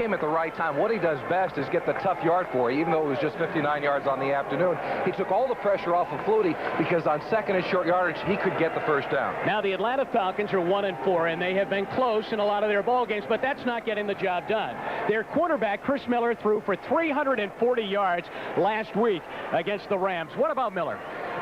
came at the right time. What he does best is get the tough yard for you, even though it was just 59 yards on the afternoon. He took all the pressure off of Flutie because on second and short yardage, he could get the first down. Now the Atlanta Falcons are 1-4, and they have been close in a lot of their ball games, but that's not getting the job done. Their quarterback, Chris Miller, threw for 340 yards last week against the Rams. What about Miller?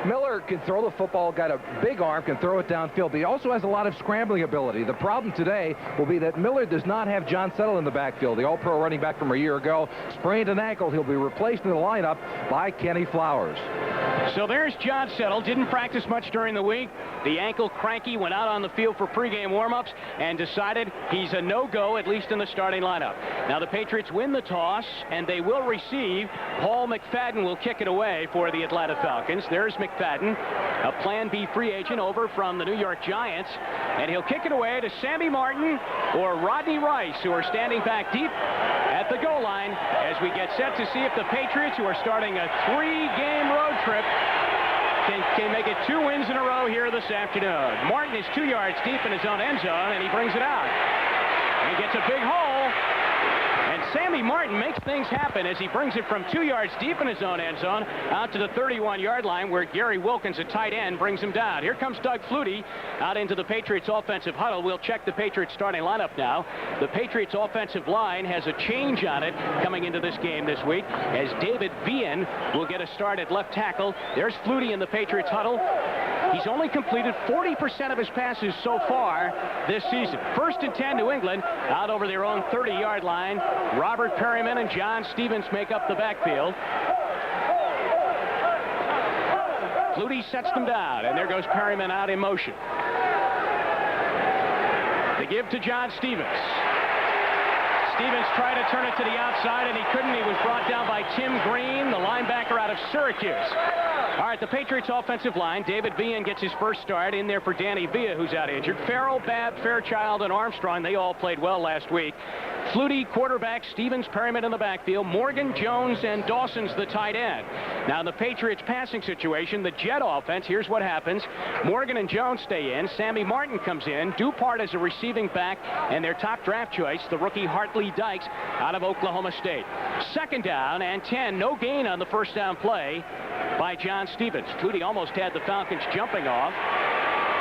Miller can throw the football, got a big arm, can throw it downfield, but he also has a lot of scrambling ability. The problem today will be that Miller does not have John Settle in the backfield, the all-pro running back from a year ago. Sprained an ankle. He'll be replaced in the lineup by Kenny Flowers. So there's John Settle. Didn't practice much during the week. The ankle cranky, went out on the field for pregame warm-ups and decided he's a no-go, at least in the starting lineup. Now the Patriots win the toss, and they will receive. Paul McFadden will kick it away for the Atlanta Falcons. There's McFadden, a Plan B free agent over from the New York Giants, and he'll kick it away to Sammy Martin or Rodney Rice, who are standing back deep at the goal line as we get set to see if the Patriots, who are starting a 3-game road trip, can make it 2 wins in a row here this afternoon. Martin is 2 yards deep in his own end zone, and he brings it out. And he gets a big hole. And Sammy Martin makes things happen as he brings it from 2 yards deep in his own end zone out to the 31-yard line, where Gary Wilkins, a tight end, brings him down. Here comes Doug Flutie out into the Patriots offensive huddle. We'll check the Patriots starting lineup now. The Patriots offensive line has a change on it coming into this game this week, as David Vian will get a start at left tackle. There's Flutie in the Patriots huddle. He's only completed 40% of his passes so far this season. 1st and 10, New England, out over their own 30-yard line. Robert Perryman and John Stevens make up the backfield. Flutie sets them down, and there goes Perryman out in motion. They give to John Stevens. Stevens tried to turn it to the outside, and he couldn't. He was brought down by Tim Green, the linebacker out of Syracuse. All right, the Patriots offensive line. David Vian gets his first start in there for Danny Villa, who's out injured. Farrell, Babb, Fairchild, and Armstrong, they all played well last week. Flutie, quarterback, Stevens, Perryman in the backfield, Morgan, Jones, and Dawson's the tight end. Now, the Patriots passing situation, the jet offense, here's what happens. Morgan and Jones stay in. Sammy Martin comes in. Dupart as a receiving back, and their top draft choice, the rookie Hartley Dykes out of Oklahoma State. 2nd down and 10, no gain on the first down play by John Stevens. Flutie almost had the Falcons jumping off.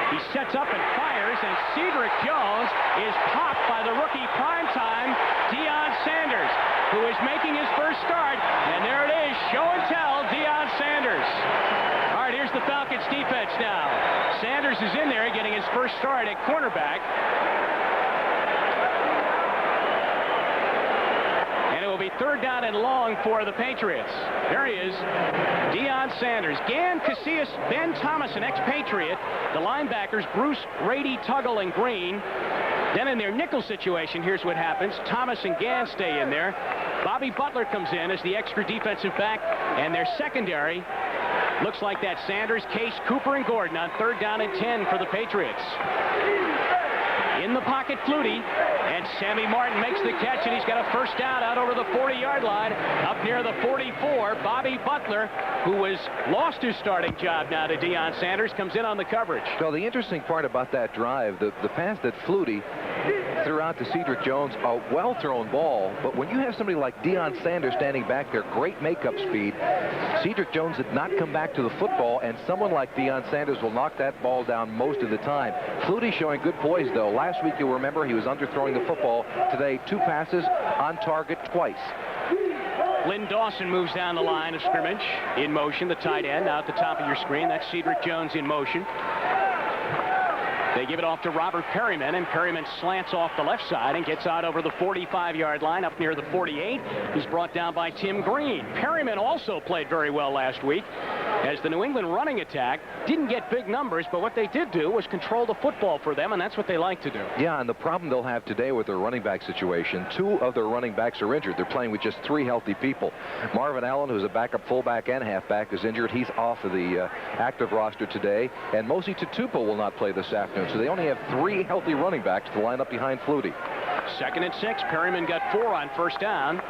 He sets up and fires, and Cedric Jones is popped by the rookie primetime Deion Sanders, who is making his first start. And there it is, show and tell, Deion Sanders. All right, here's the Falcons defense now. Sanders is in there getting his first start at cornerback. And it will be 3rd down and long for the Patriots. There he is, Deion Sanders. Gann, Casillas, Ben Thomas, an ex-Patriot. The linebackers, Bruce, Rady, Tuggle, and Green. Then in their nickel situation, here's what happens. Thomas and Gann stay in there. Bobby Butler comes in as the extra defensive back. And their secondary looks like that: Sanders, Case, Cooper, and Gordon on 3rd down and 10 for the Patriots. In the pocket, Flutie, and Sammy Martin makes the catch, and he's got a first down out over the 40-yard line, up near the 44. Bobby Butler, who has lost his starting job now to Deion Sanders, comes in on the coverage. So the interesting part about that drive, the pass that Flutie threw out to Cedric Jones, a well-thrown ball, but when you have somebody like Deion Sanders standing back there, great makeup speed, Cedric Jones did not come back to the football, and someone like Deion Sanders will knock that ball down most of the time. Flutie showing good poise, though. Last week, you'll remember, he was underthrowing the football. Today, 2 passes on target twice. Lynn Dawson moves down the line of scrimmage in motion, the tight end out the top of your screen. That's Cedric Jones in motion. They give it off to Robert Perryman, and Perryman slants off the left side and gets out over the 45-yard line up near the 48. He's brought down by Tim Green. Perryman also played very well last week as the New England running attack didn't get big numbers, but what they did do was control the football for them, and that's what they like to do. Yeah, and the problem they'll have today with their running back situation, 2 of their running backs are injured. They're playing with just 3 healthy people. Marvin Allen, who's a backup fullback and halfback, is injured. He's off of the active roster today, and Mosi Tutupa will not play this afternoon. So they only have 3 healthy running backs to line up behind Flutie. 2nd and 6. Perryman got 4 on first down.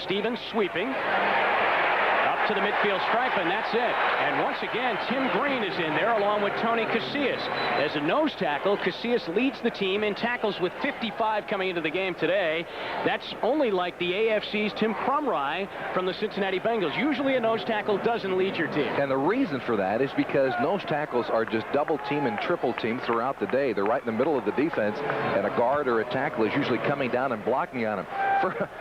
Stevens sweeping. Up to the midfield stripe, and that's it. And once again, Tim Green is in there along with Tony Casillas. As a nose tackle, Casillas leads the team in tackles with 55 coming into the game today. That's only like the AFC's Tim Crumry from the Cincinnati Bengals. Usually a nose tackle doesn't lead your team. And the reason for that is because nose tackles are just double team and triple team throughout the day. They're right in the middle of the defense, and a guard or a tackle is usually coming down and blocking on them.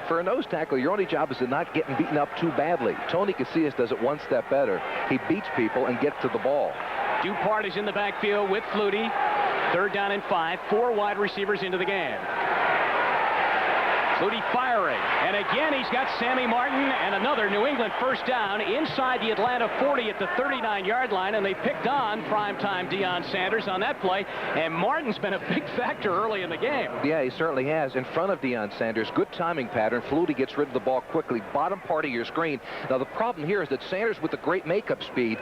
For a nose tackle, your only job is to not get beaten up too badly. Tony Casillas does it one step better. He beats people and gets to the ball. Dupart is in the backfield with Flutie. 3rd down and 5. 4 wide receivers into the game. Flutie firing, and again he's got Sammy Martin, and another New England first down inside the Atlanta 40 at the 39-yard line, and they picked on primetime Deion Sanders on that play, and Martin's been a big factor early in the game. Yeah, he certainly has. In front of Deion Sanders, good timing pattern. Flutie gets rid of the ball quickly, bottom part of your screen. Now the problem here is that Sanders with the great makeup speed,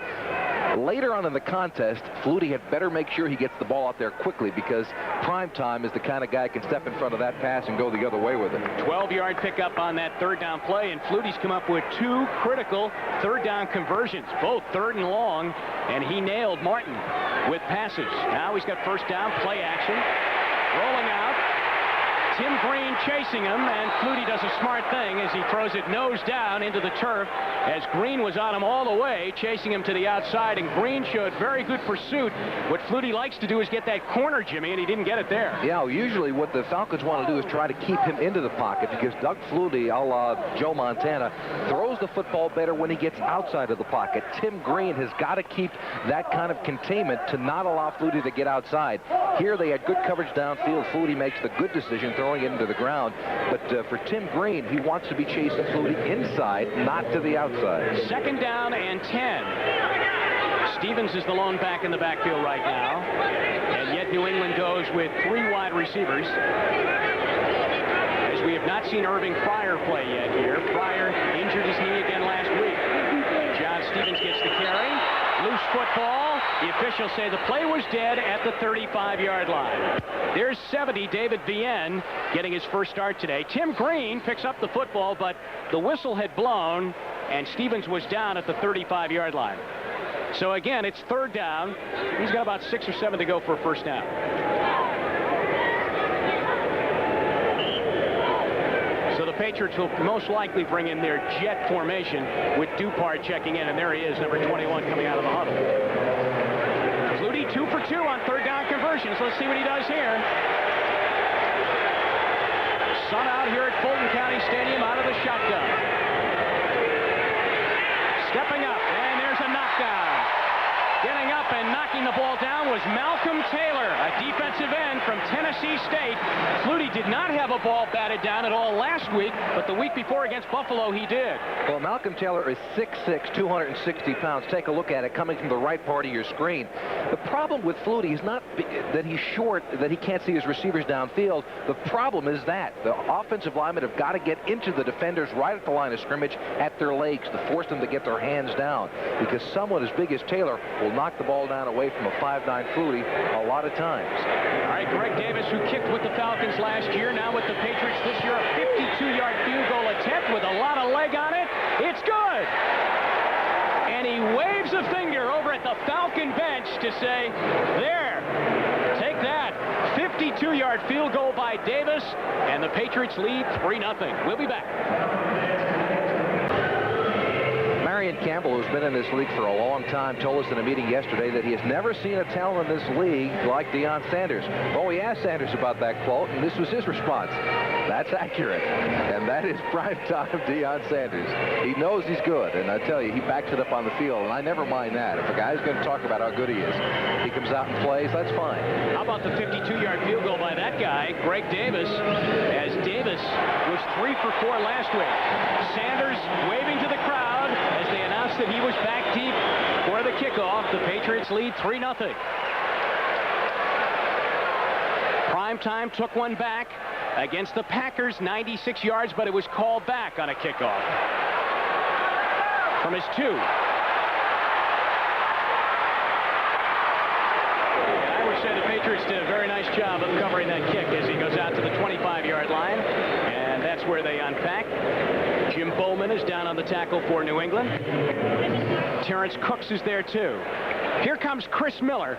later on in the contest, Flutie had better make sure he gets the ball out there quickly, because primetime is the kind of guy who can step in front of that pass and go the other way with it. 12-yard pickup on that 3rd down play, and Flutie's come up with 2 critical 3rd down conversions, both 3rd and long, and he nailed Martin with passes. Now he's got 1st down, play action, rolling out. Tim Green chasing him, and Flutie does a smart thing as he throws it nose down into the turf, as Green was on him all the way, chasing him to the outside, and Green showed very good pursuit. What Flutie likes to do is get that corner, Jimmy, and he didn't get it there. Yeah, usually what the Falcons want to do is try to keep him into the pocket, because Doug Flutie, a la Joe Montana, throws the football better when he gets outside of the pocket. Tim Green has got to keep that kind of containment to not allow Flutie to get outside. Here they had good coverage downfield. Flutie makes the good decision throwing it into the ground. But for Tim Green, he wants to be chasing Flutie inside, not to the outside. 2nd down and 10. Stevens is the lone back in the backfield right now. And yet New England goes with 3 wide receivers, as we have not seen Irving Fryer play yet here. Fryer injured his knee again last week. John Stevens gets the carry. Loose football. The officials say the play was dead at the 35-yard line. There's 70, David Vienne, getting his first start today. Tim Green picks up the football, but the whistle had blown, and Stevens was down at the 35-yard line. So again, it's 3rd down. He's got about 6 or 7 to go for a first down. So the Patriots will most likely bring in their jet formation with Dupart checking in, and there he is, number 21, coming out of the huddle. Flutie 2 for 2 on 3rd down conversions. Let's see what he does here. Sun out here at Fulton County Stadium out of the shotgun. Stepping up, and there's a knockdown. Getting up and knocking the ball down was Malcolm Taylor, a defensive end from Tennessee State. Flutie did not have a ball batted down at all last week, but the week before against Buffalo, he did. Well, Malcolm Taylor is 6'6", 260 pounds. Take a look at it coming from the right part of your screen. The problem with Flutie is not that he's short, that he can't see his receivers downfield. The problem is that the offensive linemen have got to get into the defenders right at the line of scrimmage at their legs to force them to get their hands down, because someone as big as Taylor will knock the ball down away from a 5'9" Flutie a lot of times. All right, Greg Davis, who kicked with the Falcons last year, now with the Patriots this year, a 52-yard field goal attempt with a lot of leg on it. It's good! And he waves a finger over at the Falcon bench to say, there, take that. 52-yard field goal by Davis, and the Patriots lead 3-0. We'll be back. Marion Campbell, who's been in this league for a long time, told us in a meeting yesterday that he has never seen a talent in this league like Deion Sanders. Well, we asked Sanders about that quote, and this was his response. That's accurate, and that is primetime Deion Sanders. He knows he's good, and I tell you, he backs it up on the field, and I never mind that. If a guy's going to talk about how good he is, he comes out and plays, that's fine. How about the 52-yard field goal by that guy, Greg Davis, as Davis was 3 for 4 last week. Sanders waving to the crowd as they announced that he was back deep for the kickoff. The Patriots lead 3-0. Primetime took one back against the Packers, 96 yards, but it was called back on a kickoff from his 2. I would say the Patriots did a very nice job of covering that kick as he goes out to the 25-yard line, and that's where they unpack. Jim Bowman is down on the tackle for New England. Terrence Cooks is there too. Here comes Chris Miller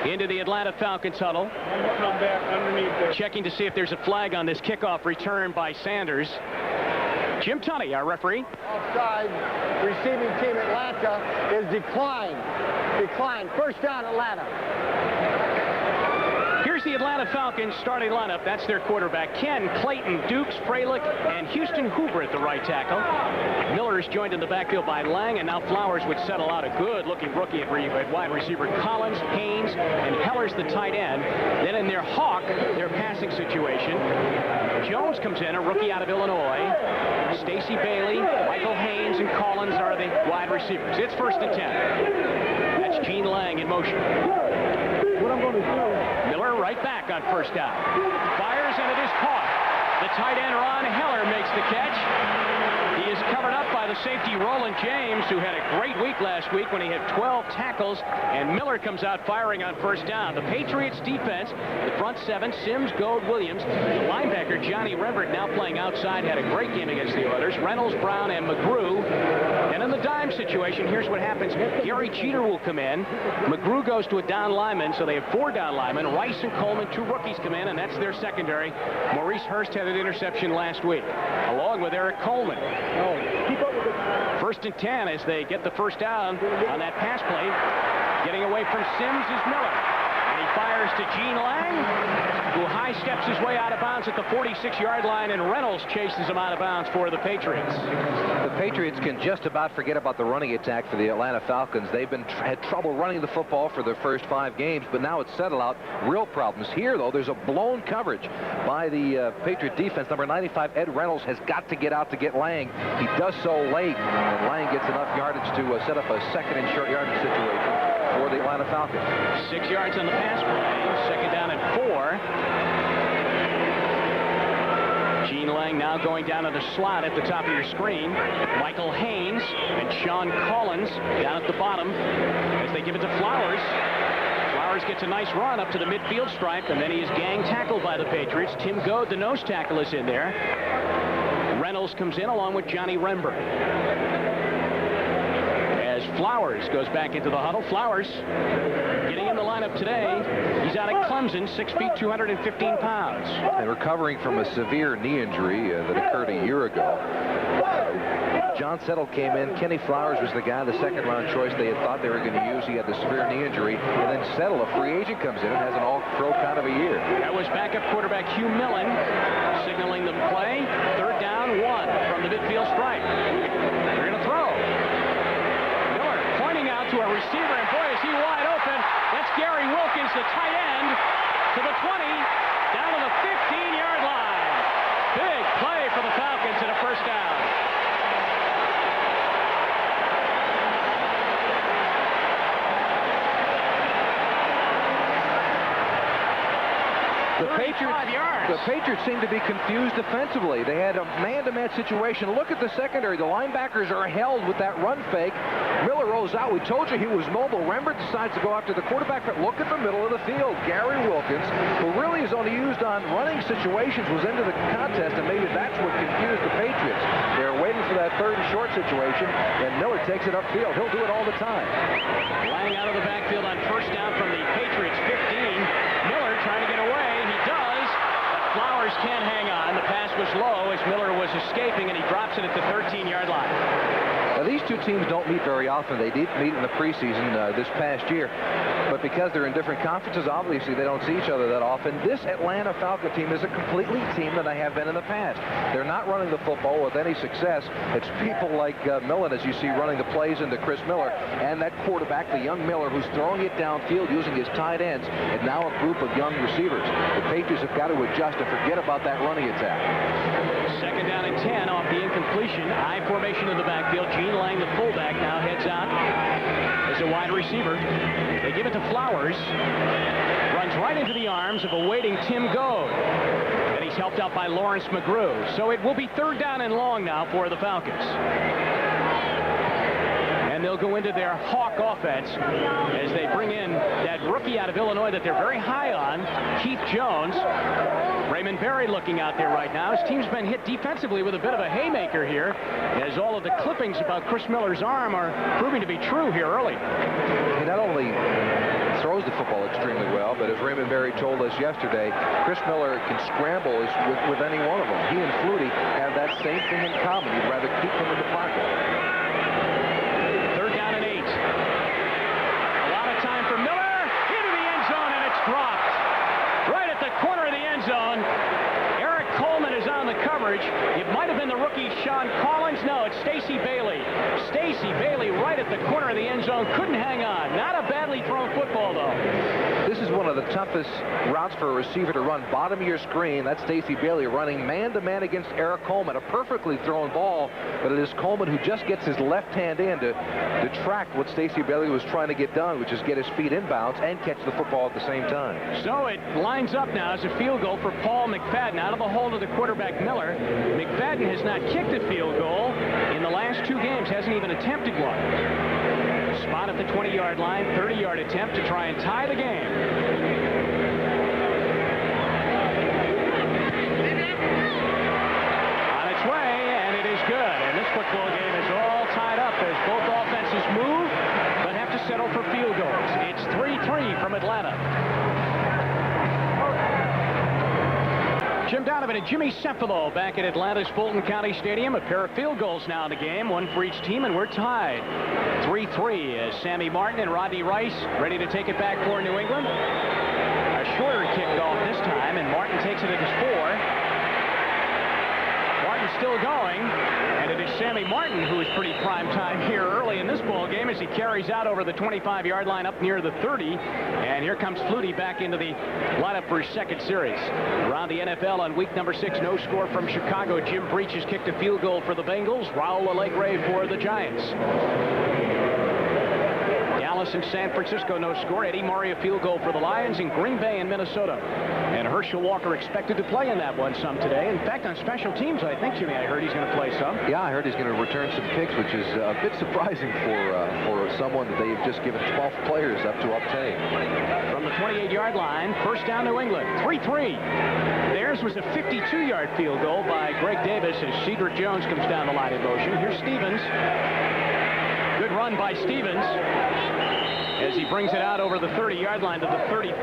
into the Atlanta Falcons huddle. Checking to see if there's a flag on this kickoff return by Sanders. Jim Tunney, our referee. Offside. Receiving team Atlanta is declined. Declined. First down, Atlanta. Here's the Atlanta Falcons starting lineup. That's their quarterback, Ken, Clayton, Dukes, Freilich, and Houston Hoover at the right tackle. Miller is joined in the backfield by Lang, and now Flowers would settle out. A good-looking rookie at wide receiver. Collins, Haynes, and Heller's the tight end. Then in their hawk, their passing situation, Jones comes in, a rookie out of Illinois. Stacey Bailey, Michael Haynes, and Collins are the wide receivers. It's 1st and 10. That's Gene Lang in motion. What I'm going to do. Miller right back on 1st down. Fires, and it is caught. The tight end, Ron Heller, makes the catch. He is covered up by the safety, Roland James, who had a great week last week when he had 12 tackles, and Miller comes out firing on 1st down. The Patriots defense, the front 7, Sims, Gold, Williams. The linebacker, Johnny Rembert, now playing outside, had a great game against the Oilers. Reynolds, Brown, and McGrew. And in the dime situation, here's what happens. Gary Cheater will come in. McGrew goes to a down lineman, so they have 4 down linemen. Rice and Coleman, 2 rookies, come in, and that's their secondary. Maurice Hurst had an interception last week, along with Eric Coleman. 1st and 10 as they get the 1st down on that pass play. Getting away from Sims is Miller. And he fires to Gene Lang, who high steps his way out of bounds at the 46-yard line, and Reynolds chases him out of bounds for the Patriots. The Patriots can just about forget about the running attack for the Atlanta Falcons. They've had trouble running the football for their first 5 games, but now it's settled out. Real problems here, though. There's a blown coverage by the Patriot defense. Number 95, Ed Reynolds, has got to get out to get Lang. He does so late, and Lang gets enough yardage to set up a 2nd and short yardage situation for the Atlanta Falcons. 6 yards on the pass play. 2nd down and 4. Gene Lang now going down to the slot at the top of your screen. Michael Haynes and Sean Collins down at the bottom as they give it to Flowers. Flowers gets a nice run up to the midfield stripe, and then he is gang tackled by the Patriots. Tim Goad, the nose tackle, is in there. Reynolds comes in along with Johnny Rembert. As Flowers goes back into the huddle. Flowers getting in the lineup today. He's out of Clemson, 6 feet, 215 pounds. And recovering from a severe knee injury that occurred a year ago. John Settle came in. Kenny Flowers was the guy, the 2nd-round choice they had thought they were going to use. He had the severe knee injury. And then Settle, a free agent, comes in and has an all-pro kind of a year. That was backup quarterback Hugh Millen signaling the play. 3rd down, 1 from the midfield stripe. They're going to throw. Miller pointing out to a receiver, and boy, is he wide open. That's Gary Wilkins, the tight end, to the 20, down to the 15-yard line. Big play for the Falcons and a 1st down. The Patriots seem to be confused defensively. They had a man-to-man situation. Look at the secondary. The linebackers are held with that run fake. Miller rolls out. We told you he was mobile. Rembert decides to go after the quarterback, but look at the middle of the field. Gary Wilkins, who really is only used on running situations, was into the contest, and maybe that's what confused the Patriots. They're waiting for that 3rd and short situation, and Miller takes it upfield. He'll do it all the time. Lying out of the backfield on 1st down from the Patriots 15. Miller trying to get away. He does. Flowers can't hang on. The pass was low as Miller was escaping, and he drops it at the 13-yard line. Now, these two teams don't meet very often. They did meet in the preseason this past year. But because they're in different conferences, obviously they don't see each other that often. This Atlanta Falcon team is a completely team that I have been in the past. They're not running the football with any success. It's people like Millen, as you see, running the plays into Chris Miller, and that quarterback, the young Miller, who's throwing it downfield using his tight ends, and now a group of young receivers. The Patriots have got to adjust and forget about that running attack. 2nd down and 10 off the incompletion. I formation in the backfield. Gene Lang, the fullback, now heads out as a wide receiver. They give it to Flowers. Runs right into the arms of a waiting Tim Goad. And he's helped out by Lawrence McGrew. So it will be 3rd down and long now for the Falcons. And and they'll go into their hawk offense as they bring in that rookie out of Illinois that they're very high on, Keith Jones. Raymond Berry looking out there right now. His team's been hit defensively with a bit of a haymaker here, as all of the clippings about Chris Miller's arm are proving to be true here early. He not only throws the football extremely well, but as Raymond Berry told us yesterday, Chris Miller can scramble with any one of them. He and Flutie have that same thing in common. He'd rather keep them in the pocket. 3rd down and 8. A lot of time for Miller. Into the end zone, and it's dropped. Right at the corner of the end zone. Eric Coleman is on the coverage. It might have been the rookie Sean Collins. No, it's Stacey Bailey. Stacey Bailey right at the corner of the end zone. Couldn't hang on. Not a badly thrown football, though. This is one of the toughest routes for a receiver to run. Bottom of your screen, that's Stacey Bailey running man-to-man against Eric Coleman. A perfectly thrown ball, but it is Coleman who just gets his left hand in to track what Stacey Bailey was trying to get done, which is get his feet inbounds and catch the football at the same time. So it lines up now as a field goal for Paul McFadden out of the hole to the quarterback Miller. McFadden has not kicked a field goal in the last 2 games, hasn't even attempted one. Spot at the 20-yard line, 30-yard attempt to try and tie the game. On its way, and it is good. And this football game is all tied up as both offenses move, but have to settle for field goals. It's 3-3 from Atlanta. Jim Donovan and Jimmy Cefalo back at Atlanta's Fulton County Stadium. A pair of field goals now in the game, one for each team, and we're tied. 3-3 as Sammy Martin and Rodney Rice ready to take it back for New England. A shorter kickoff this time, and Martin takes it at his 4. Martin still going, and it is Sammy Martin who is pretty prime time here early in this ball game as he carries out over the 25-yard line up near the 30. And here comes Flutie back into the lineup for his second series. Around the NFL on week number 6, no score from Chicago. Jim Breach has kicked a field goal for the Bengals. Raul Alegre for the Giants. Dallas and San Francisco, no score. Eddie Murray, a field goal for the Lions, in Green Bay and Minnesota. And Herschel Walker expected to play in that one some today. In fact, on special teams, I think, Jimmy, I heard he's going to play some. Yeah, I heard he's going to return some kicks, which is a bit surprising for someone that they've just given 12 players up to obtain. From the 28-yard line, first down New England, 3-3. Theirs was a 52-yard field goal by Greg Davis as Cedric Jones comes down the line in motion. Here's Stevens. Good run by Stevens as he brings it out over the 30-yard line to the 34.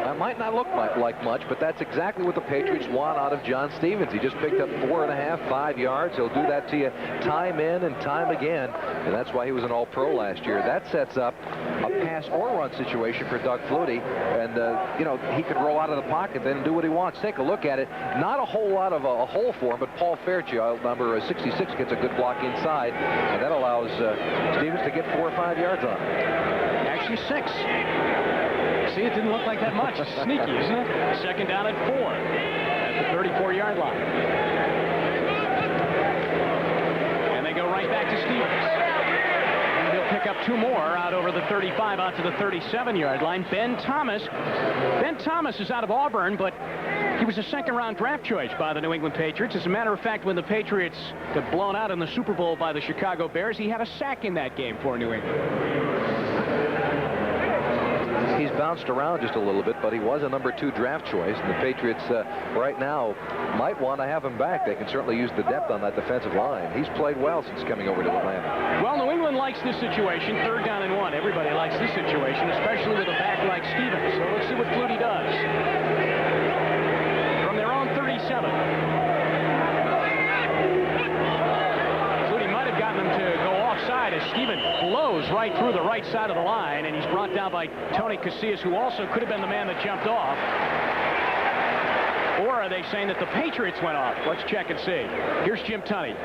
That might not look like much, but that's exactly what the Patriots want out of John Stevens. He just picked up 4.5, 5 yards. He'll do that to you time in and time again, and that's why he was an All-Pro last year. That sets up a pass or run situation for Doug Flutie, and you know, he could roll out of the pocket then and do what he wants. Take a look at it. Not a whole lot of a hole for him, but Paul Fairchild, number 66, gets a good block inside, and that allows Stevens to get 4 or 5 yards on him. Actually 6. See, it didn't look like that much. Sneaky, isn't it? Second down at 4 at the 34-yard line. And they go right back to Stevens. And he'll pick up 2 more out over the 35 out to the 37-yard line. Ben Thomas. Ben Thomas is out of Auburn, but he was a second-round draft choice by the New England Patriots. As a matter of fact, when the Patriots got blown out in the Super Bowl by the Chicago Bears, he had a sack in that game for New England. He's bounced around just a little bit, but he was a number 2 draft choice, and the Patriots right now might want to have him back. They can certainly use the depth on that defensive line. He's played well since coming over to Atlanta. Well, New England likes this situation, 3rd down and 1. Everybody likes this situation, especially with a back like Stevens. So let's see what Flutie does. From their own 37. Gotten him to go offside as Stevens blows right through the right side of the line, and he's brought down by Tony Casillas, who also could have been the man that jumped off. Or are they saying that the Patriots went off? Let's check and see. Here's Jim Tunney.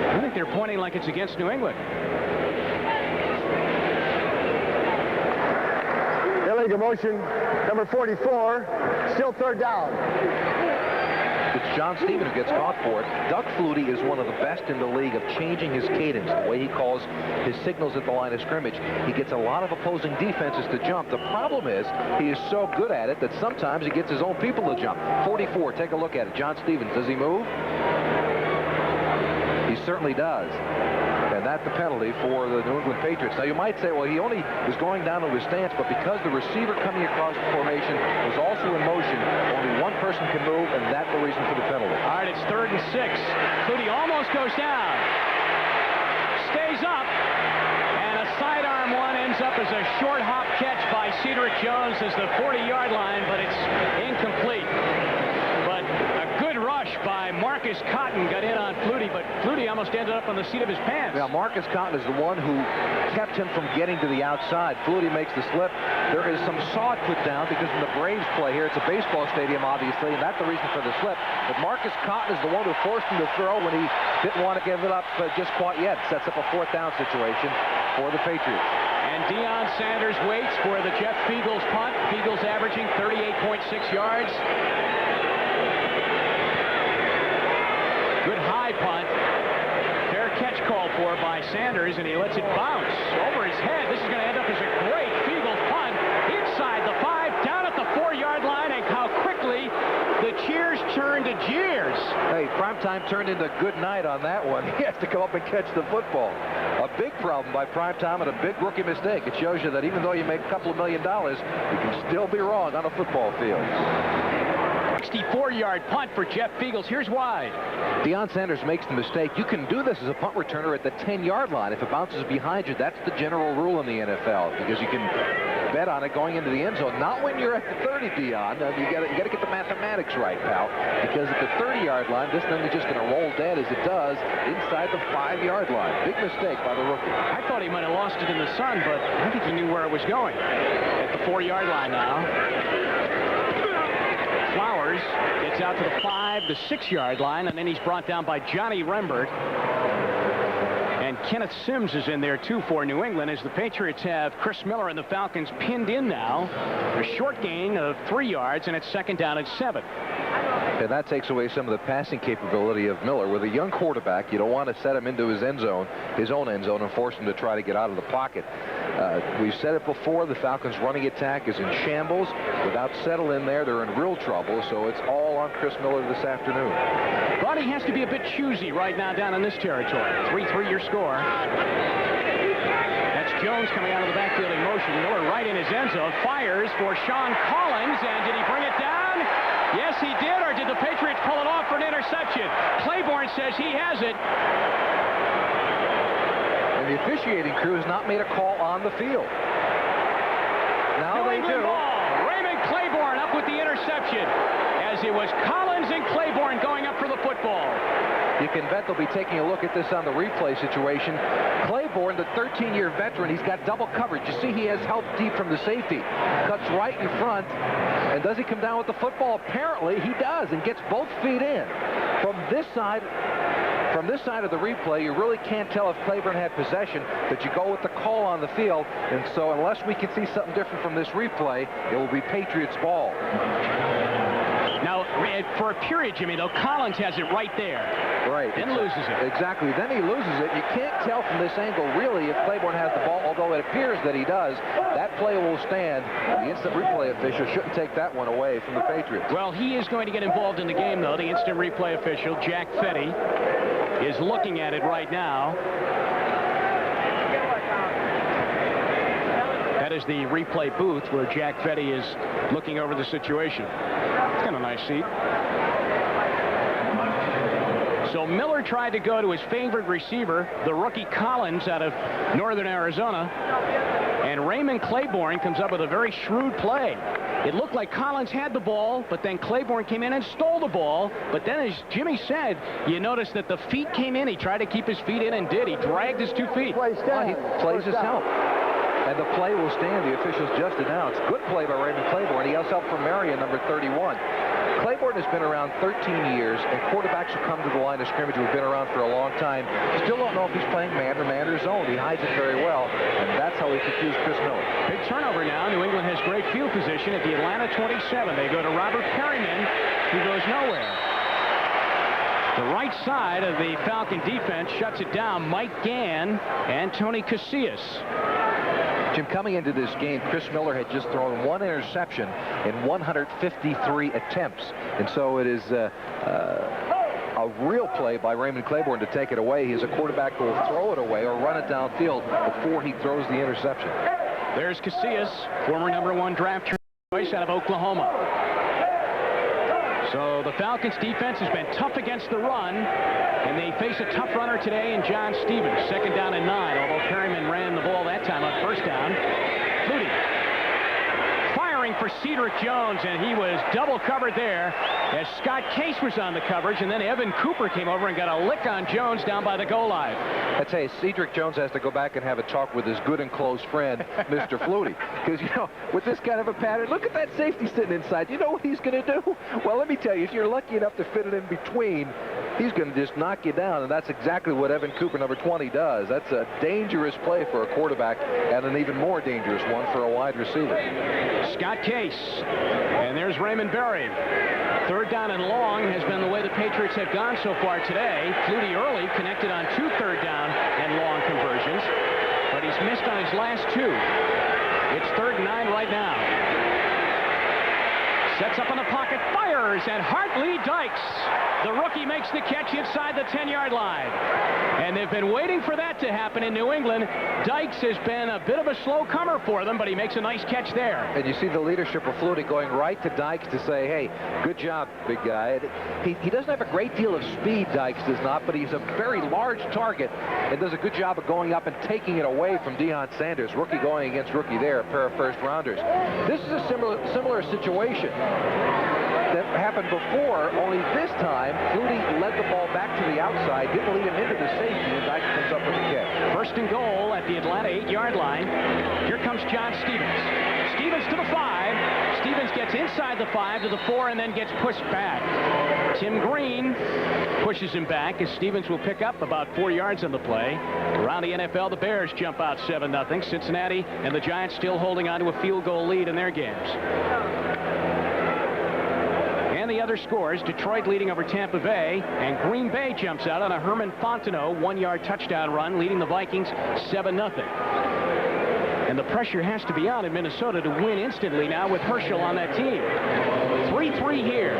I think they're pointing like it's against New England. Illegal motion, number 44, still 3rd down. It's John Stephen who gets caught for it. Doug Flutie is one of the best in the league of changing his cadence, the way he calls his signals at the line of scrimmage. He gets a lot of opposing defenses to jump. The problem is he is so good at it that sometimes he gets his own people to jump. 44, take a look at it. John Stevens, does he move? He certainly does. And that's the penalty for the New England Patriots. Now, you might say, well, he only was going down to his stance, but because the receiver coming across the formation was also in motion, only one person can move, and that's the reason for the penalty. All right, it's 3rd and 6. Flutie almost goes down. Stays up. And a sidearm one ends up as a short hop catch by Cedric Jones as the 40-yard line, but it's incomplete. But a good rush by Marcus Cotton got in on Flutie, but Flutie almost ended up on the seat of his pants. Now, Marcus Cotton is the one who kept him from getting to the outside. Flutie makes the slip. There is some sod put down because when the Braves play here, it's a baseball stadium, obviously, and that's the reason for the slip. But Marcus Cotton is the one who forced him to throw when he didn't want to give it up just quite yet. Sets up a 4th down situation for the Patriots. And Deion Sanders waits for the Jeff Feagles punt. Feagles averaging 38.6 yards. Good high punt. Fair catch called for by Sanders, and he lets it bounce over his head. This is going to end up as a great Feagles punt inside the 5, down at the 4-yard line, and how quickly the cheers turn to jeers. Hey, Primetime turned into good night on that one. He has to come up and catch the football. A big problem by Primetime and a big rookie mistake. It shows you that even though you make a couple of $1 million, you can still be wrong on a football field. 64-yard punt for Jeff Feagles. Here's why. Deion Sanders makes the mistake. You can do this as a punt returner at the 10-yard line. If it bounces behind you, that's the general rule in the NFL, because you can bet on it going into the end zone. Not when you're at the 30, Deion. You got to get the mathematics right, pal, because at the 30-yard line, this thing is just going to roll dead as it does inside the 5-yard line. Big mistake by the rookie. I thought he might have lost it in the sun, but I think he knew where it was going. At the 4-yard line now. Flowers gets out to the 5, the 6-yard line, and then he's brought down by Johnny Rembert. And Kenneth Sims is in there, too, for New England, as the Patriots have Chris Miller and the Falcons pinned in now. A short gain of 3 yards, and it's 2nd down and 7. And that takes away some of the passing capability of Miller. With a young quarterback, you don't want to set him into his own end zone, and force him to try to get out of the pocket. We've said it before, the Falcons' running attack is in shambles. Without Settle in there, they're in real trouble, so it's all on Chris Miller this afternoon. But he has to be a bit choosy right now down in this territory. 3-3 your score. That's Jones coming out of the backfield in motion. Miller right in his end zone, fires for Sean Collins, and did he bring it down? Yes, he did, or did the Patriots pull it off for an interception? Claiborne says he has it. And the officiating crew has not made a call on the field. Now they do. Ball. Raymond Claiborne up with the interception, as it was Collins and Claiborne going up for the football. You can bet they'll be taking a look at this on the replay situation. Claiborne, the 13-year veteran, he's got double coverage. You see he has help deep from the safety. Cuts right in front. And does he come down with the football? Apparently he does, and gets both feet in. From this side of the replay, you really can't tell if Claiborne had possession, but you go with the call on the field. And so unless we can see something different from this replay, it will be Patriots ball. Now, for a period, Jimmy, though, Collins has it right there. Right. Then loses it. Exactly. Then he loses it. You can't tell from this angle, really, if Claiborne has the ball, although it appears that he does. That play will stand. The instant replay official shouldn't take that one away from the Patriots. Well, he is going to get involved in the game, though. The instant replay official, Jack Fetty, is looking at it right now. That is the replay booth where Jack Fetty is looking over the situation. It's got a nice seat. So Miller tried to go to his favorite receiver, the rookie Collins out of Northern Arizona. And Raymond Claiborne comes up with a very shrewd play. It looked like Collins had the ball, but then Claiborne came in and stole the ball. But then, as Jimmy said, you notice that the feet came in. He tried to keep his feet in and did. He dragged his 2 feet. Well, he plays his help. And the play will stand. The officials just announced. Good play by Raymond Claiborne. He has help from Marion, number 31. Claiborne has been around 13 years, and quarterbacks who come to the line of scrimmage who have been around for a long time still don't know if he's playing man or zone. He hides it very well, and that's how he confused Chris Miller. Big turnover now. New England has great field position at the Atlanta 27. They go to Robert Perryman, who goes nowhere. The right side of the Falcon defense shuts it down. Mike Gann and Tony Casillas. Jim, coming into this game, Chris Miller had just thrown 1 interception in 153 attempts. And so it is a real play by Raymond Claiborne to take it away. He's a quarterback who will throw it away or run it downfield before he throws the interception. There's Casillas, former #1 draft choice out of Oklahoma. So the Falcons defense has been tough against the run, and they face a tough runner today in John Stevens. 2nd down and 9, although Perryman ran the ball that time on 1st down. Flutie firing for Cedric Jones, and he was double covered there as Scott Case was on the coverage, and then Evan Cooper came over and got a lick on Jones down by the goal line. I'd say Cedric Jones has to go back and have a talk with his good and close friend, Mr. Flutie. Because, you know, with this kind of a pattern, look at that safety sitting inside. You know what he's going to do? Well, let me tell you, if you're lucky enough to fit it in between, he's going to just knock you down, and that's exactly what Evan Cooper, #20, does. That's a dangerous play for a quarterback and an even more dangerous one for a wide receiver. Scott Case, and there's Raymond Berry. 3rd down and long has been the way the Patriots have gone so far today. Flutie early connected on 2 3rd down and long conversions, but he's missed on his last 2. It's 3rd and 9 right now. Sets up in the pocket, fires, and Hartley Dykes, the rookie, makes the catch inside the 10-yard line. And they've been waiting for that to happen in New England. Dykes has been a bit of a slow comer for them, but he makes a nice catch there. And you see the leadership of Flutie going right to Dykes to say, hey, good job, big guy. He doesn't have a great deal of speed, Dykes does not, but he's a very large target and does a good job of going up and taking it away from Deion Sanders. Rookie going against rookie there, a pair of first-rounders. This is a similar situation that happened before, only this time Flutie led the ball back to the outside, didn't lead him into the safety, and Dykes comes up with the kick. 1st and goal at the Atlanta 8-yard line. Here comes John Stevens. Stevens to the 5. Stevens gets inside the 5 to the 4 and then gets pushed back. Tim Green pushes him back as Stevens will pick up about 4 yards on the play. Around the NFL, the Bears jump out 7-0. Cincinnati and the Giants still holding on to a field goal lead in their games. And the other scores, Detroit leading over Tampa Bay, and Green Bay jumps out on a Herman Fontenot 1-yard touchdown run, leading the Vikings 7-0. And the pressure has to be on in Minnesota to win instantly now with Herschel on that team. 3-3 here.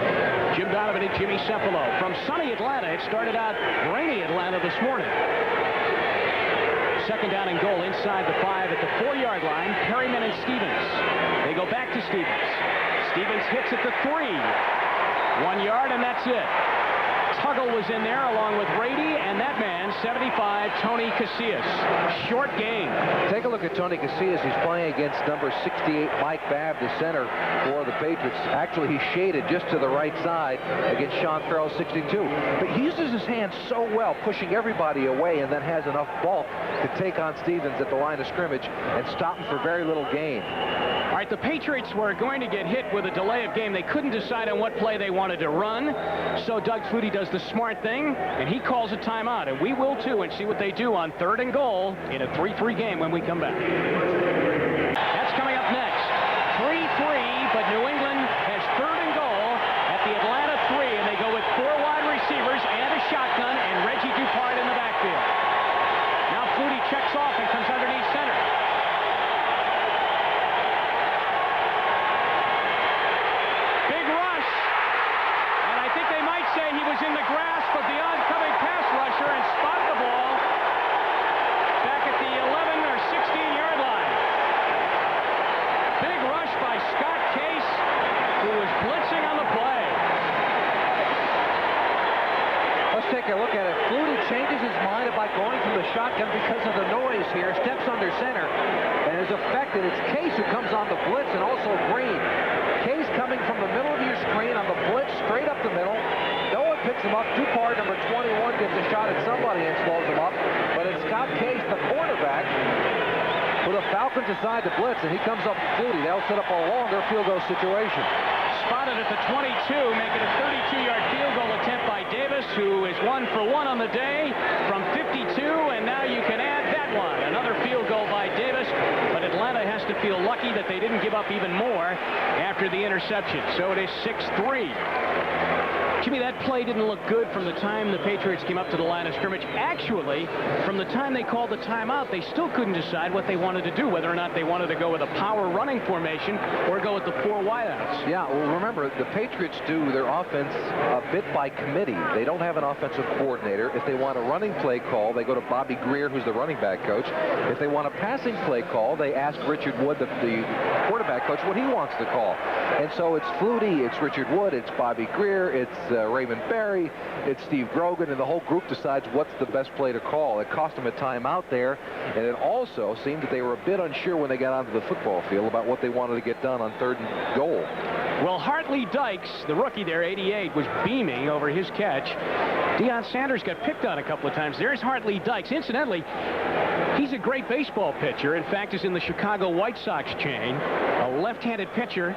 Jim Donovan and Jimmy Cefalo. From sunny Atlanta, it started out rainy Atlanta this morning. 2nd down and goal inside the 5 at the 4-yard line. Perryman and Stevens. They go back to Stevens. Stevens hits at the 3. 1 yard, and that's it. Tuggle was in there along with Rady, and that man, 75, Tony Casillas. Short game. Take a look at Tony Casillas. He's playing against #68, Mike Babb, the center for the Patriots. Actually, he's shaded just to the right side against Sean Farrell, 62. But he uses his hands so well, pushing everybody away, and then has enough bulk to take on Stevens at the line of scrimmage and stop him for very little gain. All right, the Patriots were going to get hit with a delay of game. They couldn't decide on what play they wanted to run. So Doug Flutie does the smart thing, and he calls a timeout. And we will, too, and see what they do on 3rd and goal in a 3-3 game when we come back. That's coming up next. 3-3, but New England has 3rd and goal at the Atlanta 3, and they go with 4 wide receivers and a shotgun and Reggie Dupart in the backfield. Now Flutie checks off and comes underneath center. He was in the grasp of the oncoming pass rusher and spotted the ball back at the 11 or 16-yard line. Big rush by Scott Case, who was blitzing on the play. Let's take a look at it. Flutie changes his mind about going from the shotgun because of the noise here. Steps under center and is affected. It's Case who comes on the blitz and also Green. Case coming from the middle of your screen on the blitz, straight up the middle. No one picks him up. Dupart, #21, gets a shot at somebody and slows him up. But it's Scott Case, the cornerback, for the Falcons decide to blitz, and he comes up with Flutie. They'll set up a longer field goal situation. Spotted at the 22, making a 32-yard field goal attempt by Davis, who is 1 for 1 on the day from 52, and now you can add that one. Another field goal by Davis, but Atlanta Atlanta has to feel lucky that they didn't give up even more after the interception. So it is 6-3. Jimmy, that play didn't look good from the time the Patriots came up to the line of scrimmage. Actually, from the time they called the timeout, they still couldn't decide what they wanted to do, whether or not they wanted to go with a power running formation or go with the 4 wideouts. Yeah, well, remember, the Patriots do their offense a bit by committee. They don't have an offensive coordinator. If they want a running play call, they go to Bobby Greer, who's the running back coach. If they want a passing play call, they ask Richard Wood, the quarterback coach, what he wants to call. And so it's Flutie, it's Richard Wood, it's Bobby Greer, it's Raymond Berry, it's Steve Grogan, and the whole group decides what's the best play to call. It cost them a timeout there, and it also seemed that they were a bit unsure when they got onto the football field about what they wanted to get done on 3rd and goal. Well, Hartley Dykes, the rookie there, 88, was beaming over his catch. Deion Sanders got picked on a couple of times. There's Hartley Dykes. Incidentally, he's a great baseball pitcher. In fact, is in the Chicago White Sox chain. A left-handed pitcher.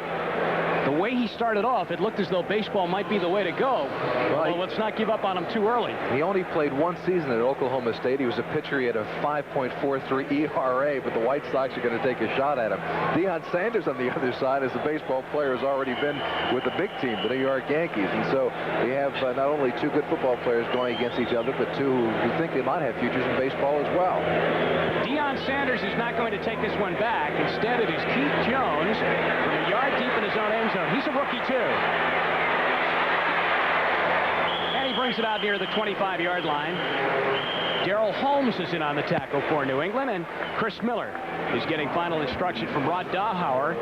The way he started off, it looked as though baseball might be the way to go. Well, let's not give up on him too early. He only played 1 season at Oklahoma State. He was a pitcher. He had a 5.43 ERA, but the White Sox are going to take a shot at him. Deion Sanders on the other side, as a baseball player, has already been with the big team, the New York Yankees. And so we have not only 2 good football players going against each other, but 2 who think they might have futures in baseball as well. Deion Sanders is not going to take this one back. Instead, it is Keith Jones from a yard deep in his own end zone. He's a rookie, too. And he brings it out near the 25-yard line. Darrell Holmes is in on the tackle for New England, and Chris Miller is getting final instruction from Rod Dahauer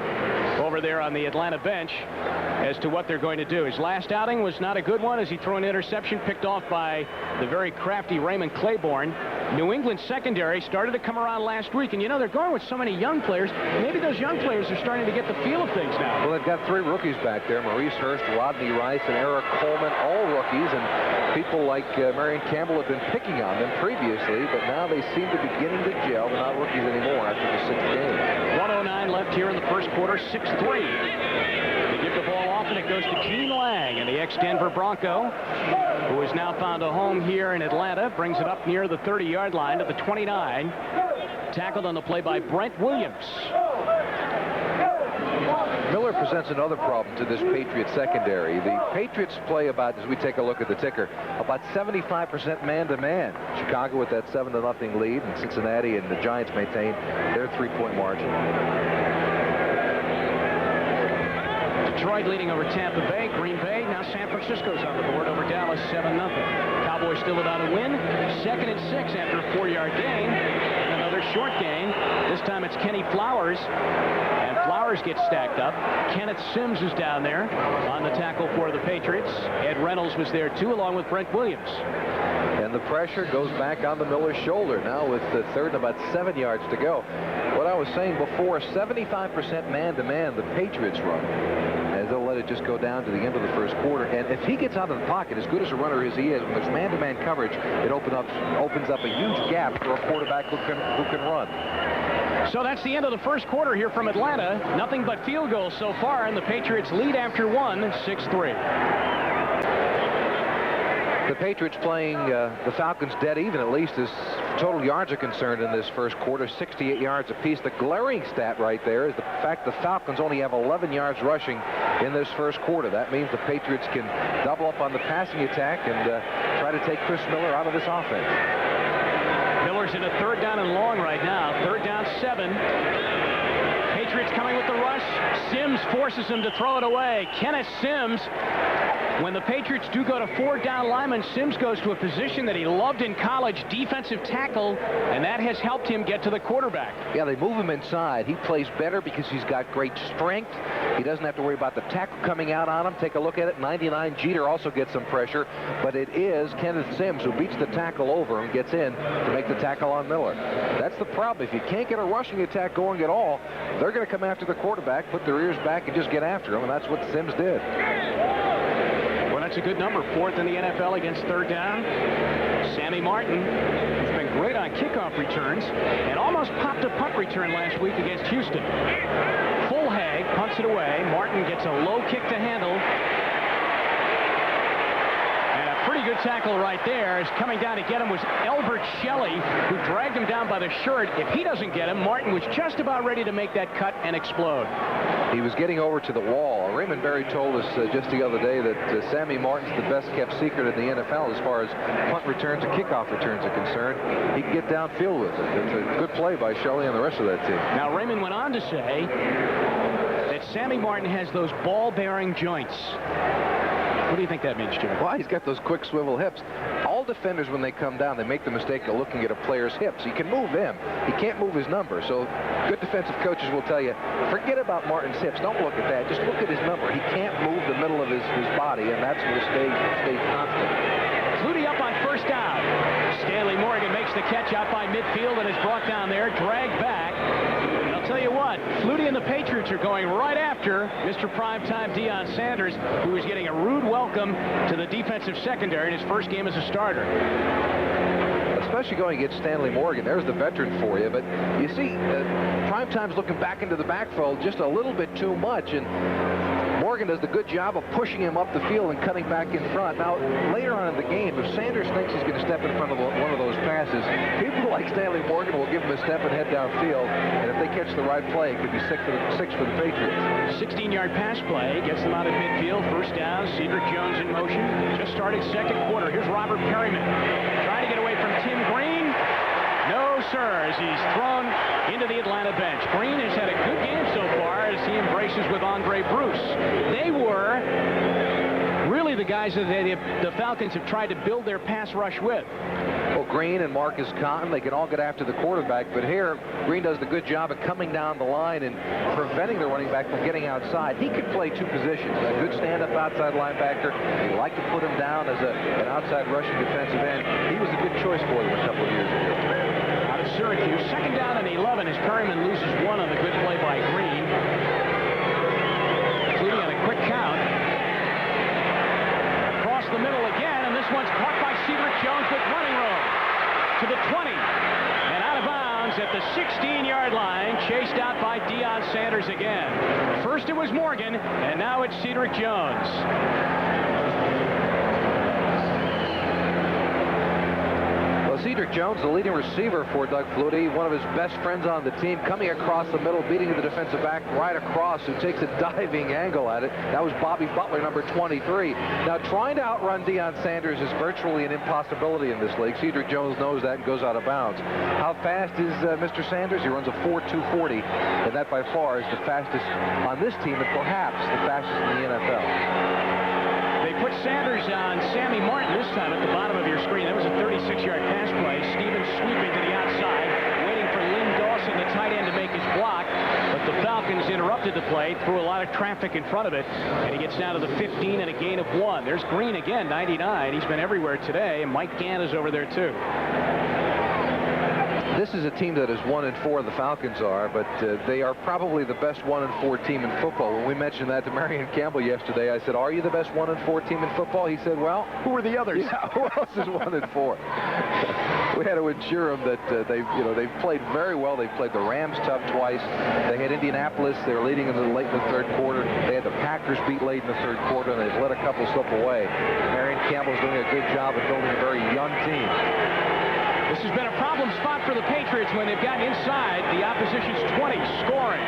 over there on the Atlanta bench as to what they're going to do. His last outing was not a good one as he threw an interception picked off by the very crafty Raymond Claiborne. New England secondary started to come around last week, and you know, they're going with so many young players. Maybe those young players are starting to get the feel of things now. Well, they've got 3 rookies back there, Maurice Hurst, Rodney Rice, and Eric Coleman, all rookies, and people like Marion Campbell have been picking on them previously, but now they seem to be beginning to gel. They're not rookies anymore after the 6th game. 1:09 left here in the first quarter, 6-3. They give the ball off, and it goes to Gene Lang, and the ex-Denver Bronco, who has now found a home here in Atlanta, brings it up near the 30-yard line to the 29. Tackled on the play by Brent Williams. Miller presents another problem to this Patriot secondary. The Patriots play about, as we take a look at the ticker, about 75% man-to-man. Chicago with that 7-0 lead, and Cincinnati and the Giants maintain their 3-point margin. Detroit leading over Tampa Bay. Green Bay, now San Francisco's on the board over Dallas, 7-0. Cowboys still without a win. 2nd and 6 after a 4-yard gain. And another short gain. This time it's Kenny Flowers. And Flowers gets stacked up. Kenneth Sims is down there on the tackle for the Patriots. Ed Reynolds was there too, along with Brent Williams. And the pressure goes back on the Miller's shoulder now with the 3rd and about 7 yards to go. What I was saying before, 75% man-to-man the Patriots run, as they'll let it just go down to the end of the first quarter. And if he gets out of the pocket, as good as a runner as he is, when there's man-to-man coverage, it opens up a huge gap for a quarterback who can run. So that's the end of the first quarter here from Atlanta. Nothing but field goals so far, and the Patriots lead after 1, 6-3. The Patriots playing the Falcons dead even, at least as total yards are concerned in this first quarter, 68 yards apiece. The glaring stat right there is the fact the Falcons only have 11 yards rushing in this first quarter. That means the Patriots can double up on the passing attack and try to take Chris Miller out of this offense. Miller's in a 3rd down and long right now. 3rd down, 7. Patriots coming with the rush. Sims forces him to throw it away. Kenneth Sims. When the Patriots do go to 4 down linemen, Sims goes to a position that he loved in college, defensive tackle, and that has helped him get to the quarterback. Yeah, they move him inside. He plays better because he's got great strength. He doesn't have to worry about the tackle coming out on him. Take a look at it. 99 Jeter also gets some pressure, but it is Kenneth Sims who beats the tackle over and gets in to make the tackle on Miller. That's the problem. If you can't get a rushing attack going at all, they're going to come after the quarterback, put their ears back, and just get after him, and that's what Sims did. That's a good number, 4th in the NFL against 3rd down. Sammy Martin has been great on kickoff returns and almost popped a punt return last week against Houston. Fulhag punts it away. Martin gets a low kick to handle. And a pretty good tackle right there. Is coming down to get him was Elbert Shelley, who dragged him down by the shirt. If he doesn't get him, Martin was just about ready to make that cut and explode. He was getting over to the wall. Raymond Berry told us just the other day that Sammy Martin's the best kept secret in the NFL as far as punt returns and kickoff returns are concerned. He can get downfield with it. It's a good play by Shelley and the rest of that team. Now, Raymond went on to say that Sammy Martin has those ball-bearing joints. What do you think that means, Jim? Well, he's got those quick swivel hips. All defenders, when they come down, they make the mistake of looking at a player's hips. You can move them. You can't move his number. So good defensive coaches will tell you, forget about Martin's hips. Don't look at that. Just look at his number. He can't move the middle of his body, and that's will stay constant. Flutie up on first down. Stanley Morgan makes the catch out by midfield and is brought down there, dragged back. And I'll tell you what, Flutie and the Patriots are going right after Mr. Primetime Deion Sanders, who is getting a rude welcome to the defensive secondary in his first game as a starter. Especially going against Stanley Morgan. There's the veteran for you. But you see, Primetime's looking back into the backfield just a little bit too much. And Morgan does the good job of pushing him up the field and cutting back in front. Now, later on in the game, if Sanders thinks he's going to step in front of one of those passes, people like Stanley Morgan will give him a step and head downfield. And if they catch the right play, it could be six for the Patriots. 16-yard pass play gets them out at midfield. First down, Cedric Jones in motion. Just started second quarter. Here's Robert Perryman trying to get away from Tim Green. No, sir, as he's thrown into the Atlanta bench. Green has had a good game so far as he embraces with Andre Bruce. They were really the guys that the Falcons have tried to build their pass rush with. Well, Green and Marcus Cotton, they can all get after the quarterback, but here Green does the good job of coming down the line and preventing the running back from getting outside. He could play two positions, a good stand-up outside linebacker. They like to put him down as an outside rushing defensive end. He was a good choice for them a couple of years ago. Out of Syracuse, second down and 11 as Perryman loses one on the good play by Green. Flutie on a quick count. Across the middle again, and this one's caught by Cedric Jones with running room. To the 20, and out of bounds at the 16-yard line, chased out by Deion Sanders again. First it was Morgan, and now it's Cedric Jones. Cedric Jones, the leading receiver for Doug Flutie, one of his best friends on the team, coming across the middle, beating the defensive back right across, who takes a diving angle at it. That was Bobby Butler, number 23. Now, trying to outrun Deion Sanders is virtually an impossibility in this league. Cedric Jones knows that and goes out of bounds. How fast is Mr. Sanders? He runs a 4.240, and that by far is the fastest on this team, and perhaps the fastest in the NFL. They put Sanders on Sammy Martin this time at the bottom of your screen. That was a 36-yard pass play. Stevens sweeping to the outside, waiting for Lynn Dawson, the tight end, to make his block. But the Falcons interrupted the play, threw a lot of traffic in front of it, and he gets down to the 15 and a gain of 1. There's Green again, 99. He's been everywhere today, and Mike Gann is over there too. This is a team that is 1-4, the Falcons are, but they are probably the best 1-4 team in football. When we mentioned that to Marion Campbell yesterday, I said, are you the best 1-4 team in football? He said, well, who are the others? Yeah, who else is 1-4? We had to ensure them that they've played very well. They've played the Rams tough twice. They had Indianapolis. They were leading in the late in the third quarter. They had the Packers beat late in the third quarter, and they've let a couple slip away. Marion Campbell's doing a good job of building a very young team. This has been a problem spot for the Patriots when they've gotten inside the opposition's 20, scoring.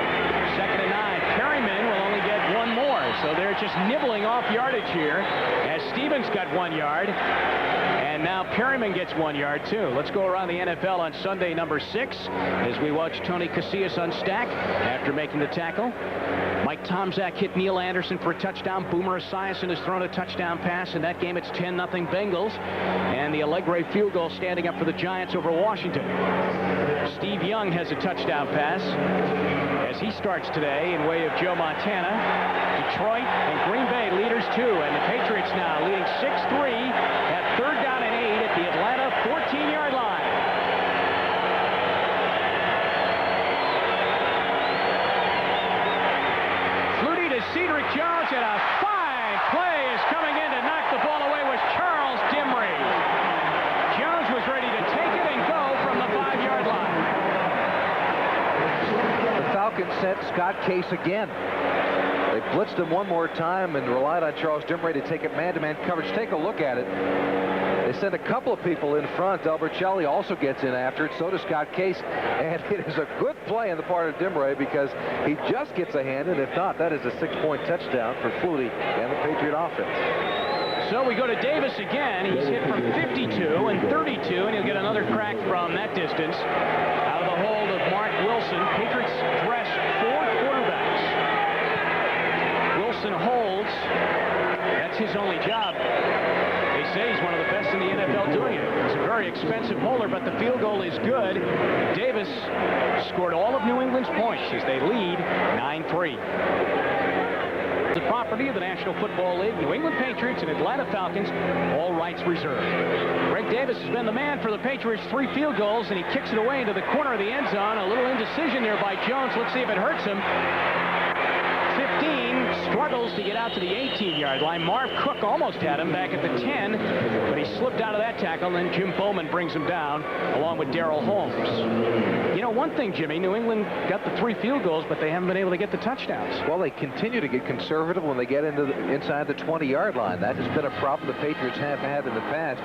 Second and 9. Perryman will only get one more, so they're just nibbling off yardage here as Stevens got 1 yard. And now Perryman gets 1 yard, too. Let's go around the NFL on Sunday, number 6, as we watch Tony Casillas unstack after making the tackle. Mike Tomczak hit Neil Anderson for a touchdown. Boomer Esiason has thrown a touchdown pass. In that game, it's 10-0 Bengals. And the Allegre field goal standing up for the Giants over Washington. Steve Young has a touchdown pass as he starts today in way of Joe Montana. Detroit and Green Bay leaders, too. And the Patriots now leading 6-3 at third down and 8 at the Atlanta 14-yard line. Cedric Jones, and a fine play is coming in to knock the ball away with Charles Dimry. Jones was ready to take it and go from the 5-yard line. The Falcons sent Scott Case again. They blitzed him one more time and relied on Charles Dimray to take it man-to-man coverage. Take a look at it. They sent a couple of people in front. Albercelli also gets in after it. So does Scott Case. And it is a good play on the part of Dimray because he just gets a hand. And if not, that is a 6-point touchdown for Flutie and the Patriot offense. So we go to Davis again. He's hit from 52 and 32, and he'll get another crack from that distance. Out of the hold of Mark Wilson. Patriots dress 4 quarterbacks. Wilson holds. That's his only job. They say he's one of the best in the NFL doing it. He's a very expensive holder, but the field goal is good. Davis scored all of New England's points as they lead 9-3. The property of the National Football League, New England Patriots and Atlanta Falcons, all rights reserved. Greg Davis has been the man for the Patriots' 3 field goals, and he kicks it away into the corner of the end zone. A little indecision there by Jones. Let's see if it hurts him. 15, struggles to get out to the 18-yard line. Marv Cook almost had him back at the 10, but he slipped out of that tackle, and then Jim Bowman brings him down, along with Darrell Holmes. You know, one thing, Jimmy, New England got the 3 field goals, but they haven't been able to get the touchdowns. Well, they continue to get conservative when they get into inside the 20-yard line. That has been a problem the Patriots have had in the past.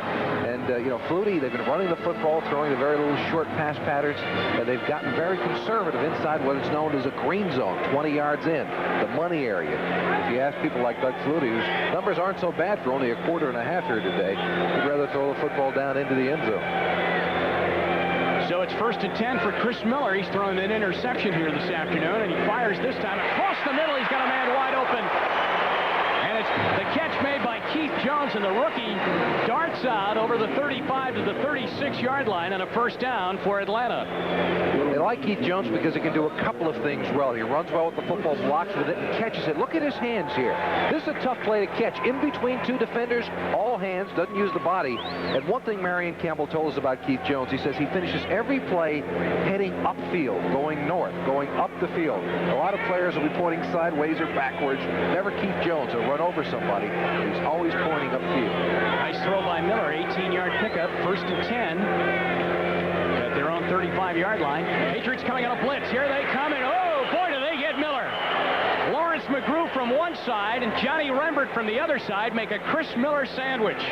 And, you know, Flutie, they've been running the football, throwing the very little short pass patterns, and they've gotten very conservative inside what is known as a green zone, 20 yards in, the money area. If you ask people like Doug Flutie, whose numbers aren't so bad for only a quarter and a half here today, he'd rather throw the football down into the end zone. So it's 1st and 10 for Chris Miller. He's throwing an interception here this afternoon, and he fires this time across the middle. He's got a man wide open. And it's the catch made by Keith Jones, and the rookie darts out over the 35 to the 36-yard line on a 1st down for Atlanta. They like Keith Jones because he can do a couple of things well. He runs well with the football, blocks with it, and catches it. Look at his hands here. This is a tough play to catch. In between 2 defenders, all hands, doesn't use the body. And one thing Marion Campbell told us about Keith Jones, he says he finishes every play heading upfield, going north, going up the field. A lot of players will be pointing sideways or backwards. Never Keith Jones. He'll run over somebody. He's always pointing upfield. Nice throw by Miller, 18-yard pickup, 1st and 10 at their own 35-yard line. Patriots coming on a blitz. Here they come, and oh, boy, do they get Miller. Lawrence McGrew from one side and Johnny Rembert from the other side make a Chris Miller sandwich.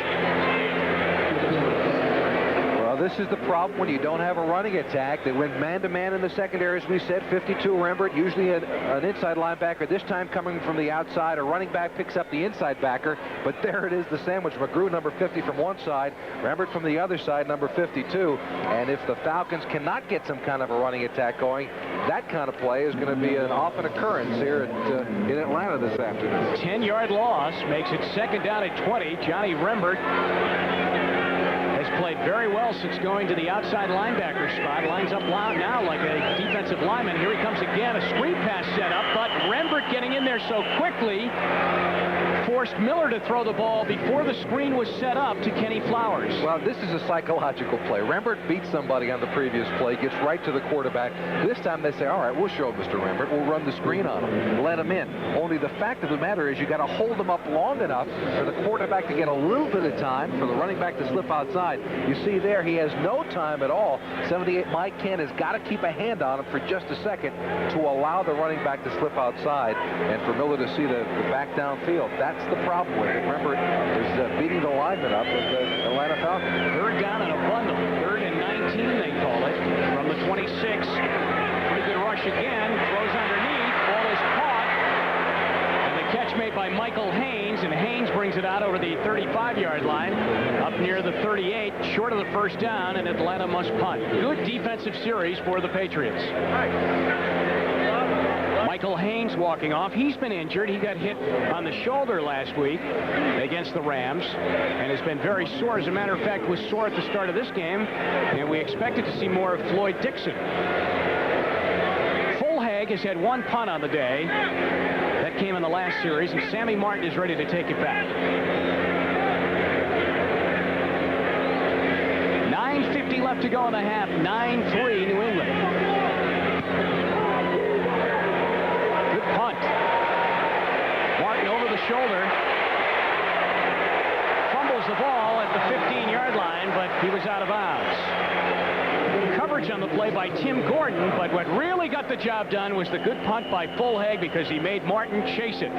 This is the problem when you don't have a running attack. They went man-to-man in the secondary, as we said. 52 Rembert, usually an inside linebacker. This time coming from the outside. A running back picks up the inside backer, but there it is, the sandwich. McGrew, number 50 from one side. Rembert from the other side, number 52. And if the Falcons cannot get some kind of a running attack going, that kind of play is going to be an often occurrence here in Atlanta this afternoon. 10-yard loss makes it 2nd down at 20. Johnny Rembert played very well since going to the outside linebacker spot. Lines up loud now like a defensive lineman. Here he comes again. A screen pass set up, but Rembert getting in there so quickly forced Miller to throw the ball before the screen was set up to Kenny Flowers. Well, this is a psychological play. Rembert beat somebody on the previous play, gets right to the quarterback. This time they say, all right, we'll show Mr. Rembert. We'll run the screen on him, let him in. Only the fact of the matter is you got to hold him up long enough for the quarterback to get a little bit of time for the running back to slip outside. You see there, he has no time at all. 78 Mike Kent has got to keep a hand on him for just a second to allow the running back to slip outside and for Miller to see the back downfield. That's the problem with it. Remember, is beating the lineman up with the Atlanta Falcons. 3rd down and a bundle. 3rd and 19, they call it, from the 26. Pretty good rush again. Throws underneath. Ball is caught. And the catch made by Michael Haynes, and Haynes brings it out over the 35-yard line, up near the 38, short of the 1st down, and Atlanta must punt. Good defensive series for the Patriots. Michael Haynes walking off. He's been injured. He got hit on the shoulder last week against the Rams and has been very sore. As a matter of fact, was sore at the start of this game, and we expected to see more of Floyd Dixon. Fulhag has had 1 punt on the day. That came in the last series, and Sammy Martin is ready to take it back. 9:50 left to go in the half. 9-3 New England. Punt. Martin over the shoulder. Fumbles the ball at the 15-yard line, but he was out of bounds. Cover coverage on the play by Tim Gordon, but what really got the job done was the good punt by Fulhag because he made Martin chase it.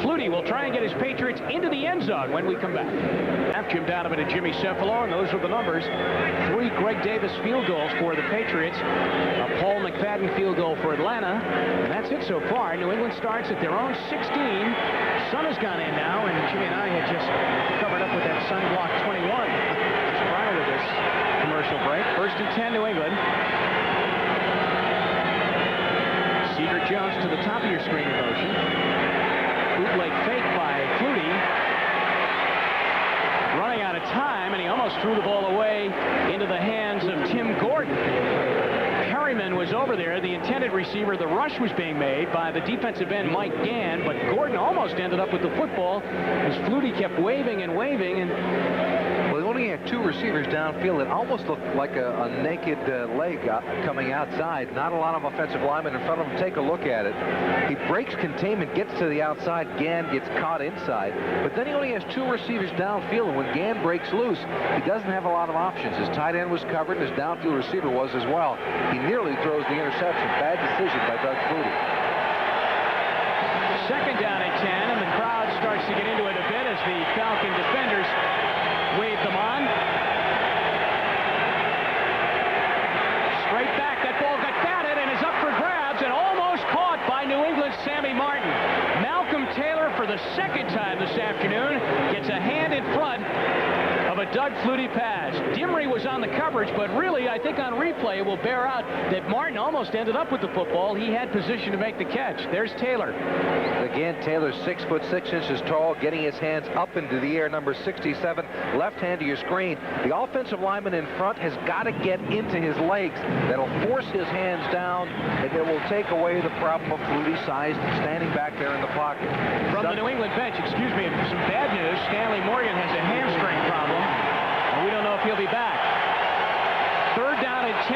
Flutie will try and get his Patriots into the end zone when we come back. Jim Donovan and Jimmy Cefalo, and those are the numbers. 3 Greg Davis field goals for the Patriots, a Paul McFadden field goal for Atlanta, and that's it so far. New England starts at their own 16. Sun has gone in now, and Jimmy and I had just covered up with that sunblock 21 just prior to this commercial break. 1st and 10, New England. Cedric Jones to the top of your screen in motion. Bootleg fake by Flutie. Running out of time, and he almost threw the ball away into the hands of Tim Gordon. Perryman was over there, the intended receiver. The rush was being made by the defensive end, Mike Gann, but Gordon almost ended up with the football as Flutie kept waving and waving. And well, he only had 2 receivers downfield. It almost looked like a naked leg coming outside. Not a lot of offensive linemen in front of him. Take a look at it. He breaks containment, gets to the outside. Gann gets caught inside. But then he only has 2 receivers downfield. And when Gann breaks loose, he doesn't have a lot of options. His tight end was covered, and his downfield receiver was as well. He nearly throws the interception. Bad decision by Doug Flutie. 2nd down and 10, and the crowd starts to get into it a bit as the Falcon defenders wave them on. Straight back, that ball got batted and is up for grabs and almost caught by New England's Sammy Martin. Malcolm Taylor, for the 2nd time this afternoon, gets a hand in front of a Doug Flutie pass. Dimry was on the coverage, but really, I think on replay, it will bear out that Martin almost ended up with the football. He had position to make the catch. There's Taylor. Again, Taylor's 6'6" tall, getting his hands up into the air. Number 67, left hand to your screen. The offensive lineman in front has got to get into his legs. That'll force his hands down, and it will take away the problem of Flutie's size standing back there in the pocket. From the New England bench, excuse me, some bad news. Stanley Morgan has a hamstring problem. And we don't know if he'll be back. 3rd down and 10.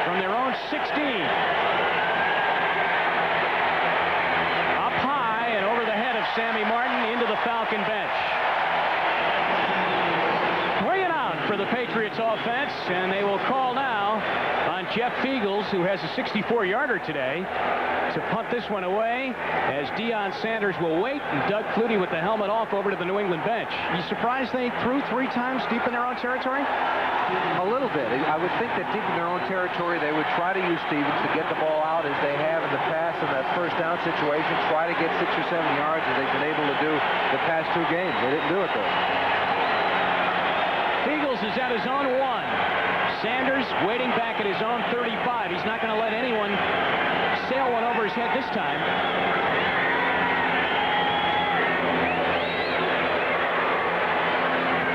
From their own 16. Up high and over the head of Sammy Martin into the Falcon bench. Bringing out for the Patriots offense, and they will call now on Jeff Feagles, who has a 64-yarder today, to punt this one away as Deion Sanders will wait, and Doug Flutie with the helmet off over to the New England bench. You surprised they threw 3 times deep in their own territory? A little bit. I would think that deep in their own territory, they would try to use Stevens to get the ball out as they have in the past in that 1st down situation, try to get 6 or 7 yards as they've been able to do the past 2 games. They didn't do it, though. Feagles is at his own 1. Sanders waiting back at his own 35. He's not going to let anyone sail one over his head this time.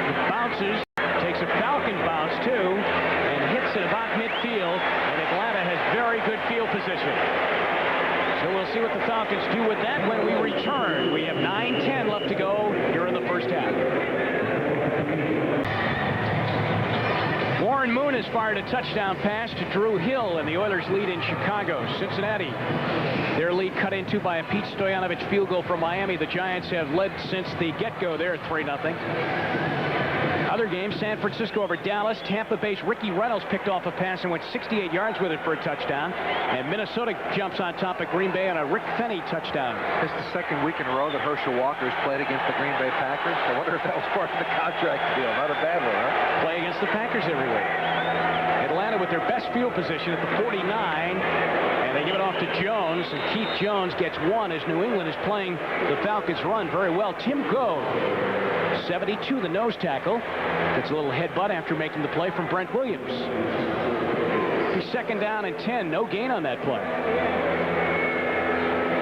He bounces, takes a Falcon bounce too, and hits it about midfield, and Atlanta has very good field position. So we'll see what the Falcons do with that when we return. We have 9:10 left to go here in the 1st half. Warren Moon has fired a touchdown pass to Drew Hill, and the Oilers lead in Chicago. Cincinnati, their lead cut into by a Pete Stoyanovich field goal from Miami. The Giants have led since the get-go there, 3-0. Other games, San Francisco over Dallas. Tampa Bay's Ricky Reynolds picked off a pass and went 68 yards with it for a touchdown. And Minnesota jumps on top of Green Bay on a Rick Fenny touchdown. It's the 2nd week in a row that Herschel Walker's played against the Green Bay Packers. I wonder if that was part of the contract deal. Not a bad one, huh? Play against the Packers every week. Atlanta with their best field position at the 49. And they give it off to Jones, and Keith Jones gets 1 as New England is playing the Falcons run very well. Tim Goad, 72, the nose tackle, gets a little headbutt after making the play from Brent Williams. 2nd down and 10, no gain on that play.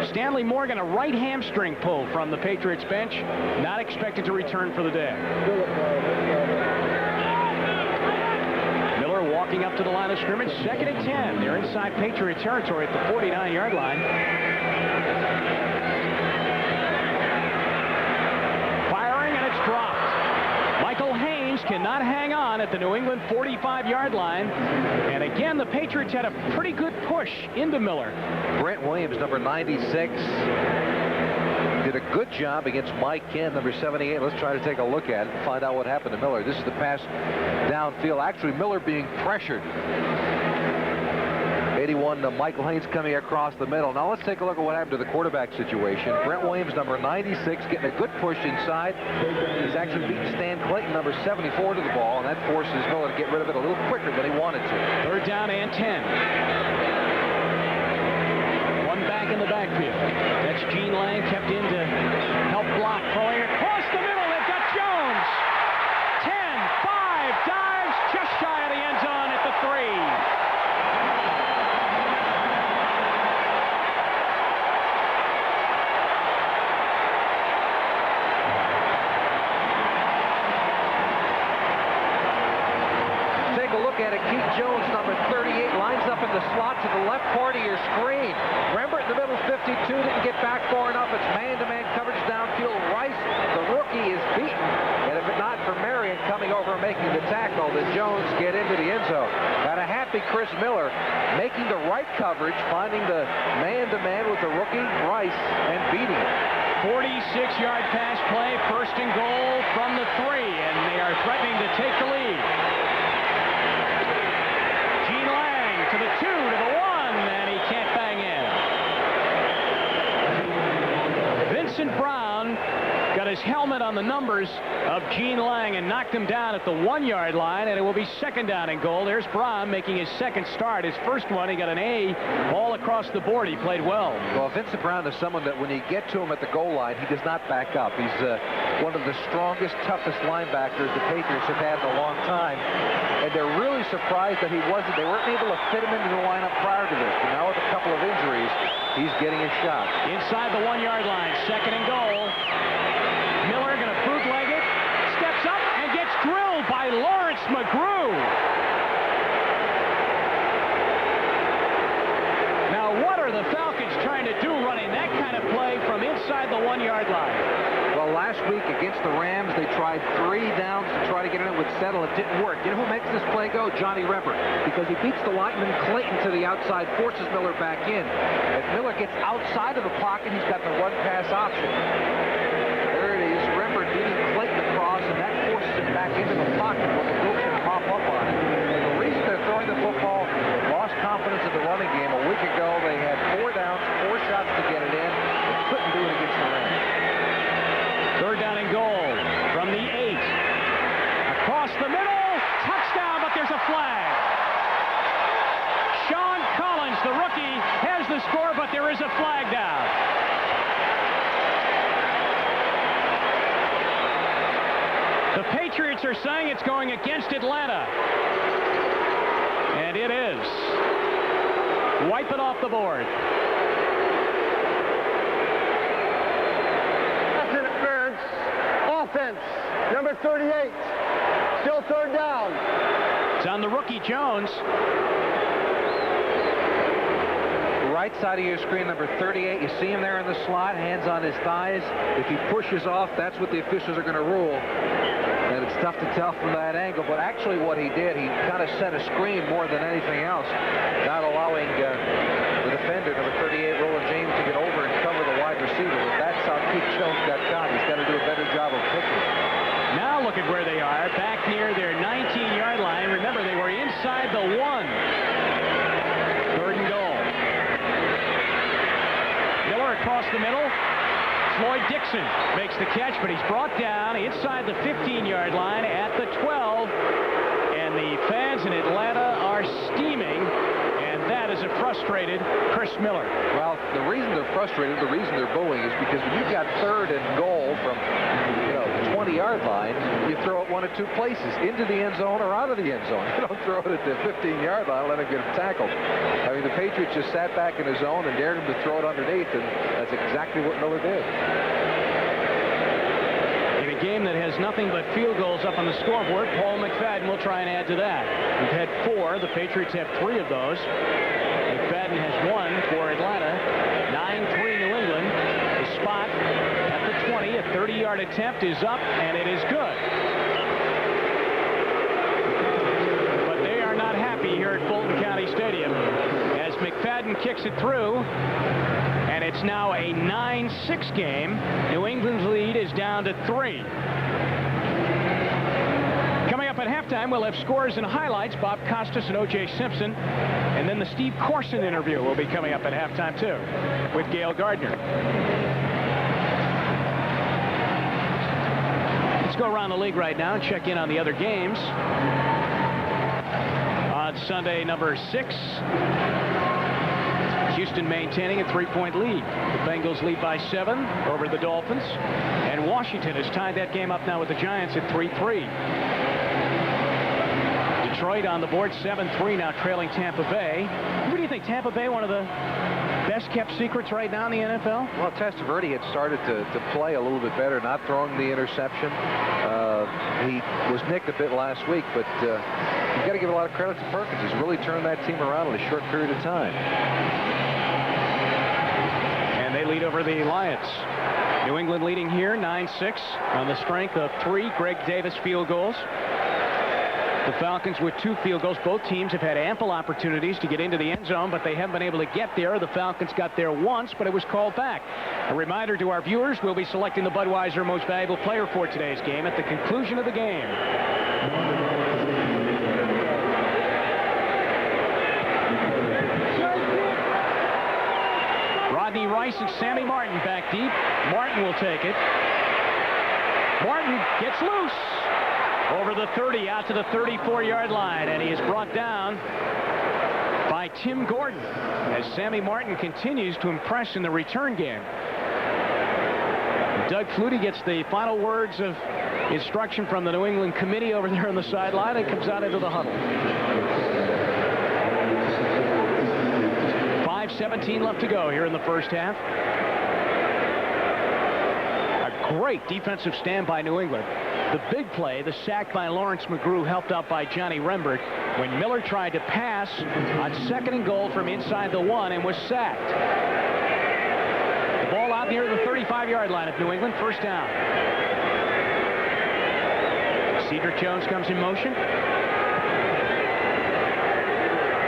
Stanley Morgan, a right hamstring pull from the Patriots bench, not expected to return for the day. Miller walking up to the line of scrimmage, 2nd and 10. They're inside Patriot territory at the 49-yard line. Firing, and it's dropped. Michael Haynes cannot hang on at the New England 45-yard line. And again, the Patriots had a pretty good push into Miller. Brent Williams, number 96. Did a good job against Mike Kent, number 78. Let's try to take a look at it and find out what happened to Miller. This is the pass downfield. Actually, Miller being pressured. 81, Michael Haynes coming across the middle. Now let's take a look at what happened to the quarterback situation. Brent Williams, number 96, getting a good push inside. He's actually beaten Stan Clayton, number 74, to the ball, and that forces Miller to get rid of it a little quicker than he wanted to. Third down and 10. One back in the backfield. That's Gene Lang, kept in to help block. Throwing across the middle. They've got Jones. 10-5, dives just shy of the end zone at the 3. At it, Keith Jones, number 38, lines up in the slot to the left part of your screen. Remember, in the middle, 52 didn't get back far enough. It's man-to-man coverage downfield. Rice, the rookie, is beaten. And if it not for Marion coming over and making the tackle, then Jones get into the end zone. Got a happy Chris Miller making the right coverage, finding the man-to-man with the rookie, Rice, and beating it. 46-yard pass play, first and goal from the 3, and they are threatening to take the lead. To the 2, to the 1, and he can't bang in. Vincent Brown got his helmet on the numbers of Gene Lang and knocked him down at the 1-yard line, and it will be second down and goal. There's Brown making his second start. His first one, he got an A all across the board. He played well. Well, Vincent Brown is someone that when you get to him at the goal line, he does not back up. He's one of the strongest, toughest linebackers the Patriots have had in a long time. And they're really surprised that he wasn't. They weren't able to fit him into the lineup prior to this. But now with a couple of injuries, he's getting a shot. Inside the 1-yard line, second and goal. Miller going to bootleg it, steps up and gets drilled by Lawrence McGrew. Now, what are the Falcons trying to do running that kind of play from inside the 1-yard line? Well, last week against the Rams, they tried 3 downs to try to get in it with Settle. It didn't work. You know who makes this play go? Johnny Remper, because he beats the lineman Clayton to the outside, forces Miller back in. If Miller gets outside of the pocket, he's got the run-pass option. There it is. Remper beating Clayton across, and that forces him back into the pocket where the Bills can pop up on it. And the reason they're throwing the football, they lost confidence in the running game. A week ago, they had 4 downs, 4 shots to get it in. They couldn't do it against the Rams. Third down and goal from the 8. Across the middle, touchdown, but there's a flag. Sean Collins, the rookie, has the score, but there is a flag down. The Patriots are saying it's going against Atlanta. And it is. Wipe it off the board. Offense, number 38, still third down. It's on the rookie, Jones. Right side of your screen, number 38. You see him there in the slot, hands on his thighs. If he pushes off, that's what the officials are going to rule. And it's tough to tell from that angle, but actually what he did, he kind of set a screen more than anything else, not allowing the defender, number 38, Roland James, to get over and cover the wide receiver. But that's how Keith Jones got caught. He's got to do a better job of picking. Now look at where they are, back near their 19-yard line. Remember, they were inside the 1. Third and goal. Miller across the middle. Floyd Dixon makes the catch, but he's brought down inside the 15-yard line at the 12. And the fans in Atlanta are steaming, and that is a frustrated Chris Miller. Well, the reason they're frustrated, the reason they're booing is because when you've got third and goal from, the 20-yard line, you throw it one of 2 places, into the end zone or out of the end zone. You don't throw it at the 15-yard line and let him get tackled. I mean, the Patriots just sat back in his zone and dared him to throw it underneath, and that's exactly what Miller did. In a game that has nothing but field goals up on the scoreboard, Paul McFadden will try and add to that. We've had 4. The Patriots have 3 of those. McFadden has 1 for Atlanta. 9-3 New England. The spot at the 20. A 30-yard attempt is up, and it is good. But they are not happy here at Fulton County Stadium as McFadden kicks it through. And it's now a 9-6 game. New England's lead is down to 3. Coming up at halftime, we'll have scores and highlights. Bob Costas and O.J. Simpson. And then the Steve Corson interview will be coming up at halftime, too, with Gail Gardner. Let's go around the league right now and check in on the other games. On Sunday, number 6, Houston maintaining a 3-point lead. The Bengals lead by 7 over the Dolphins. And Washington has tied that game up now with the Giants at 3-3. Detroit on the board 7-3 now, trailing Tampa Bay. What do you think? Tampa Bay, one of the best kept secrets right now in the NFL? Well, Testaverde had started to play a little bit better, not throwing the interception. He was nicked a bit last week, but you've got to give a lot of credit to Perkins. He's really turned that team around in a short period of time. And they lead over the Lions. New England leading here 9-6 on the strength of 3 Greg Davis field goals. The Falcons with 2 field goals. Both teams have had ample opportunities to get into the end zone, but they haven't been able to get there. The Falcons got there once, but it was called back. A reminder to our viewers, we'll be selecting the Budweiser Most Valuable Player for today's game at the conclusion of the game. Rodney Rice and Sammy Martin back deep. Martin will take it. Martin gets loose. Over the 30, out to the 34-yard line, and he is brought down by Tim Gordon as Sammy Martin continues to impress in the return game. Doug Flutie gets the final words of instruction from the New England committee over there on the sideline and comes out into the huddle. 5:17 left to go here in the first half. A great defensive stand by New England. The big play, the sack by Lawrence McGrew, helped out by Johnny Rembert when Miller tried to pass on 2nd and goal from inside the 1 and was sacked. The ball out near the 35-yard line of New England, first down. Cedric Jones comes in motion.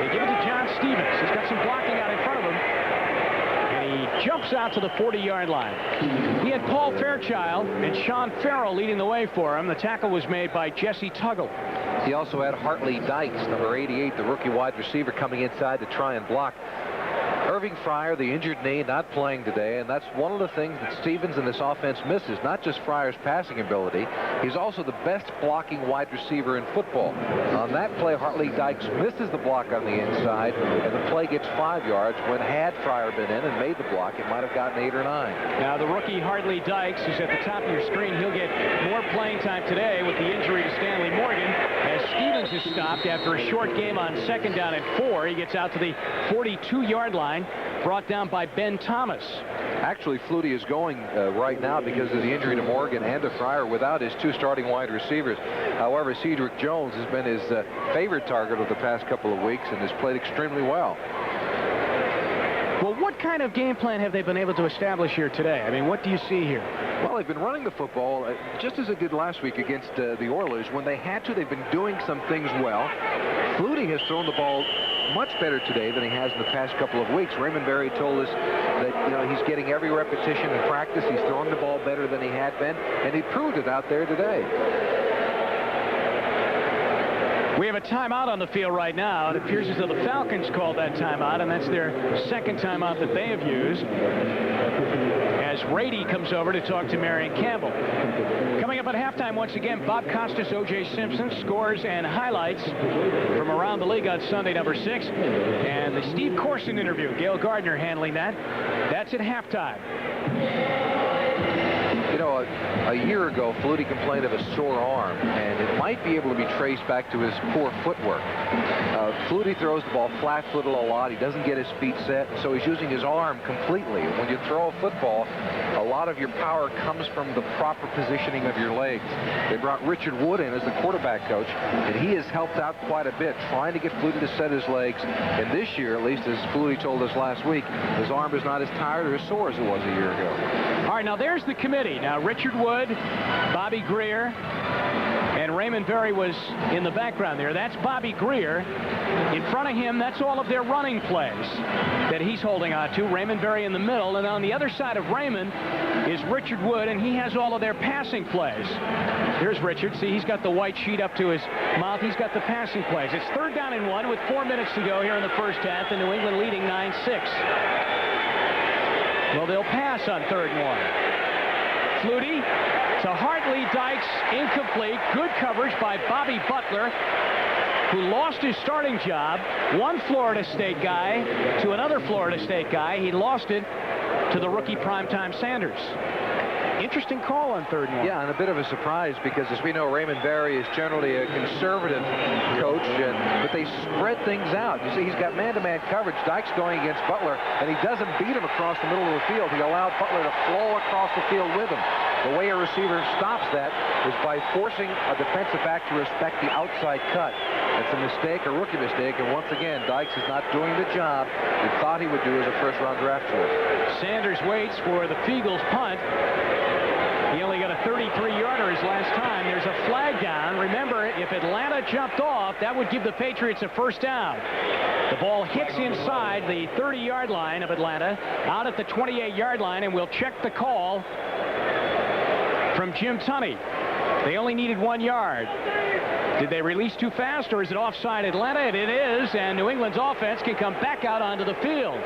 They give it to John Stevens. He's got some blocking out in front of him. He jumps out to the 40-yard line. He had Paul Fairchild and Sean Farrell leading the way for him. The tackle was made by Jesse Tuggle. He also had Hartley Dykes, number 88, the rookie wide receiver, coming inside to try and block. Irving Fryer, the injured knee, not playing today, and that's one of the things that Stevens and this offense misses. Not just Fryer's passing ability, he's also the best blocking wide receiver in football. On that play, Hartley Dykes misses the block on the inside, and the play gets 5 yards. When had Fryer been in and made the block, it might have gotten 8 or 9. Now, the rookie Hartley Dykes is at the top of your screen. He'll get more playing time today with the injury to Stanley Morgan, as Stevens is stopped after a short game on 2nd down and 4. He gets out to the 42-yard line, brought down by Ben Thomas. Actually, Flutie is going right now because of the injury to Morgan and to Fryer without his 2 starting wide receivers. However, Cedric Jones has been his favorite target of the past couple of weeks and has played extremely well. Well, what kind of game plan have they been able to establish here today? I mean, what do you see here? Well, they've been running the football just as it did last week against the Oilers. When they had to, they've been doing some things well. Flutie has thrown the ball much better today than he has in the past couple of weeks. Raymond Berry told us that, he's getting every repetition in practice. He's throwing the ball better than he had been, and he proved it out there today. We have a timeout on the field right now. It appears as though the Falcons called that timeout, and that's their 2nd timeout that they have used, as Rady comes over to talk to Marion Campbell. Coming up at halftime, once again, Bob Costas, O.J. Simpson, scores and highlights from around the league on Sunday, number 6. And the Steve Corson interview, Gail Gardner handling that. That's at halftime. A year ago, Flutie complained of a sore arm, and it might be able to be traced back to his poor footwork. Flutie throws the ball flat-footed a lot. He doesn't get his feet set, so he's using his arm completely. When you throw a football, a lot of your power comes from the proper positioning of your legs. They brought Richard Wood in as the quarterback coach, and he has helped out quite a bit, trying to get Flutie to set his legs. And this year, at least as Flutie told us last week, his arm is not as tired or as sore as it was a year ago. All right, now there's the committee. Now, Richard Wood, Bobby Greer, and And Raymond Berry was in the background there. That's Bobby Greer. In front of him, that's all of their running plays that he's holding on to. Raymond Berry in the middle. And on the other side of Raymond is Richard Wood, and he has all of their passing plays. Here's Richard. See, he's got the white sheet up to his mouth. He's got the passing plays. It's 3rd down and 1 with 4 minutes to go here in the first half, and New England leading 9-6. Well, they'll pass on 3rd and 1. Flutie to Hartley. Dykes incomplete. Good coverage by Bobby Butler, who lost his starting job. One Florida State guy to another Florida State guy. He lost it to the rookie primetime Sanders. Interesting call on 3rd and 1. Yeah, and a bit of a surprise because, as we know, Raymond Berry is generally a conservative coach, but they spread things out. You see, he's got man-to-man coverage. Dykes going against Butler, and he doesn't beat him across the middle of the field. He allowed Butler to flow across the field with him. The way a receiver stops that is by forcing a defensive back to respect the outside cut. It's a mistake, a rookie mistake, and once again, Dykes is not doing the job he thought he would do as a first-round draft choice. Sanders waits for the Feagles punt. He only got a 33-yarder his last time. There's a flag down. Remember, if Atlanta jumped off, that would give the Patriots a first down. The ball hits inside the 30-yard line of Atlanta, out at the 28-yard line, and we'll check the call from Jim Tunney. They only needed 1 yard. Did they release too fast, or is it offside Atlanta? It is, and New England's offense can come back out onto the field.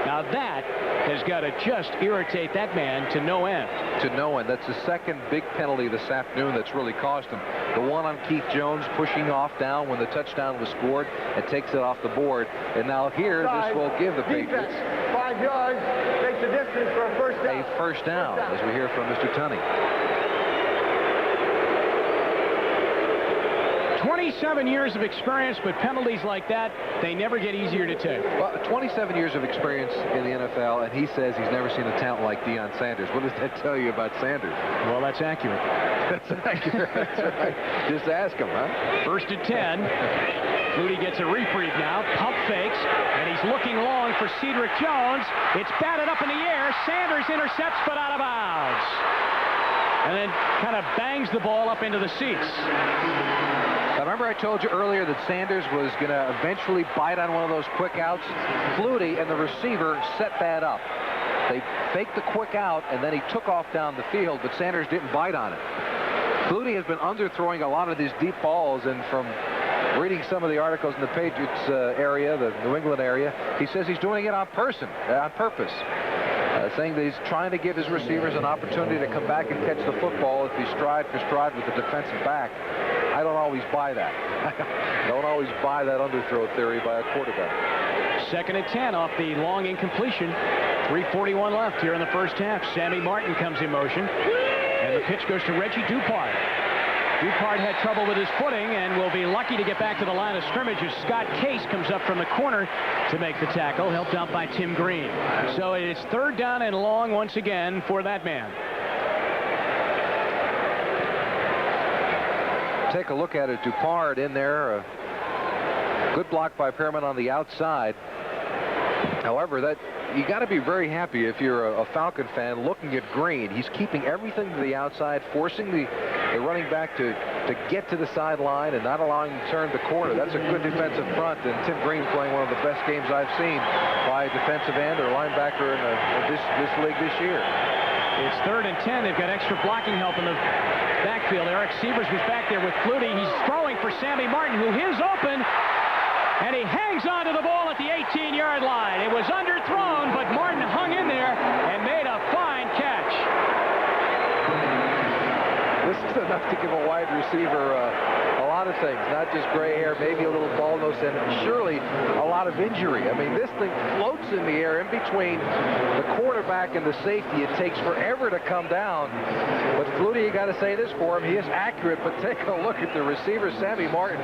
Now that has got to just irritate that man to no end. To no end. That's the second big penalty this afternoon that's really cost him. The one on Keith Jones pushing off down when the touchdown was scored and takes it off the board. And now here, this will give the Patriots 5 yards, takes the distance for a first down. A first down, as we hear from Mr. Tunney. 27 years of experience, but penalties like that, they never get easier to take. Well, 27 years of experience in the NFL, and he says he's never seen a talent like Deion Sanders. What does that tell you about Sanders? Well, that's accurate. That's accurate. That's right. Just ask him, huh? 1st and 10. Flutie gets a reprieve now. Pump fakes, and he's looking long for Cedric Jones. It's batted up in the air. Sanders intercepts, but out of bounds. And then kind of bangs the ball up into the seats. Remember I told you earlier that Sanders was going to eventually bite on one of those quick outs? Flutie and the receiver set that up. They faked the quick out, and then he took off down the field, but Sanders didn't bite on it. Flutie has been underthrowing a lot of these deep balls, and from reading some of the articles in the Patriots area, the New England area, he says he's doing it on purpose. Saying that he's trying to give his receivers an opportunity to come back and catch the football if he's stride for stride with the defensive back. I don't always buy that. Don't always buy that underthrow theory by a quarterback. 2nd and 10 off the long incompletion. 3:41 left here in the first half. Sammy Martin comes in motion, and the pitch goes to Reggie Dupart. Dupart had trouble with his footing and will be lucky to get back to the line of scrimmage as Scott Case comes up from the corner to make the tackle, helped out by Tim Green. So it's 3rd down and long once again for that man. Take a look at it. Dupart in there. Good block by Pearman on the outside. However, that you got to be very happy if you're a Falcon fan looking at Green. He's keeping everything to the outside, forcing the running back to get to the sideline and not allowing him to turn the corner. That's a good defensive front, and Tim Green playing one of the best games I've seen by a defensive end or linebacker in this league this year. It's 3rd and 10. They've got extra blocking help in the backfield. Eric Sievers was back there with Flutie. He's throwing for Sammy Martin, who is open. And he hangs on to the ball at the 18-yard line. It was underthrown, but Martin hung in there and made a fine catch. This is enough to give a wide receiver a lot of things, not just gray hair, maybe a little baldness, and surely a lot of injury. I mean, this thing floats in the air in between the quarterback and the safety. It takes forever to come down. But Flutie, you got to say this for him, he is accurate, but take a look at the receiver. Sammy Martin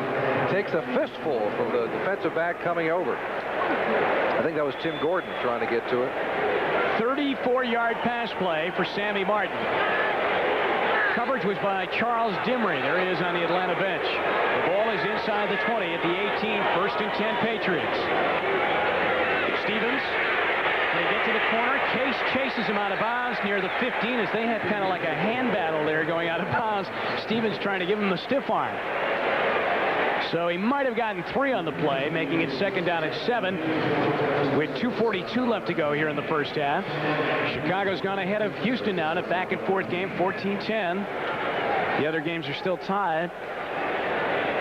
takes a fistful from the defensive back coming over. I think that was Tim Gordon trying to get to it. 34-yard pass play for Sammy Martin. Coverage was by Charles Dimry. There he is on the Atlanta bench. The ball is inside the 20 at the 18. 1st and 10 Patriots. Stevens. They get to the corner. Case chases him out of bounds near the 15 as they had kind of like a hand battle there going out of bounds. Stevens trying to give him the stiff arm. So he might have gotten 3 on the play, making it 2nd down and 7 with 2:42 left to go here in the first half. Chicago's gone ahead of Houston now in a back-and-forth game, 14-10. The other games are still tied.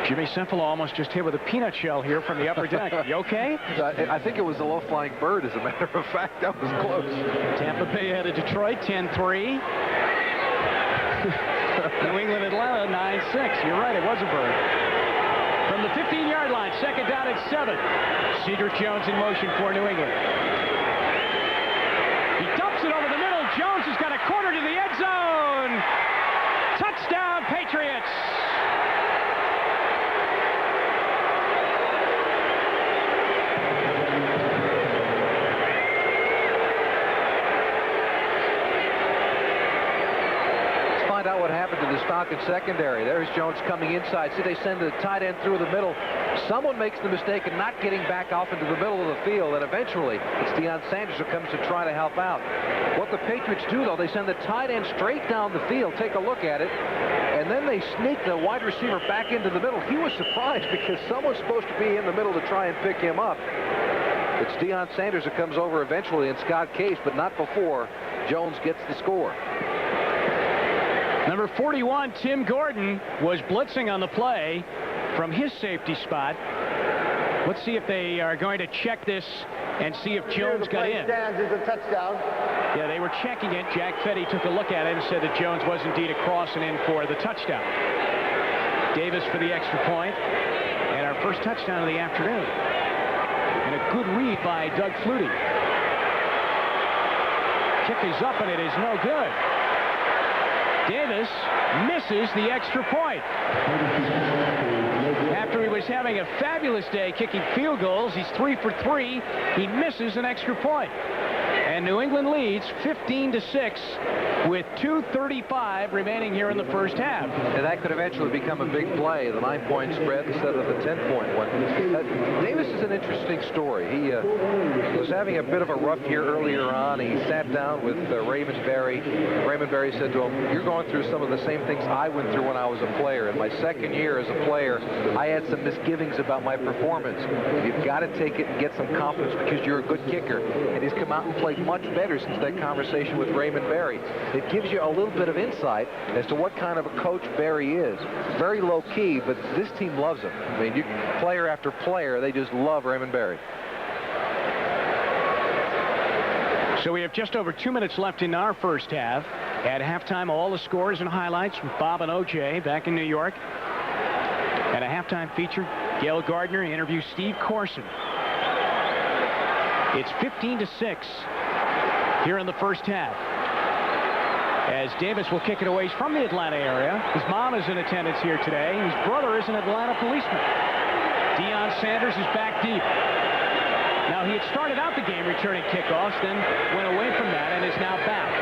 Jimmy Cefalo almost just hit with a peanut shell here from the upper deck. You okay? I think it was a low-flying bird, as a matter of fact. That was close. Tampa Bay ahead of Detroit, 10-3. New England, Atlanta, 9-6. You're right, it was a bird. From the 15-yard line, 2nd down and 7. Cedric Jones in motion for New England. He dumps it over the middle. Jones has got a corner to the end zone. Touchdown, Patriots. Out what happened to this Falcons secondary. There's Jones coming inside. See, they send the tight end through the middle. Someone makes the mistake of not getting back off into the middle of the field, and eventually it's Deion Sanders who comes to try to help out. What the Patriots do, though, they send the tight end straight down the field. Take a look at it. And then they sneak the wide receiver back into the middle. He was surprised because someone's supposed to be in the middle to try and pick him up. It's Deion Sanders who comes over eventually, and Scott Case, but not before Jones gets the score. Number 41, Tim Gordon, was blitzing on the play from his safety spot. Let's see if they are going to check this and see if Jones got in. Stands as a touchdown. Yeah, they were checking it. Jack Fetty took a look at it and said that Jones was indeed across and in for the touchdown. Davis for the extra point, and our first touchdown of the afternoon. And a good read by Doug Flutie. Kick is up, and it is no good. Davis misses the extra point. After he was having a fabulous day kicking field goals, he's 3 for 3. He misses an extra point. And New England leads 15-6 with 2:35 remaining here in the first half. And that could eventually become a big play, the 9-point spread instead of the 10-point one. Davis is an interesting story. He was having a bit of a rough year earlier on. He sat down with Raymond Berry. Raymond Berry said to him, "You're going through some of the same things I went through when I was a player. In my second year as a player, I had some misgivings about my performance. You've got to take it and get some confidence because you're a good kicker." And he's come out and played much better since that conversation with Raymond Berry. It gives you a little bit of insight as to what kind of a coach Berry is. Very low-key, but this team loves him. I mean, player after player, they just love Raymond Berry. So we have just over 2 minutes left in our first half. At halftime, all the scores and highlights from Bob and O.J. back in New York. And a halftime feature, Gail Gardner interviews Steve Corson. It's 15-6 here in the first half. As Davis will kick it away from the Atlanta area. His mom is in attendance here today. His brother is an Atlanta policeman. Deion Sanders is back deep. Now, he had started out the game returning kickoffs, then went away from that and is now back.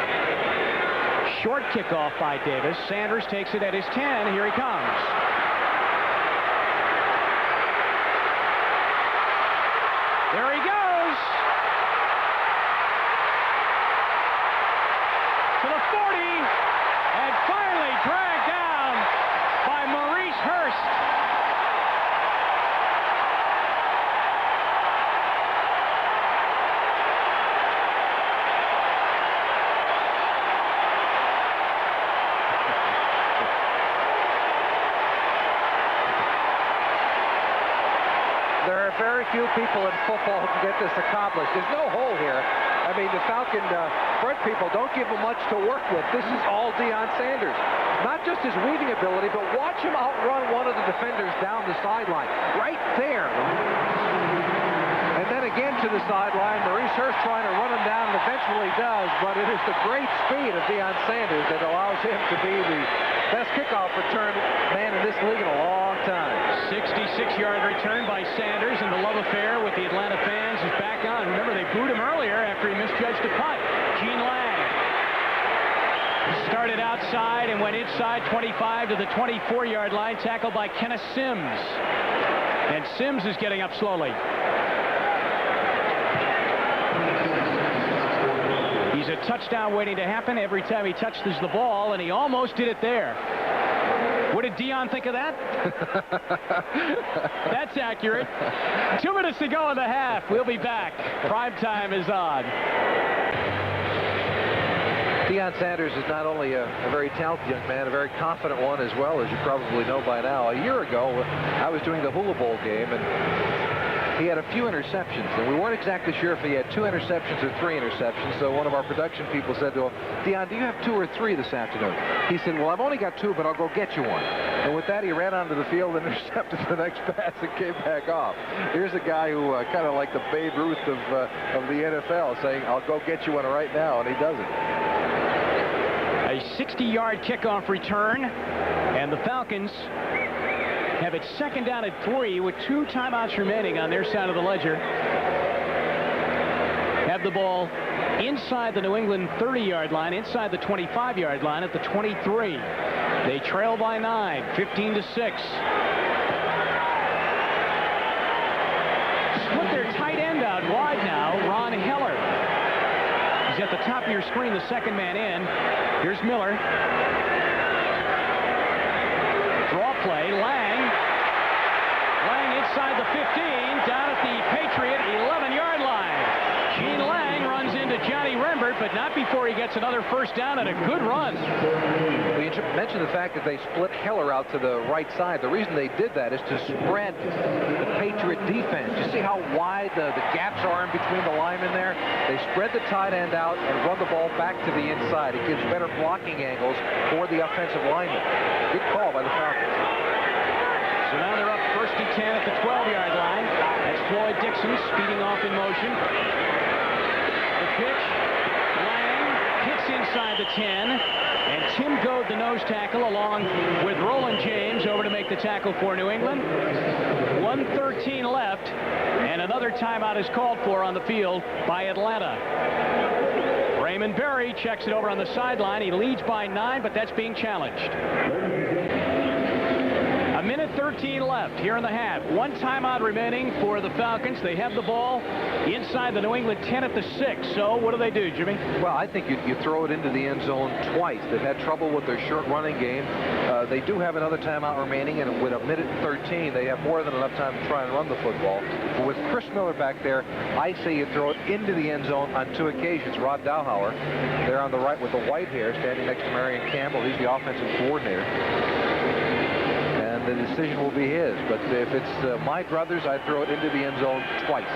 Short kickoff by Davis. Sanders takes it at his 10. Here he comes. There he goes. To the 40, and finally dragged down by Maurice Hurst. There are very few people in football who can get this accomplished. There's no hole here. I mean, the Falcon front people don't give him much to work with. This is all Deion Sanders. Not just his reading ability, but watch him outrun one of the defenders down the sideline. Right there. And then again to the sideline. Maurice Hurst trying to run him down, and eventually does, but it is the great speed of Deion Sanders that allows him to be the best kickoff return man in this league in a long time. 66-yard return by Sanders, and the love affair with the Atlanta fans is back on. Remember, they booed him earlier after he misjudged a punt. Gene Lang started outside and went inside 25 to the 24-yard line, tackled by Kenneth Sims. And Sims is getting up slowly. touchdown waiting to happen every time he touches the ball, and he almost did it there. What did Dion think of that? That's accurate. 2 minutes to go in the half. We'll be back. Prime time is on. Deion Sanders is not only a very talented young man, a very confident one as well, as you probably know by now. A year ago, I was doing the Hula Bowl game, and he had a few interceptions, and we weren't exactly sure if he had 2 interceptions or 3 interceptions. So one of our production people said to him, "Deion, do you have 2 or 3 this afternoon?" He said, "Well, I've only got 2, but I'll go get you one." And with that, he ran onto the field and intercepted the next pass and came back off. Here's a guy who kind of like the Babe Ruth of the NFL, saying, "I'll go get you one right now," and he does it. A 60-yard kickoff return, and the Falcons have it 2nd down at 3 with 2 timeouts remaining on their side of the ledger. Have the ball inside the New England 30-yard line, inside the 25-yard line at the 23. They trail by 9, 15-6. Split their tight end out wide now, Ron Heller. He's at the top of your screen, the second man in. Here's Miller. Draw play, Lang. Lang inside the 15, down at the Patriot 11-yard line. Gene Lang runs into Johnny Rembert, but not before he gets another first down and a good run. We mentioned the fact that they split Heller out to the right side. The reason they did that is to spread the Patriot defense. You see how wide the gaps are in between the linemen there? They spread the tight end out and run the ball back to the inside. It gives better blocking angles for the offensive linemen. Good call by the Falcons. So now they're up 1st and 10 at the 12-yard line. That's Floyd Dixon speeding off in motion. The pitch. Lang hits inside the 10. And Tim Goad, the nose tackle, along with Roland James, over to make the tackle for New England. 1:13 left, and another timeout is called for on the field by Atlanta. Raymond Berry checks it over on the sideline. He leads by 9, but that's being challenged. 1:13 left here in the half. 1 timeout remaining for the Falcons. They have the ball inside the New England 10 at the 6. So what do, Jimmy? Well, I think you throw it into the end zone twice. They've had trouble with their short running game. They do have another timeout remaining, and with 1:13, they have more than enough time to try and run the football. But with Chris Miller back there, I say you throw it into the end zone on 2 occasions. Rod Dowhauer, there on the right with the white hair, standing next to Marion Campbell. He's the offensive coordinator. The decision will be his, but if it's my druthers, I'd throw it into the end zone twice.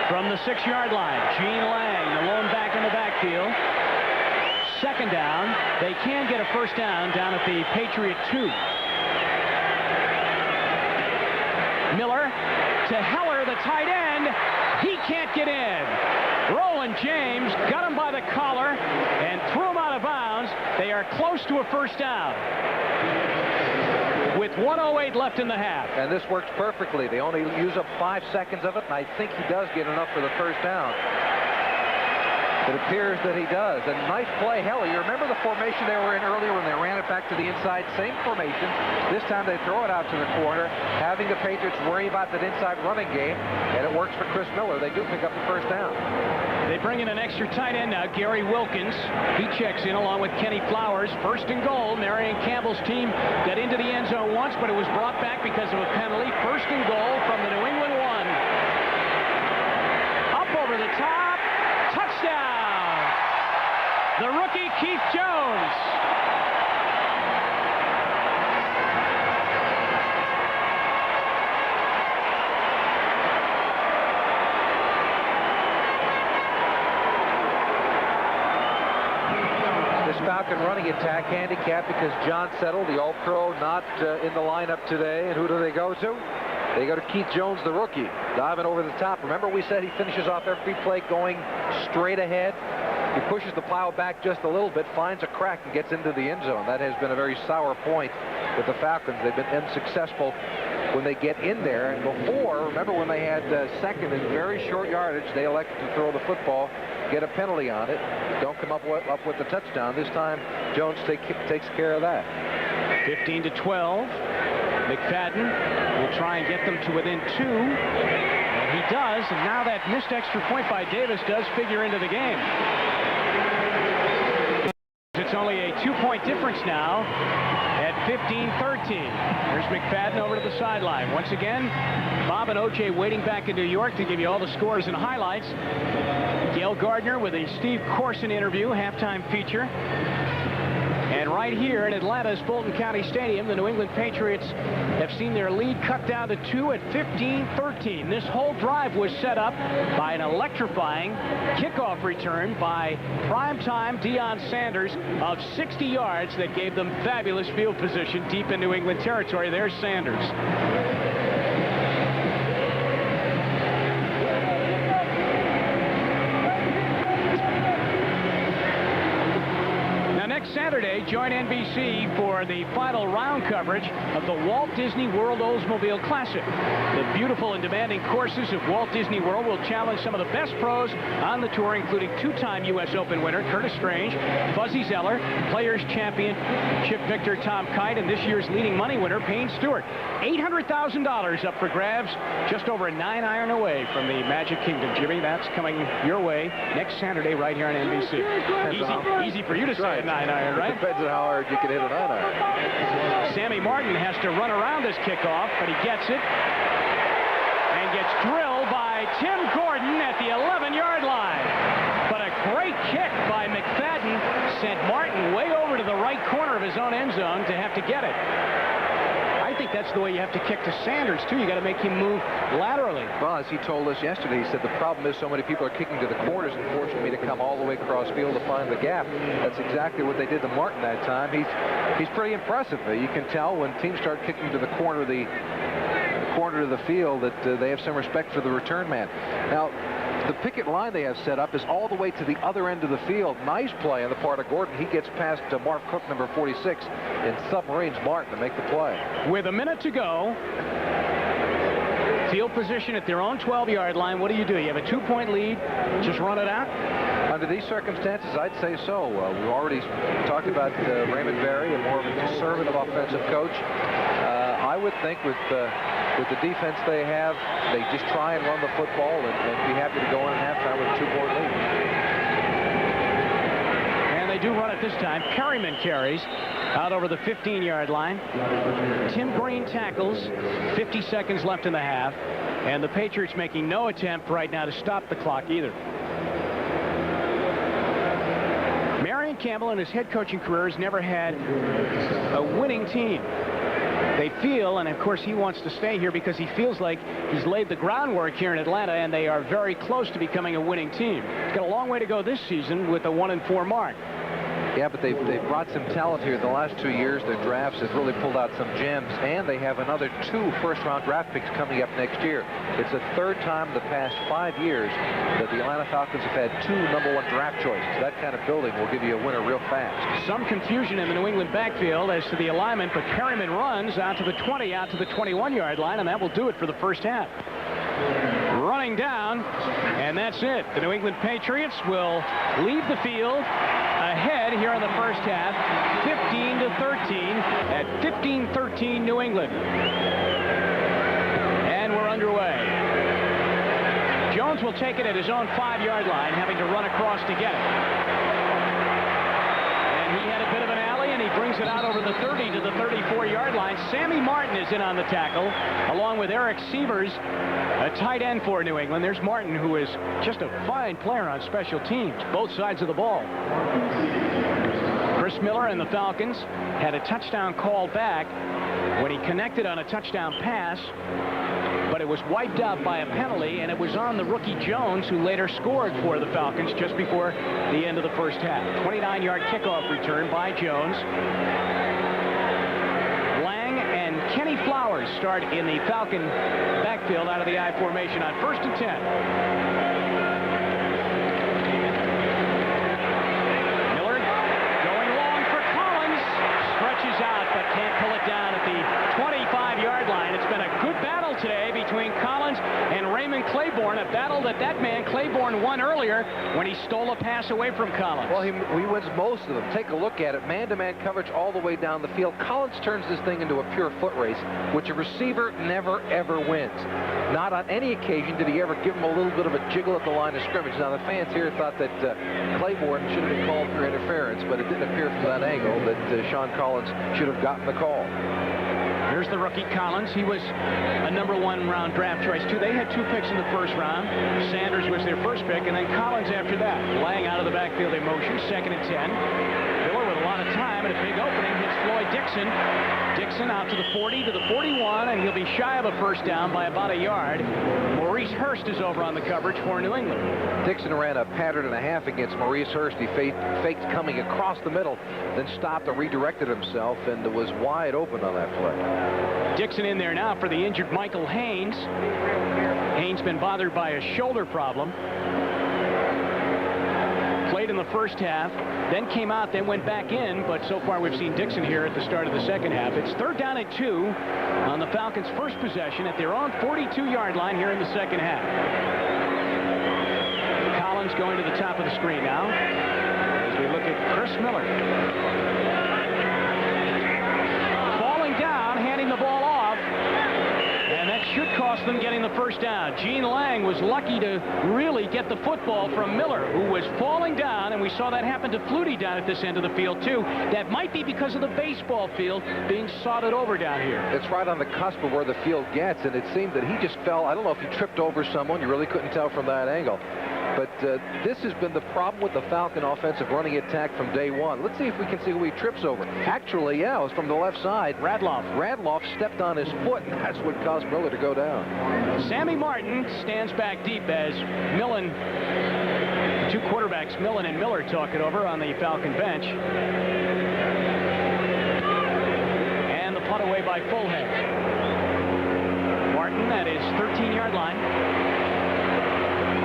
From the 6-yard line, Gene Lang, the lone back in the backfield. 2nd down. They can get a first down at the Patriot 2. Miller to Heller, the tight end. He can't get in. Roland James got him by the collar and threw him out of bounds. They are close to a first down with 1:08 left in the half. And this works perfectly. They only use up 5 seconds of it, and I think he does get enough for the first down. It appears that he does. And nice play, Heller. You remember the formation they were in earlier when they ran it back to the inside? Same formation. This time they throw it out to the corner, having the Patriots worry about that inside running game, and it works for Chris Miller. They do pick up the first down. They bring in an extra tight end now, Gary Wilkins. He checks in along with Kenny Flowers. 1st and goal. Marion Campbell's team got into the end zone once, but it was brought back because of a penalty. 1st and goal from the New England 1. Up over the top. Touchdown! The rookie Keith Jones. Falcon running attack handicapped because John Settle, the All-Pro, not in the lineup today. And who do they go to? They go to Keith Jones, the rookie, diving over the top. Remember we said he finishes off every play going straight ahead? He pushes the pile back just a little bit, finds a crack, and gets into the end zone. That has been a very sour point with the Falcons. They've been unsuccessful when they get in there. And before, remember when they had 2nd and very short yardage, they elected to throw the football, get a penalty on it, don't come up with the touchdown. This time, Jones takes care of that. 15-12. McFadden will try and get them to within 2. And he does, and now that missed extra point by Davis does figure into the game. It's only a 2-point difference now at 15-13. Here's McFadden over to the sideline. Once again, Bob and O.J. waiting back in New York to give you all the scores and highlights. Gail Gardner with a Steve Corson interview, halftime feature. And right here in Atlanta's Fulton County Stadium, the New England Patriots have seen their lead cut down to 2 at 15-13. This whole drive was set up by an electrifying kickoff return by primetime Deion Sanders of 60 yards that gave them fabulous field position deep in New England territory. There's Sanders. Saturday, join NBC for the final round coverage of the Walt Disney World Oldsmobile Classic. The beautiful and demanding courses of Walt Disney World will challenge some of the best pros on the tour, including two-time U.S. Open winner Curtis Strange, Fuzzy Zeller, Players Championship victor Tom Kite, and this year's leading money winner Payne Stewart. $800,000 up for grabs, just over a 9-iron away from the Magic Kingdom. Jimmy, that's coming your way next Saturday right here on NBC. Easy for you to say a 9-iron, right? It depends on how hard you can hit a 9-iron. Sammy Martin has to run around this kickoff, but he gets it and gets drilled by Tim Gordon at the 11-yard line. But a great kick by McFadden sent Martin way over to the right corner of his own end zone to have to get it. I think that's the way you have to kick to Sanders, too. You got to make him move laterally. Well, as he told us yesterday, he said the problem is so many people are kicking to the corners and forcing me to come all the way across field to find the gap. That's exactly what they did to Martin that time. He's pretty impressive. You can tell when teams start kicking to the corner of the field that they have some respect for the return man. Now, the picket line they have set up is all the way to the other end of the field. Nice play on the part of Gordon. He gets past Marv Cook, number 46, and submarines Martin to make the play. With a minute to go, field position at their own 12-yard line. What do? You have a 2-point lead. Just run it out? Under these circumstances, I'd say so. We've already talked about Raymond Berry, a more of a conservative offensive coach. I would think with the defense they have, they just try and run the football and be happy to go in at halftime with a 2-point lead. And they do run it this time. Perryman carries out over the 15-yard line. Tim Green tackles. 50 seconds left in the half. And the Patriots making no attempt right now to stop the clock either. Marion Campbell in his head coaching career has never had a winning team. They feel, and of course he wants to stay here because he feels like he's laid the groundwork here in Atlanta, and they are very close to becoming a winning team. He's got a long way to go this season with a 1-4 mark. Yeah, but they've brought some talent here the last 2 years. Their drafts have really pulled out some gems, and they have another 2 first-round draft picks coming up next year. It's the third time in the past 5 years that the Atlanta Falcons have had 2 number 1 draft choices. That kind of building will give you a winner real fast. Some confusion in the New England backfield as to the alignment, but Perryman runs out to the 20, out to the 21-yard line, and that will do it for the first half. Running down, and that's it. The New England Patriots will leave the field ahead here in the first half, 15-13 at 15-13 New England. And we're underway. Jones will take it at his own 5-yard line, having to run across to get it. And he had a bit of an alley, and he brings it out over the 30 to the 34-yard line. Sammy Martin is in on the tackle, along with Eric Sievers, a tight end for New England. There's Martin, who is just a fine player on special teams, both sides of the ball. Chris Miller and the Falcons had a touchdown call back when he connected on a touchdown pass, but it was wiped out by a penalty, and it was on the rookie Jones, who later scored for the Falcons just before the end of the first half. 29-yard kickoff return by Jones. And Kenny Flowers start in the Falcon backfield out of the I formation on 1st and 10. Miller going long for Collins. Stretches out, but can't pull it down at the 25-yard line. It's been a good battle today between Collins and Raymond Claiborne, a battle that let that man Claiborne one earlier when he stole a pass away from Collins. Well, he wins most of them. Take a look at it. Man-to-man coverage all the way down the field. Collins turns this thing into a pure foot race, which a receiver never, ever wins. Not on any occasion did he ever give him a little bit of a jiggle at the line of scrimmage. Now, the fans here thought that Claiborne should have been called for interference, but it didn't appear from that angle that Sean Collins should have gotten the call. Here's the rookie Collins. He was a #1 round draft choice, too. They had 2 picks in the first round. Sanders was their first pick, and then Collins after that. Lang out of the backfield in motion, 2nd and 10. Miller with a lot of time and a big opening hits Floyd Dixon. Dixon out to the 40, to the 41, and he'll be shy of a first down by about a yard. Maurice Hurst is over on the coverage for New England. Dixon ran a pattern and a half against Maurice Hurst. He faked coming across the middle, then stopped and redirected himself, and was wide open on that play. Dixon in there now for the injured Michael Haynes. Haynes been bothered by a shoulder problem. Played in the first half, then came out, then went back in, but so far we've seen Dixon here at the start of the second half. It's 3rd down and 2 on the Falcons' first possession at their own 42-yard line here in the second half. Collins going to the top of the screen now as we look at Chris Miller. Falling down, handing the ball off, and that should cost them getting the first down. Gene Lang was lucky to really get the football from Miller, who was falling down, and we saw that happen to Flutie down at this end of the field, too. That might be because of the baseball field being sodded over down here. It's right on the cusp of where the field gets, and it seemed that he just fell. I don't know if he tripped over someone. You really couldn't tell from that angle. But this has been the problem with the Falcon offensive running attack from day one. Let's see if we can see who he trips over. Actually, yeah, it was from the left side. Radloff stepped on his foot, and that's what caused Miller to go down. Sammy Martin stands back deep as Millen, 2 quarterbacks, Millen and Miller, talk it over on the Falcon bench. And the punt away by Fullhead. Martin at his 13-yard line.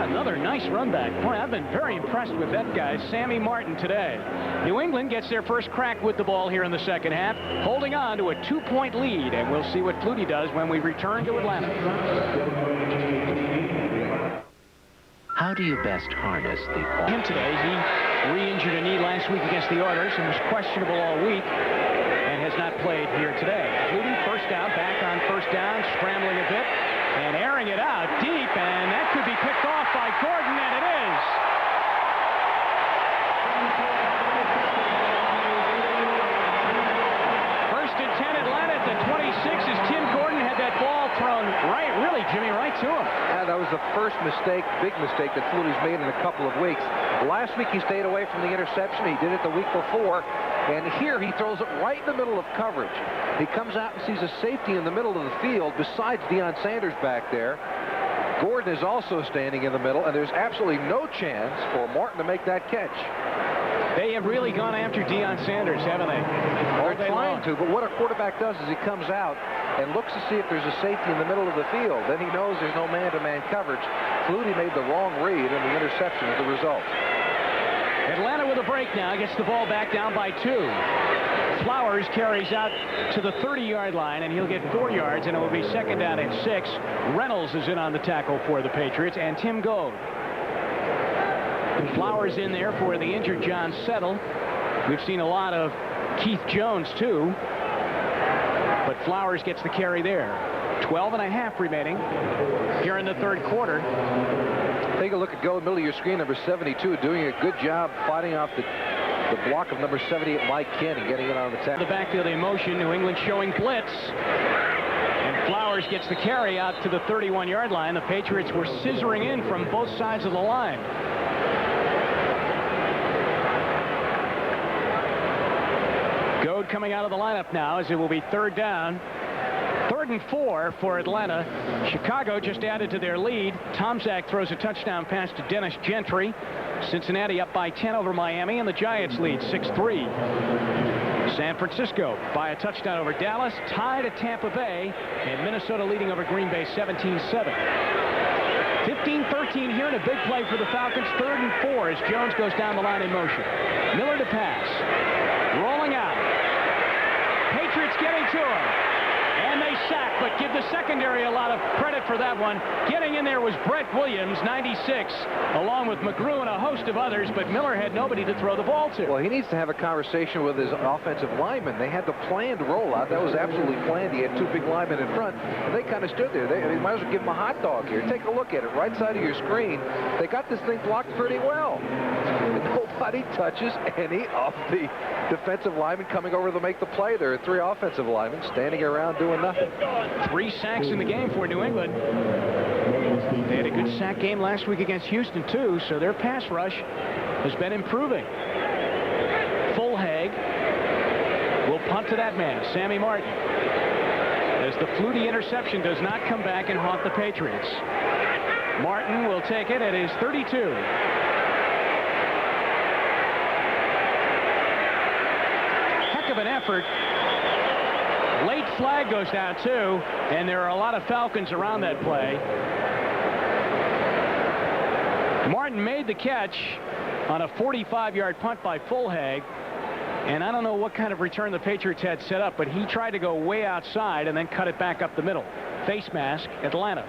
Another nice run back. Boy, I've been very impressed with that guy, Sammy Martin, today. New England gets their first crack with the ball here in the second half, holding on to a 2-point lead, and we'll see what Flutie does when we return to Atlanta. How do you best harness the ball? Him today, he re-injured a knee last week against the Oilers and was questionable all week and has not played here today. Flutie first down, back on first down, scrambling a bit and airing it out deep, and that could be picked off by Gordon, and it is. First and 10 Atlanta at the 26 as Tim Gordon had that ball thrown right, really, Jimmy, right to him. Yeah, that was the first mistake, big mistake that Flutie's made in a couple of weeks. Last week he stayed away from the interception. He did it the week before. And here he throws it right in the middle of coverage. He comes out and sees a safety in the middle of the field besides Deion Sanders back there. Gordon is also standing in the middle, and there's absolutely no chance for Martin to make that catch. They have really gone after Deion Sanders, haven't they? They're trying to, but what a quarterback does is he comes out and looks to see if there's a safety in the middle of the field. Then he knows there's no man-to-man coverage. Flutie made the wrong read, and the interception is the result. Atlanta with a break now, gets the ball back down by 2. Flowers carries out to the 30-yard line, and he'll get 4 yards, and it will be 2nd down and 6. Reynolds is in on the tackle for the Patriots, and Tim Goad. Flowers in there for the injured John Settle. We've seen a lot of Keith Jones, too, but Flowers gets the carry there. 12.5 remaining here in the third quarter. Take a look at Goad, middle of your screen, number 72, doing a good job fighting off the block of number 78, Mike Kent, and getting it on the tackle. The backfield in motion, New England showing blitz. And Flowers gets the carry out to the 31-yard line. The Patriots were scissoring in from both sides of the line. Goad coming out of the lineup now as it will be 3rd down. 3rd and 4 for Atlanta. Chicago just added to their lead. Tomczak throws a touchdown pass to Dennis Gentry. Cincinnati up by 10 over Miami, and the Giants lead 6-3. San Francisco by a touchdown over Dallas, tied at Tampa Bay, and Minnesota leading over Green Bay 17-7. 15-13 here, and a big play for the Falcons. 3rd and 4 as Jones goes down the line in motion. Miller to pass. Rolling out. Patriots getting to him. And they sack, but give the secondary a lot of credit for that one. Getting in there was Brett Williams, 96, along with McGrew and a host of others, but Miller had nobody to throw the ball to. Well, he needs to have a conversation with his offensive linemen. They had the planned rollout. That was absolutely planned. He had two big linemen in front, and they kind of stood there. They might as well give him a hot dog here. Take a look at it. Right side of your screen. They got this thing blocked pretty well. And nobody touches any of the defensive linemen coming over to make the play. There are three offensive linemen standing around doing nothing. 3 sacks in the game for New England. They had a good sack game last week against Houston, too, so their pass rush has been improving. Fulhag will punt to that man, Sammy Martin, as the Flutie interception does not come back and haunt the Patriots. Martin will take it at his 32. Heck of an effort. Late flag goes down, too, and there are a lot of Falcons around that play. Martin made the catch on a 45-yard punt by Fulhag, and I don't know what kind of return the Patriots had set up, but he tried to go way outside and then cut it back up the middle. Face mask, Atlanta.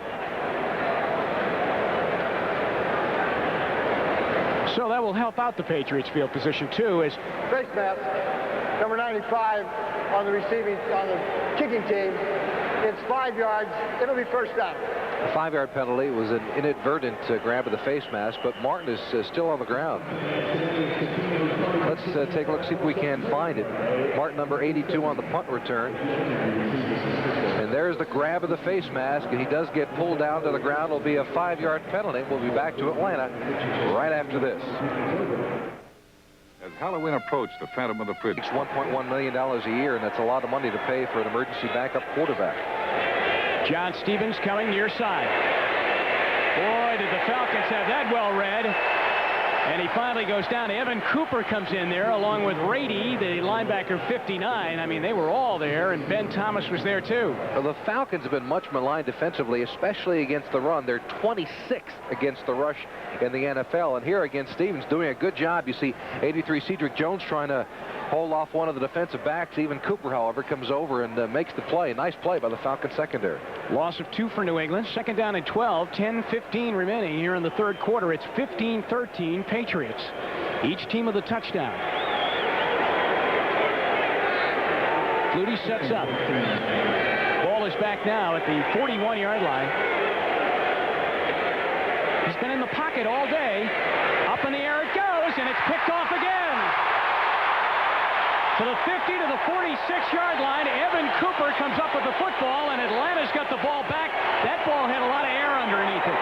So that will help out the Patriots field position, too, as Face mask, number 95 on the kicking team. It's 5 yards. It'll be first down. A 5-yard penalty. It was an inadvertent grab of the face mask, but Martin is still on the ground. Let's take a look, see if we can find it. Martin, number 82 on the punt return. And there's the grab of the face mask, and he does get pulled down to the ground. It'll be a 5-yard penalty. We'll be back to Atlanta right after this. As Halloween approached, the Phantom of the Fridge. It's $1.1 million a year, and that's a lot of money to pay for an emergency backup quarterback. John Stevens coming near side. Boy, did the Falcons have that well read. And he finally goes down. Evan Cooper comes in there along with Rady, the linebacker, 59. I mean, they were all there, and Ben Thomas was there, too. Well, the Falcons have been much maligned defensively, especially against the run. They're 26th against the rush in the NFL. And here against Stevens doing a good job. You see 83 Cedric Jones trying to hold off one of the defensive backs. Even Cooper, however, comes over and makes the play. Nice play by the Falcons secondary. Loss of 2 for New England. Second down and 12. 10-15 remaining here in the third quarter. It's 15-13 Patriots. Each team with a touchdown. Flutie sets up. Ball is back now at the 41-yard line. He's been in the pocket all day. Up in the air it goes, and it's picked off again. To the 50 to the 46-yard line, Evan Cooper comes up with the football, and Atlanta's got the ball back. That ball had a lot of air underneath it.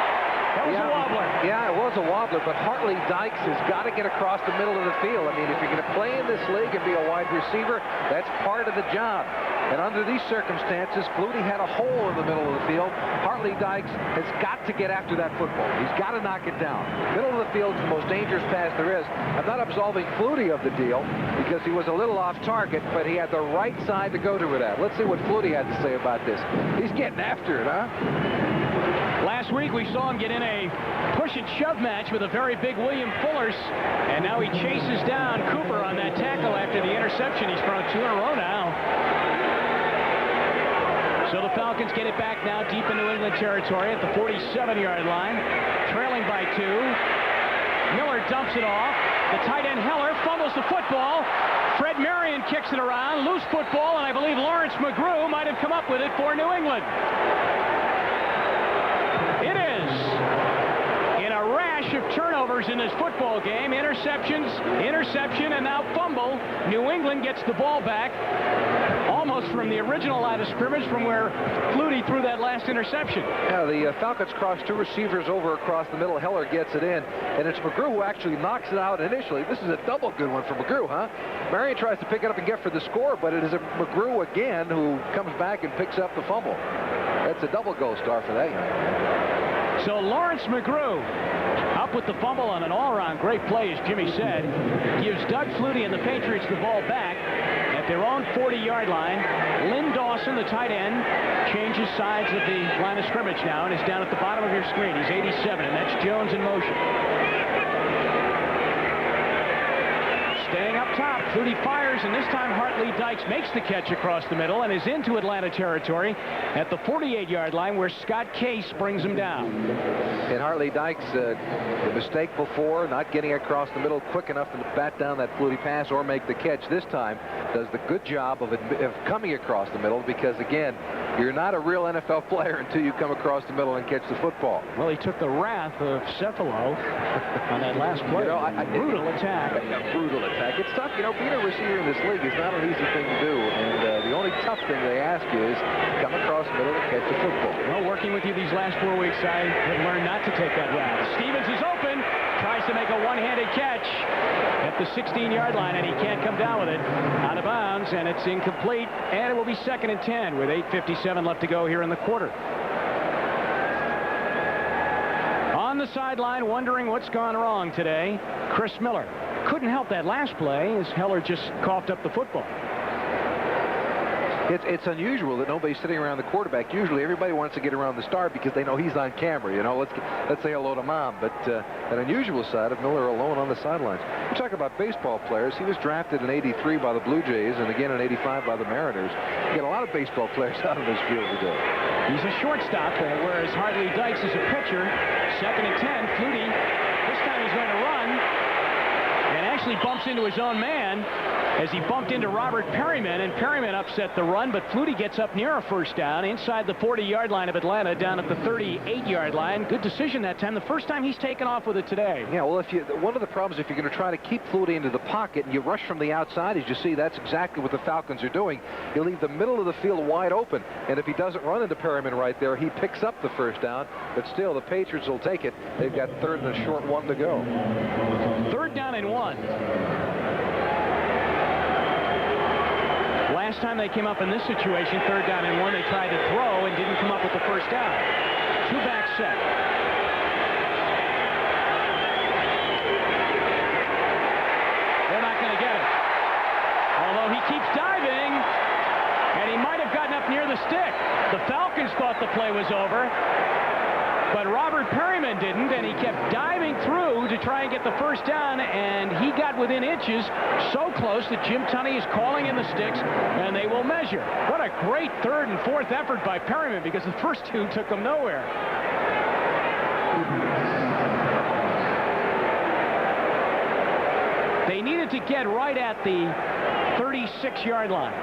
That was a wobbler. Yeah, it was a wobbler, but Hartley Dykes has got to get across the middle of the field. I mean, if you're going to play in this league and be a wide receiver, that's part of the job. And under these circumstances, Flutie had a hole in the middle of the field. Hartley Dykes has got to get after that football. He's got to knock it down. Middle of the field is the most dangerous pass there is. I'm not absolving Flutie of the deal because he was a little off target, but he had the right side to go to it at. Let's see what Flutie had to say about this. He's getting after it, huh? Last week we saw him get in a push and shove match with a very big William Fullers, and now he chases down Cooper on that tackle after the interception. He's thrown 2 in a row now. So the Falcons get it back now deep in New England territory at the 47-yard line, trailing by 2. Miller dumps it off. The tight end Heller fumbles the football. Fred Marion kicks it around, loose football, and I believe Lawrence McGrew might have come up with it for New England. It is in a rash of turnovers in this football game. Interceptions, interception, and now fumble. New England gets the ball back almost from the original line of scrimmage from where Flutie threw that last interception. Yeah, the Falcons cross 2 receivers over across the middle. Heller gets it in, and it's McGrew who actually knocks it out initially. This is a double good one for McGrew, huh? Marion tries to pick it up and get for the score, but it is McGrew again who comes back and picks up the fumble. That's a double goal star for that young. So Lawrence McGrew up with the fumble on an all-around great play, as Jimmy said, gives Doug Flutie and the Patriots the ball back at their own 40-yard line. Lynn Dawson, the tight end, changes sides of the line of scrimmage now and is down at the bottom of your screen. He's 87, and that's Jones in motion. Staying up top Flutie fires, and this time Hartley Dykes makes the catch across the middle and is into Atlanta territory at the 48-yard line, where Scott Case brings him down. And Hartley Dykes, the mistake before, not getting across the middle quick enough to bat down that Flutie pass or make the catch, this time does the good job of coming across the middle, because again, you're not a real NFL player until you come across the middle and catch the football. Well, he took the wrath of Cefalo on that last play. You know, brutal attack. A brutal attack. It's tough. You know, being a receiver in this league is not an easy thing to do. And the only tough thing they ask you is come across the middle and catch the football. Well, working with you these last 4 weeks, I have learned not to take that route. Stevens is open. Tries to make a one-handed catch at the 16-yard line, and he can't come down with it. Out of bounds, and it's incomplete. And it will be 2nd and 10 with 8:57 left to go here in the quarter. On the sideline, wondering what's gone wrong today, Chris Miller. Couldn't help that last play as Heller just coughed up the football. It's unusual that nobody's sitting around the quarterback. Usually everybody wants to get around the star because they know he's on camera. You know, let's say hello to mom. But an unusual side of Miller alone on the sidelines. You talk about baseball players. He was drafted in '83 by the Blue Jays and again in '85 by the Mariners. You get a lot of baseball players out of this field today. He's a shortstop, whereas Hartley Dykes is a pitcher. 2nd and 10. Flutie. This time he's going to run and actually bumps into his own man, as he bumped into Robert Perryman, and Perryman upset the run, but Flutie gets up near a first down inside the 40-yard line of Atlanta, down at the 38-yard line. Good decision that time. The first time he's taken off with it today. Yeah, well, one of the problems, if you're going to try to keep Flutie into the pocket and you rush from the outside, as you see, that's exactly what the Falcons are doing. You leave the middle of the field wide open, and if he doesn't run into Perryman right there, he picks up the first down. But still, the Patriots will take it. They've got 3rd and a short 1 to go. 3rd down and 1. Last time they came up in this situation, 3rd down and 1, they tried to throw and didn't come up with the first down. 2-back set. They're not going to get it. Although he keeps diving, and he might have gotten up near the stick. The Falcons thought the play was over, but Robert Perryman didn't, and he kept diving through to try and get the first down, and he got within inches, so close that Jim Tunney is calling in the sticks, and they will measure. What a great 3rd and 4th effort by Perryman, because the first 2 took him nowhere. They needed to get right at the 36-yard line.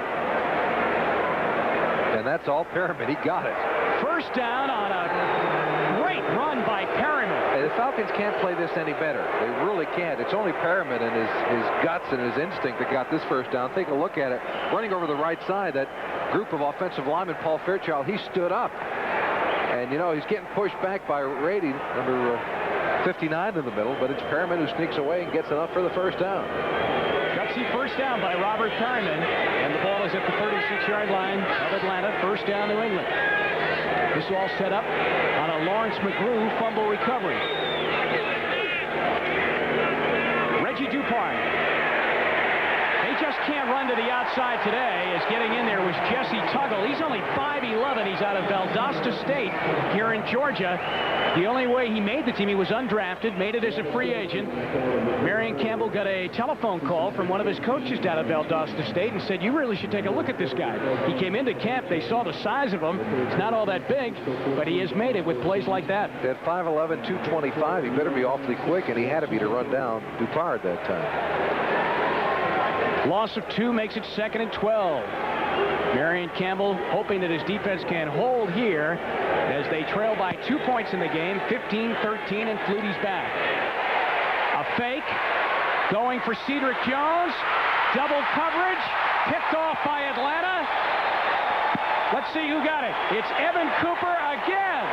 And that's all Perryman. He got it. First down on a great run by Perryman. Hey, the Falcons can't play this any better. They really can't. It's only Perryman and his guts and his instinct that got this first down. Take a look at it. Running over the right side, that group of offensive linemen, Paul Fairchild, he stood up. And, you know, he's getting pushed back by Rady, number 59 in the middle, but it's Perryman who sneaks away and gets enough for the first down. Gutsy first down by Robert Perryman, and the ball is at the 36-yard line of Atlanta. First down, New England. This is all set up on a Lawrence McGrew fumble recovery. Reggie Dupont. They just can't run to the outside today, as getting in there was Jesse Tuggle. He's only 5'11". He's out of Valdosta State here in Georgia. The only way he made the team, he was undrafted, made it as a free agent. Marion Campbell got a telephone call from one of his coaches down at Valdosta State and said, you really should take a look at this guy. He came into camp. They saw the size of him. It's not all that big, but he has made it with plays like that. At 5'11", 225, he better be awfully quick, and he had to be to run down Dupont that time. Loss of 2 makes it 2nd and 12. Marion Campbell hoping that his defense can hold here as they trail by 2 points in the game, 15-13, and Flutie's back. A fake going for Cedric Jones. Double coverage, picked off by Atlanta. Let's see who got it. It's Evan Cooper again.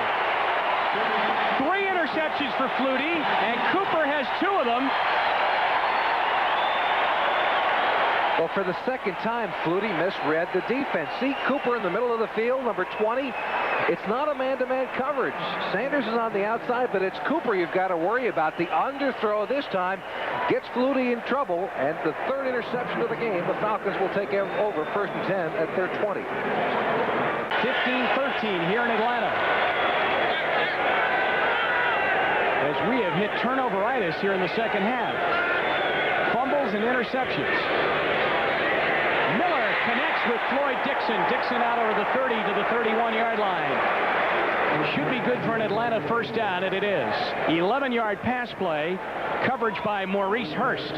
3 interceptions for Flutie, and Cooper has 2 of them. Well, for the second time, Flutie misread the defense. See Cooper in the middle of the field, number 20. It's not a man-to-man coverage. Sanders is on the outside, but it's Cooper you've got to worry about. The underthrow this time gets Flutie in trouble, and the 3rd interception of the game. The Falcons will take over 1st and 10 at their 20. 15-13 here in Atlanta. As we have hit turnoveritis here in the second half. Fumble fumbles and interceptions. Miller connects with Floyd Dixon. Dixon out over the 30 to the 31-yard line. Should be good for an Atlanta first down, and it is. 11-yard pass play, coverage by Maurice Hurst.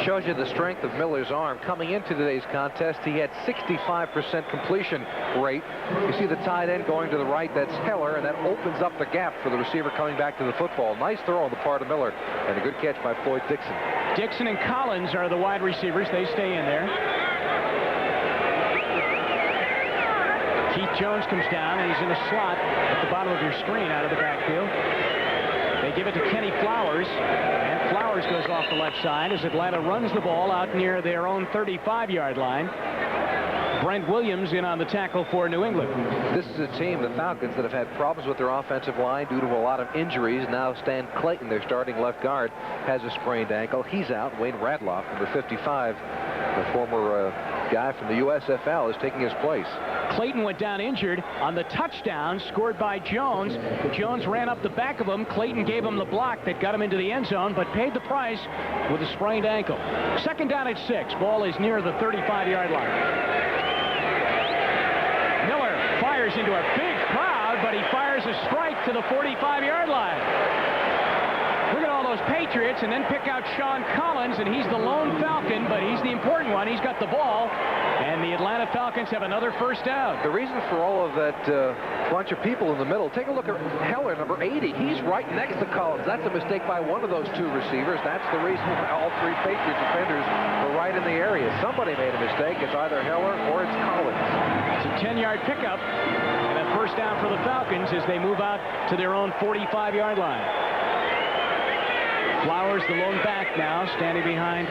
Shows you the strength of Miller's arm. Coming into today's contest, he had 65% completion rate. You see the tight end going to the right. That's Heller, and that opens up the gap for the receiver coming back to the football. Nice throw on the part of Miller, and a good catch by Floyd Dixon. Dixon and Collins are the wide receivers. They stay in there. Keith Jones comes down, and he's in a slot at the bottom of your screen out of the backfield. They give it to Kenny Flowers, and Flowers goes off the left side as Atlanta runs the ball out near their own 35-yard line. Brent Williams in on the tackle for New England. This is a team, the Falcons, that have had problems with their offensive line due to a lot of injuries. Now Stan Clayton, their starting left guard, has a sprained ankle. He's out. Wayne Radloff, number 55, the former guy from the USFL, is taking his place. Clayton went down injured on the touchdown scored by Jones. Jones ran up the back of him. Clayton gave him the block that got him into the end zone, but paid the price with a sprained ankle. Second down at 6. Ball is near the 35-yard line. Miller fires into a big crowd, but he fires a strike to the 45-yard line. Look at all those Patriots, and then pick out Sean Collins, and he's the lone Falcon, but he's the important one. He's got the ball, and the Atlanta Falcons have another first down. The reason for all of that bunch of people in the middle, take a look at Heller, number 80. He's right next to Collins. That's a mistake by one of those two receivers. That's the reason why all three Patriots defenders were right in the area. Somebody made a mistake. It's either Heller or it's Collins. It's a 10-yard pickup, and a first down for the Falcons as they move out to their own 45-yard line. Flowers, the lone back now, standing behind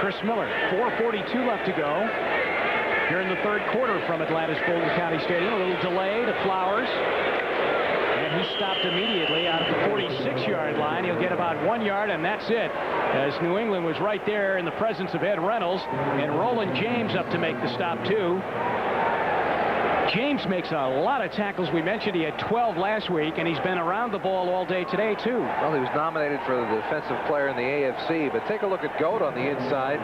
Chris Miller. 4:42 left to go here in the third quarter from Atlanta's Fulton County Stadium. A little delay to Flowers, and he stopped immediately out of the 46-yard line. He'll get about 1 yard, and that's it, as New England was right there in the presence of Ed Reynolds, and Roland James up to make the stop too. James makes a lot of tackles. We mentioned he had 12 last week, and he's been around the ball all day today, too. Well, he was nominated for the defensive player in the AFC, but take a look at Goat on the inside.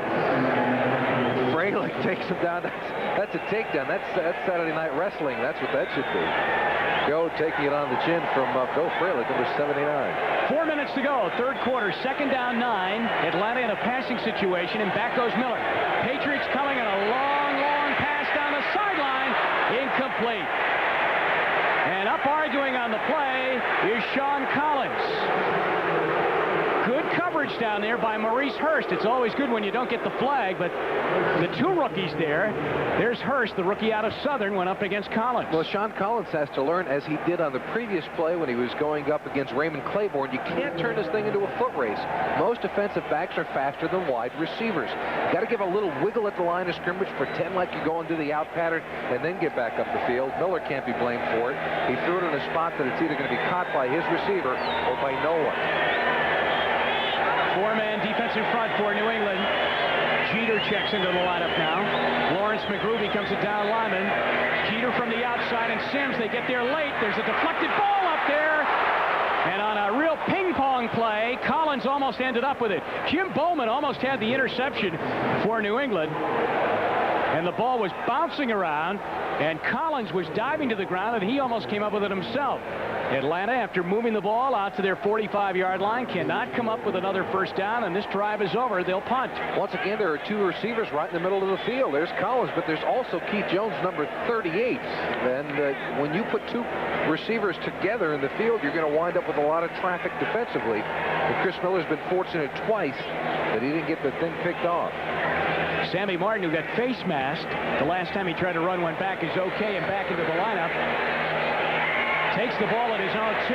Fralick takes him down. That's a takedown. That's Saturday Night Wrestling. That's what that should be. Goat taking it on the chin from Bill Fralick, number 79. 4 minutes to go, third quarter, second down 9. Atlanta in a passing situation, and back goes Miller. Patriots coming in a long, long pass down the sideline. Incomplete. And up arguing on the play is Sean Collins. Good coverage down there by Maurice Hurst. It's always good when you don't get the flag, but the two rookies there. There's Hurst, the rookie out of Southern, went up against Collins. Well, Sean Collins has to learn, as he did on the previous play when he was going up against Raymond Claiborne, you can't turn this thing into a foot race. Most defensive backs are faster than wide receivers. You got to give a little wiggle at the line of scrimmage, pretend like you're going to the out pattern, and then get back up the field. Miller can't be blamed for it. He threw it in a spot that it's either going to be caught by his receiver or by no one. Four-man defensive front for New England. Jeter checks into the lineup now. Lawrence McGrew becomes a down lineman. Jeter from the outside, and Sims, they get there late. There's a deflected ball up there. And on a real ping-pong play, Collins almost ended up with it. Jim Bowman almost had the interception for New England. And the ball was bouncing around, and Collins was diving to the ground, and he almost came up with it himself. Atlanta, after moving the ball out to their 45-yard line, cannot come up with another first down, and this drive is over. They'll punt. Once again, there are two receivers right in the middle of the field. There's Collins, but there's also Keith Jones, number 38. And when you put two receivers together in the field, you're going to wind up with a lot of traffic defensively. And Chris Miller's been fortunate twice that he didn't get the thing picked off. Sammy Martin, who got face masked the last time he tried to run one back, is okay and back into the lineup. Takes the ball at his own 2.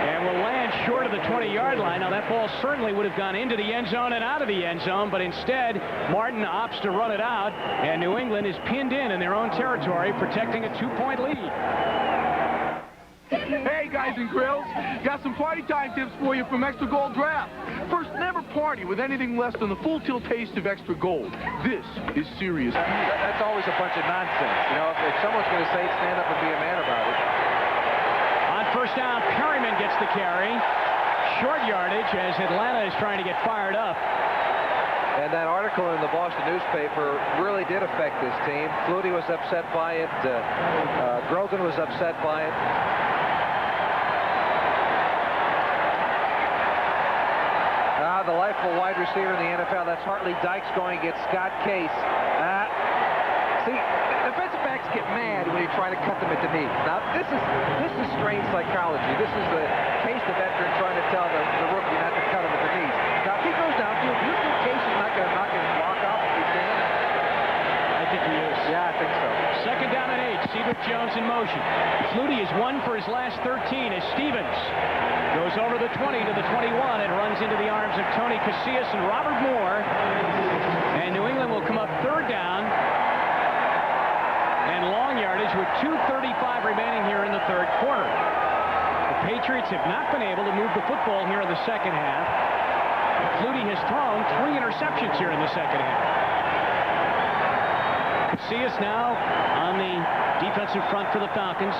And will land short of the 20-yard line. Now, that ball certainly would have gone into the end zone and out of the end zone, but instead, Martin opts to run it out, and New England is pinned in their own territory, protecting a 2-point lead. Hey, guys and grills, got some party time tips for you from Extra Gold Draft. First, never party with anything less than the full-tilt taste of Extra Gold. This is serious. That's always a bunch of nonsense. You know, if someone's going to say it, stand up and be a man about it. On first down, Perryman gets the carry. short yardage as Atlanta is trying to get fired up. And that article in the Boston newspaper really did affect this team. Flutie was upset by it. Grogan was upset by it. The lifeful wide receiver in the NFL. That's Hartley Dykes going to get Scott Case. See, defensive backs get mad when you try to cut them at the knees. Now, this is strange psychology. This is the Case, the veteran, trying to tell the rookie not to cut him at the knees. Now, if he goes downfield, do you think Case is not going to knock his block off if he can? I think he is. Yeah, I think so. Second down and 8. Cedric Jones in motion. Flutie is 1 for his last 13 as Stevens goes over the 20 to the 21 and runs into the arms of Tony Casillas and Robert Moore. And New England will come up third down and long yardage with 2:35 remaining here in the third quarter. The Patriots have not been able to move the football here in the second half. Flutie has thrown 3 interceptions here in the second half. Casillas now on the defensive front for the Falcons,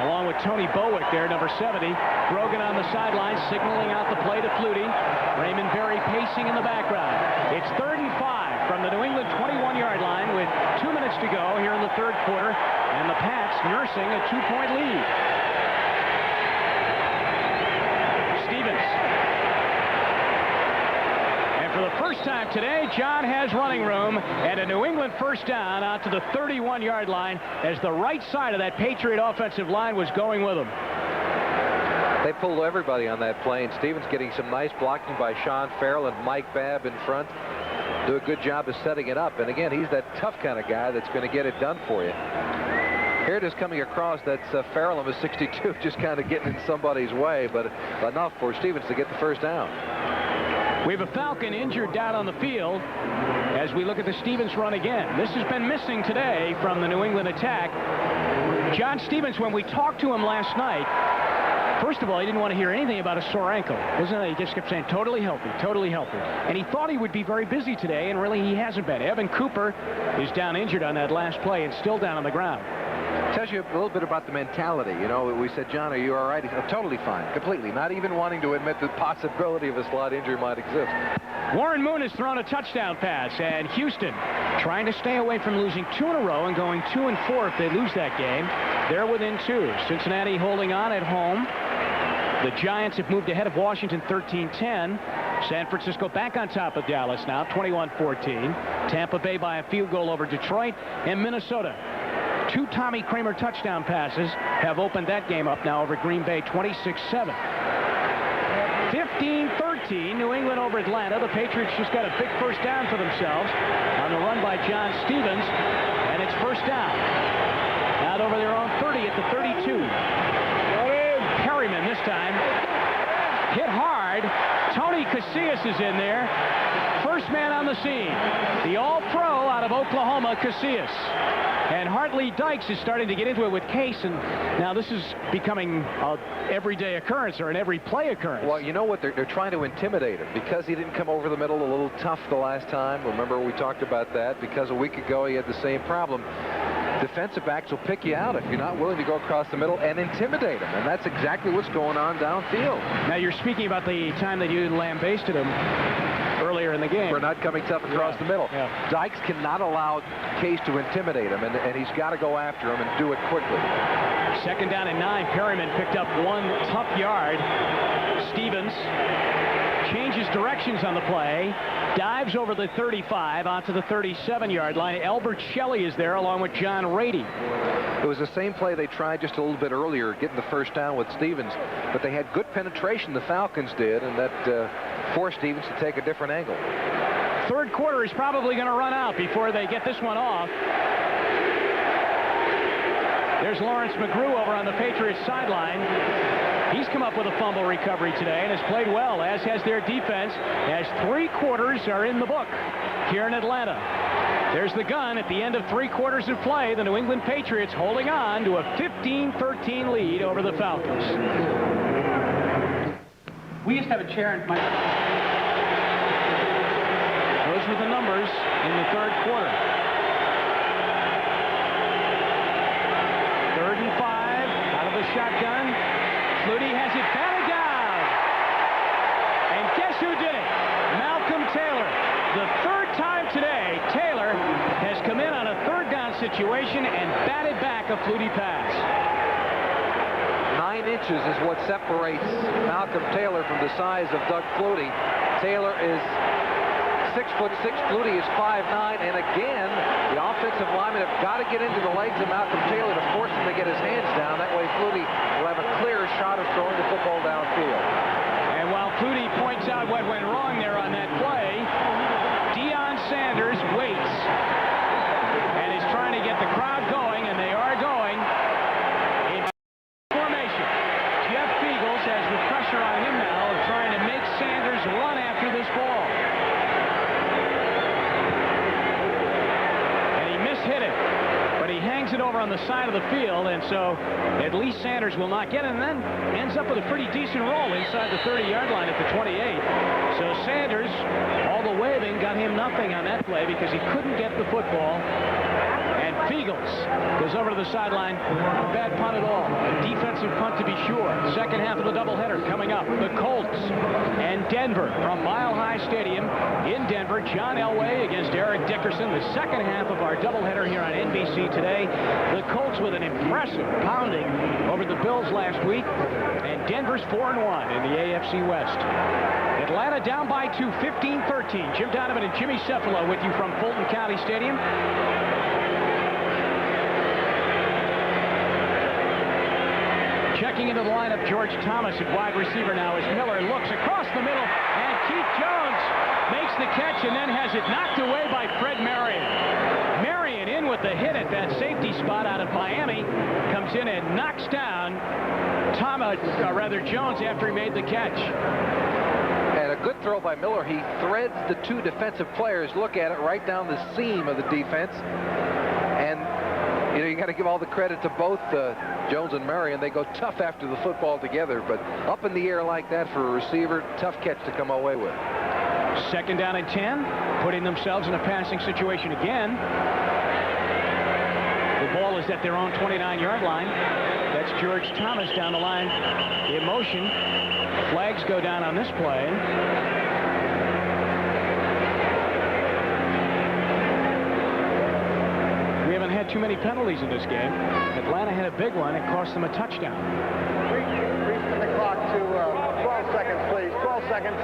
along with Tony Bowick there, number 70. Grogan on the sideline, signaling out the play to Flutie. Raymond Berry pacing in the background. It's 3rd and 5 from the New England 21-yard line with 2 minutes to go here in the third quarter, and the Pats nursing a 2-point lead. Stevens. And for the first time today, John has running room and a New England first down out to the 31-yard line as the right side of that Patriot offensive line was going with him. They pulled everybody on that play, and Stevens getting some nice blocking by Sean Farrell and Mike Babb in front. Do a good job of setting it up. And again, he's that tough kind of guy that's going to get it done for you. Here it is coming across. That's Farrell of a 62, just kind of getting in somebody's way, but enough for Stevens to get the first down. We have a Falcon injured down on the field as we look at the Stevens run again. This has been missing today from the New England attack. John Stevens, when we talked to him last night, first of all, he didn't want to hear anything about a sore ankle. Wasn't it? He just kept saying, totally healthy, totally healthy. And he thought he would be very busy today, and really he hasn't been. Evan Cooper is down injured on that last play and still down on the ground. Tells you a little bit about the mentality. You know, we said, John, are you all right? He said, totally fine, completely. Not even wanting to admit the possibility of a slight injury might exist. Warren Moon has thrown a touchdown pass, and Houston trying to stay away from losing 2 in a row and going 2 and 4 if they lose that game. They're within 2. Cincinnati holding on at home. The Giants have moved ahead of Washington 13-10. San Francisco back on top of Dallas now, 21-14. Tampa Bay by a field goal over Detroit, and Minnesota. 2 Tommy Kramer touchdown passes have opened that game up now over Green Bay, 26-7. 15-13, New England over Atlanta. The Patriots just got a big first down for themselves on the run by John Stevens, and it's first down. Out over their own 30 at the 32. Perryman this time. Hit hard. Tony Casillas is in there. First man on the scene. The all-pro out of Oklahoma, Casillas. And Hartley Dykes is starting to get into it with Case, and now this is becoming an everyday occurrence or an every play occurrence. Well, you know what? They're trying to intimidate him because he didn't come over the middle a little tough the last time. Remember we talked about that because a week ago he had the same problem. Defensive backs will pick you out if you're not willing to go across the middle and intimidate them, and that's exactly what's going on downfield. Now you're speaking about the time that you lambasted him earlier in the game. For not coming tough across the middle. Yeah. Dykes cannot allow Case to intimidate him, and he's got to go after him and do it quickly. Second down and 9. Perryman picked up 1 tough yard. Stevens changes directions on the play, dives over the 35 onto the 37-yard line. Albert Shelley is there along with John Rady. It was the same play they tried just a little bit earlier, getting the first down with Stevens, but they had good penetration, the Falcons did, and that forced Stevens to take a different angle. Third quarter is probably going to run out before they get this one off. There's Lawrence McGrew over on the Patriots sideline. He's come up with a fumble recovery today and has played well, as has their defense, as 3 quarters are in the book here in Atlanta. There's the gun at the end of 3 quarters of play. The New England Patriots holding on to a 15-13 lead over the Falcons. We used to have a chair in my... Those were the numbers in the third quarter. 3rd and 5 out of the shotgun. Flutie has it batted down. guess who did it? Malcolm Taylor. The third time today, Taylor has come in on a third down situation and batted back a Flutie pass. 9 inches is what separates Malcolm Taylor from the size of Doug Flutie. Taylor is 6'6", Flutie is 5'9", and again, the offensive linemen have got to get into the legs of Malcolm Taylor to force him to get his hands down. That way, Flutie will have a clear shot of throwing the football downfield. And while Flutie points out what went wrong there on that play, Deion Sanders waits and is trying to get the crowd going, and they are going in formation. Jeff Feagles has the pressure on him now of trying to make Sanders run after this ball. Hit it, but he hangs it over on the side of the field, and so at least Sanders will not get it, and then ends up with a pretty decent roll inside the 30-yard line at the 28. So Sanders, all the waving, got him nothing on that play because he couldn't get the football. And Feagles goes over to the sideline. Bad punt at all. Defensive punt to be sure. Second half of the doubleheader coming up. The Colts and Denver from Mile High Stadium in Denver. John Elway against Eric Dickerson. The second half of our doubleheader here on NBC today. The Colts with an impressive pounding over the Bills last week. And Denver's 4-1 in the AFC West. Atlanta down by 2, 15-13. Jim Donovan and Jimmy Cefalo with you from Fulton County Stadium. Checking into the lineup, George Thomas at wide receiver now as Miller looks across the middle, and Keith Jones makes the catch and then has it knocked away by Fred Marion. Marion in with the hit at that safety spot out of Miami, comes in and knocks down Jones after he made the catch. And a good throw by Miller. He threads the 2 defensive players. Look at it, right down the seam of the defense. And you know, you got to give all the credit to both Jones and Marion. They go tough after the football together, but up in the air like that for a receiver, tough catch to come away with. Second down and 10, putting themselves in a passing situation again. The ball is at their own 29-yard line. That's George Thomas down the line. The motion. Flags go down on this play. We haven't had too many penalties in this game. Atlanta had a big one. It cost them a touchdown. Reset the clock to 12 seconds, please. 12 seconds.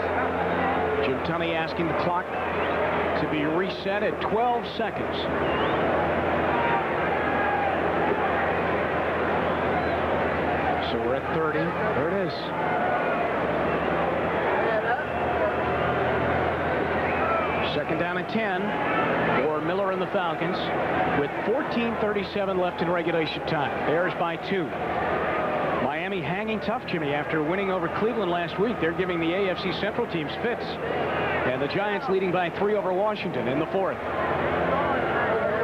Jim Tunney asking the clock to be reset at 12 seconds. So we're at 30. There it is. Second down and 10 for Miller and the Falcons with 14:37 left in regulation time. Bears by 2. Miami hanging tough, Jimmy, after winning over Cleveland last week. They're giving the AFC Central teams fits. And the Giants leading by 3 over Washington in the 4th.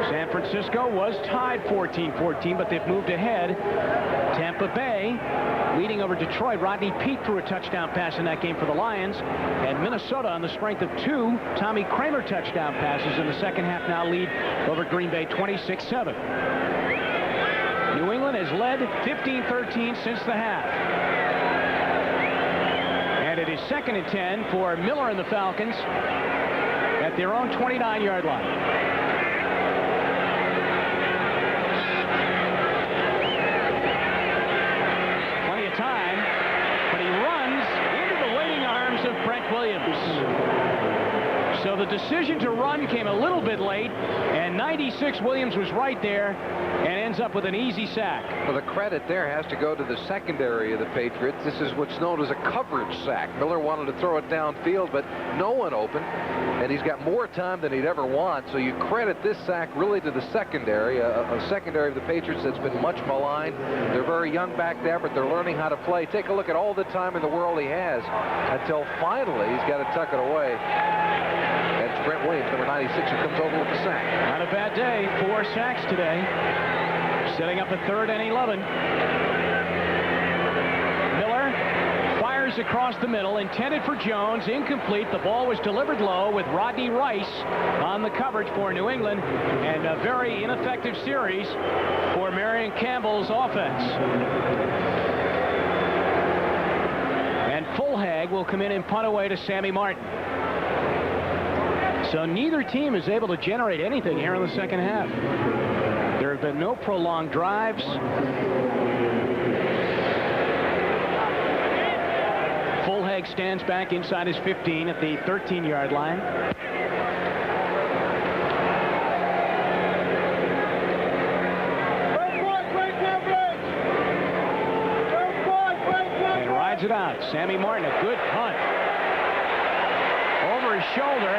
San Francisco was tied 14-14, but they've moved ahead. Tampa Bay leading over Detroit. Rodney Peete threw a touchdown pass in that game for the Lions. And Minnesota, on the strength of 2 Tommy Kramer touchdown passes in the second half, now lead over Green Bay 26-7. New England has led 15-13 since the half. And it is second and 10 for Miller and the Falcons at their own 29-yard line. Time, but he runs into the waiting arms of Brent Williams. So the decision to run came a little bit late, and 96 Williams was right there and ends up with an easy sack. Well, the credit there has to go to the secondary of the Patriots. This is what's known as a coverage sack. Miller wanted to throw it downfield, but no one open, and he's got more time than he'd ever want. So you credit this sack really to the secondary, a secondary of the Patriots that's been much maligned. They're very young back there, but they're learning how to play. Take a look at all the time in the world he has until finally he's got to tuck it away. That's Brent Williams, number 96, who comes over with the sack. Not a bad day. 4 sacks today. Setting up a 3rd and 11. Miller fires across the middle, intended for Jones, incomplete. The ball was delivered low with Rodney Rice on the coverage for New England, and a very ineffective series for Marion Campbell's offense. And Fulhag flag will come in and punt away to Sammy Martin. So neither team is able to generate anything here in the second half. There have been no prolonged drives. Fullhag stands back inside his 15 at the 13-yard line. And rides it out. Sammy Martin, a good punt. Over his shoulder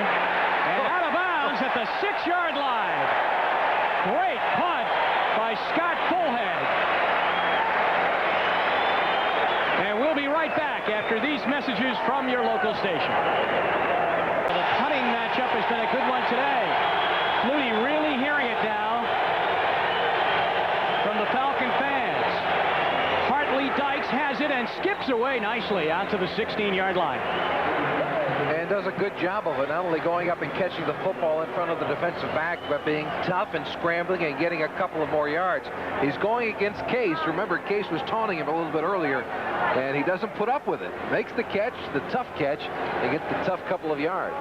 and out of bounds at the 6-yard line. Great punt by Scott Fullhag. And we'll be right back after these messages from your local station. The punting matchup has been a good one today. Flutie really hearing it now from the Falcon fans. Hartley Dykes has it and skips away nicely out to the 16-yard line. And does a good job of it, not only going up and catching the football in front of the defensive back, but being tough and scrambling and getting a couple of more yards. He's going against Case. Remember, Case was taunting him a little bit earlier, and he doesn't put up with it. Makes the catch, the tough catch, and gets the tough couple of yards.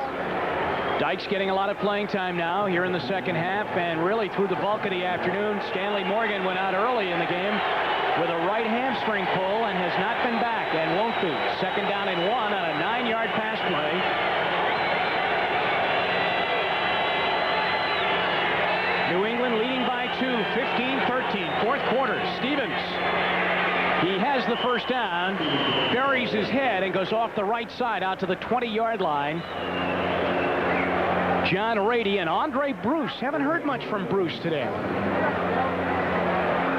Dykes getting a lot of playing time now here in the second half, and really through the bulk of the afternoon. Stanley Morgan went out early in the game with a right hamstring pull and has not been back and won't be. Second down and 1 on a 9-yard pass play. New England leading by 2, 15-13, fourth quarter. Stevens, he has the first down, buries his head and goes off the right side out to the 20-yard line. John Rady and Andre Bruce. Haven't heard much from Bruce today.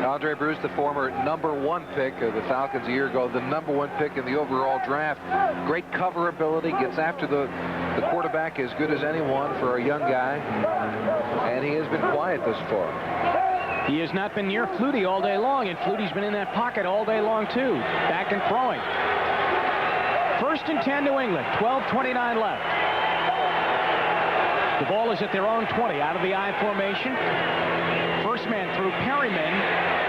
Andre Bruce, the former #1 pick of the Falcons a year ago, the #1 pick in the overall draft. Great cover ability, gets after the quarterback as good as anyone for a young guy, and he has been quiet thus far. He has not been near Flutie all day long, and Flutie's been in that pocket all day long too, back and throwing. 1st and 10 New England, 12:29 left. The ball is at their own 20, out of the I formation. First man through, Perryman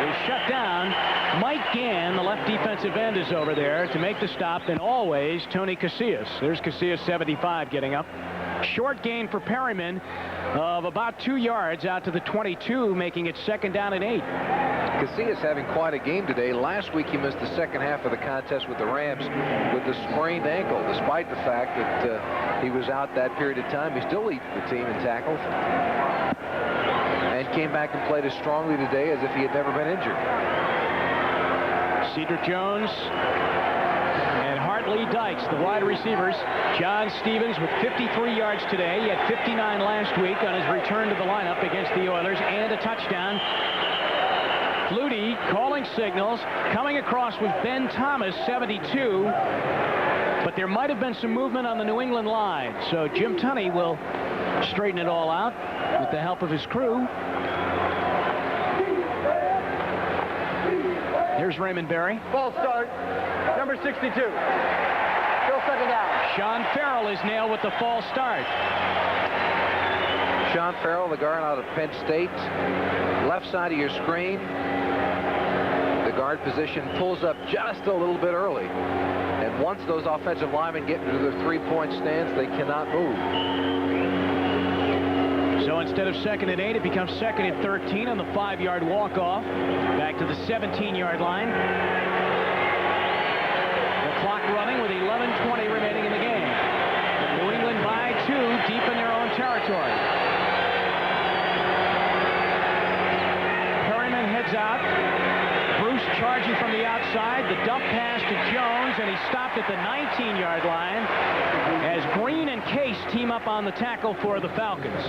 is shut down. Mike Gann, the left defensive end, is over there to make the stop, and always Tony Casillas. There's Casillas, 75, getting up. Short gain for Perryman of about 2 yards out to the 22, making it 2nd down and 8. Casillas having quite a game today. Last week he missed the second half of the contest with the Rams with the sprained ankle, despite the fact that he was out that period of time. He still leads the team in tackles and came back and played as strongly today as if he had never been injured. Cedric Jones and Hartley Dykes, the wide receivers. John Stevens with 53 yards today. He had 59 last week on his return to the lineup against the Oilers, and a touchdown. Flutie calling signals, coming across with Ben Thomas, 72. But there might have been some movement on the New England line, so Jim Tunney will straighten it all out with the help of his crew. Here's Raymond Berry. Ball start, number 62. Still 2nd down. Sean Farrell is nailed with the false start. Sean Farrell, the guard out of Penn State. Left side of your screen. The guard position pulls up just a little bit early. And once those offensive linemen get into their 3-point stance, they cannot move. So instead of 2nd and 8, it becomes 2nd and 13 on the 5-yard walk-off. Back to the 17-yard line. The clock running with 11:20 remaining in the game. New England by 2, deep in their own territory. Perryman heads out. Bruce charging from the outside. The dump pass to Jones, and he stopped at the 19-yard line as Green and Case team up on the tackle for the Falcons.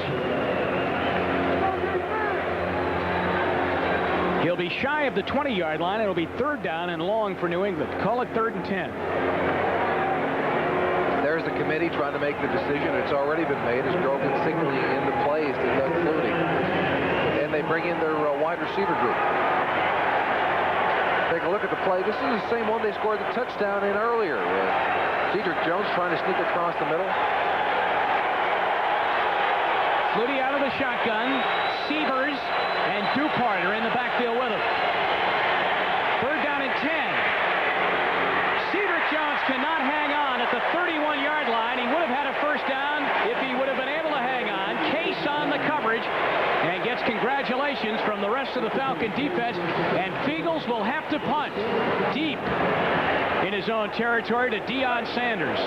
He'll be shy of the 20-yard line. It'll be 3rd down and long for New England. Call it 3rd and 10. There's the committee trying to make the decision. It's already been made as Grogan signaling into plays to Doug Flutie. And they bring in their wide receiver group. Take a look at the play. This is the same one they scored the touchdown in earlier. Cedric Jones trying to sneak across the middle. Flutie out of the shotgun. Sievers and Dupart are in the backfield with him. 3rd down and 10. Cedric Jones cannot hang on at 31-yard line. He would have had a first down if he would have been able to hang on. Case on the coverage and gets congratulations from the rest of the Falcon defense. And Feagles will have to punt deep in his own territory to Deion Sanders.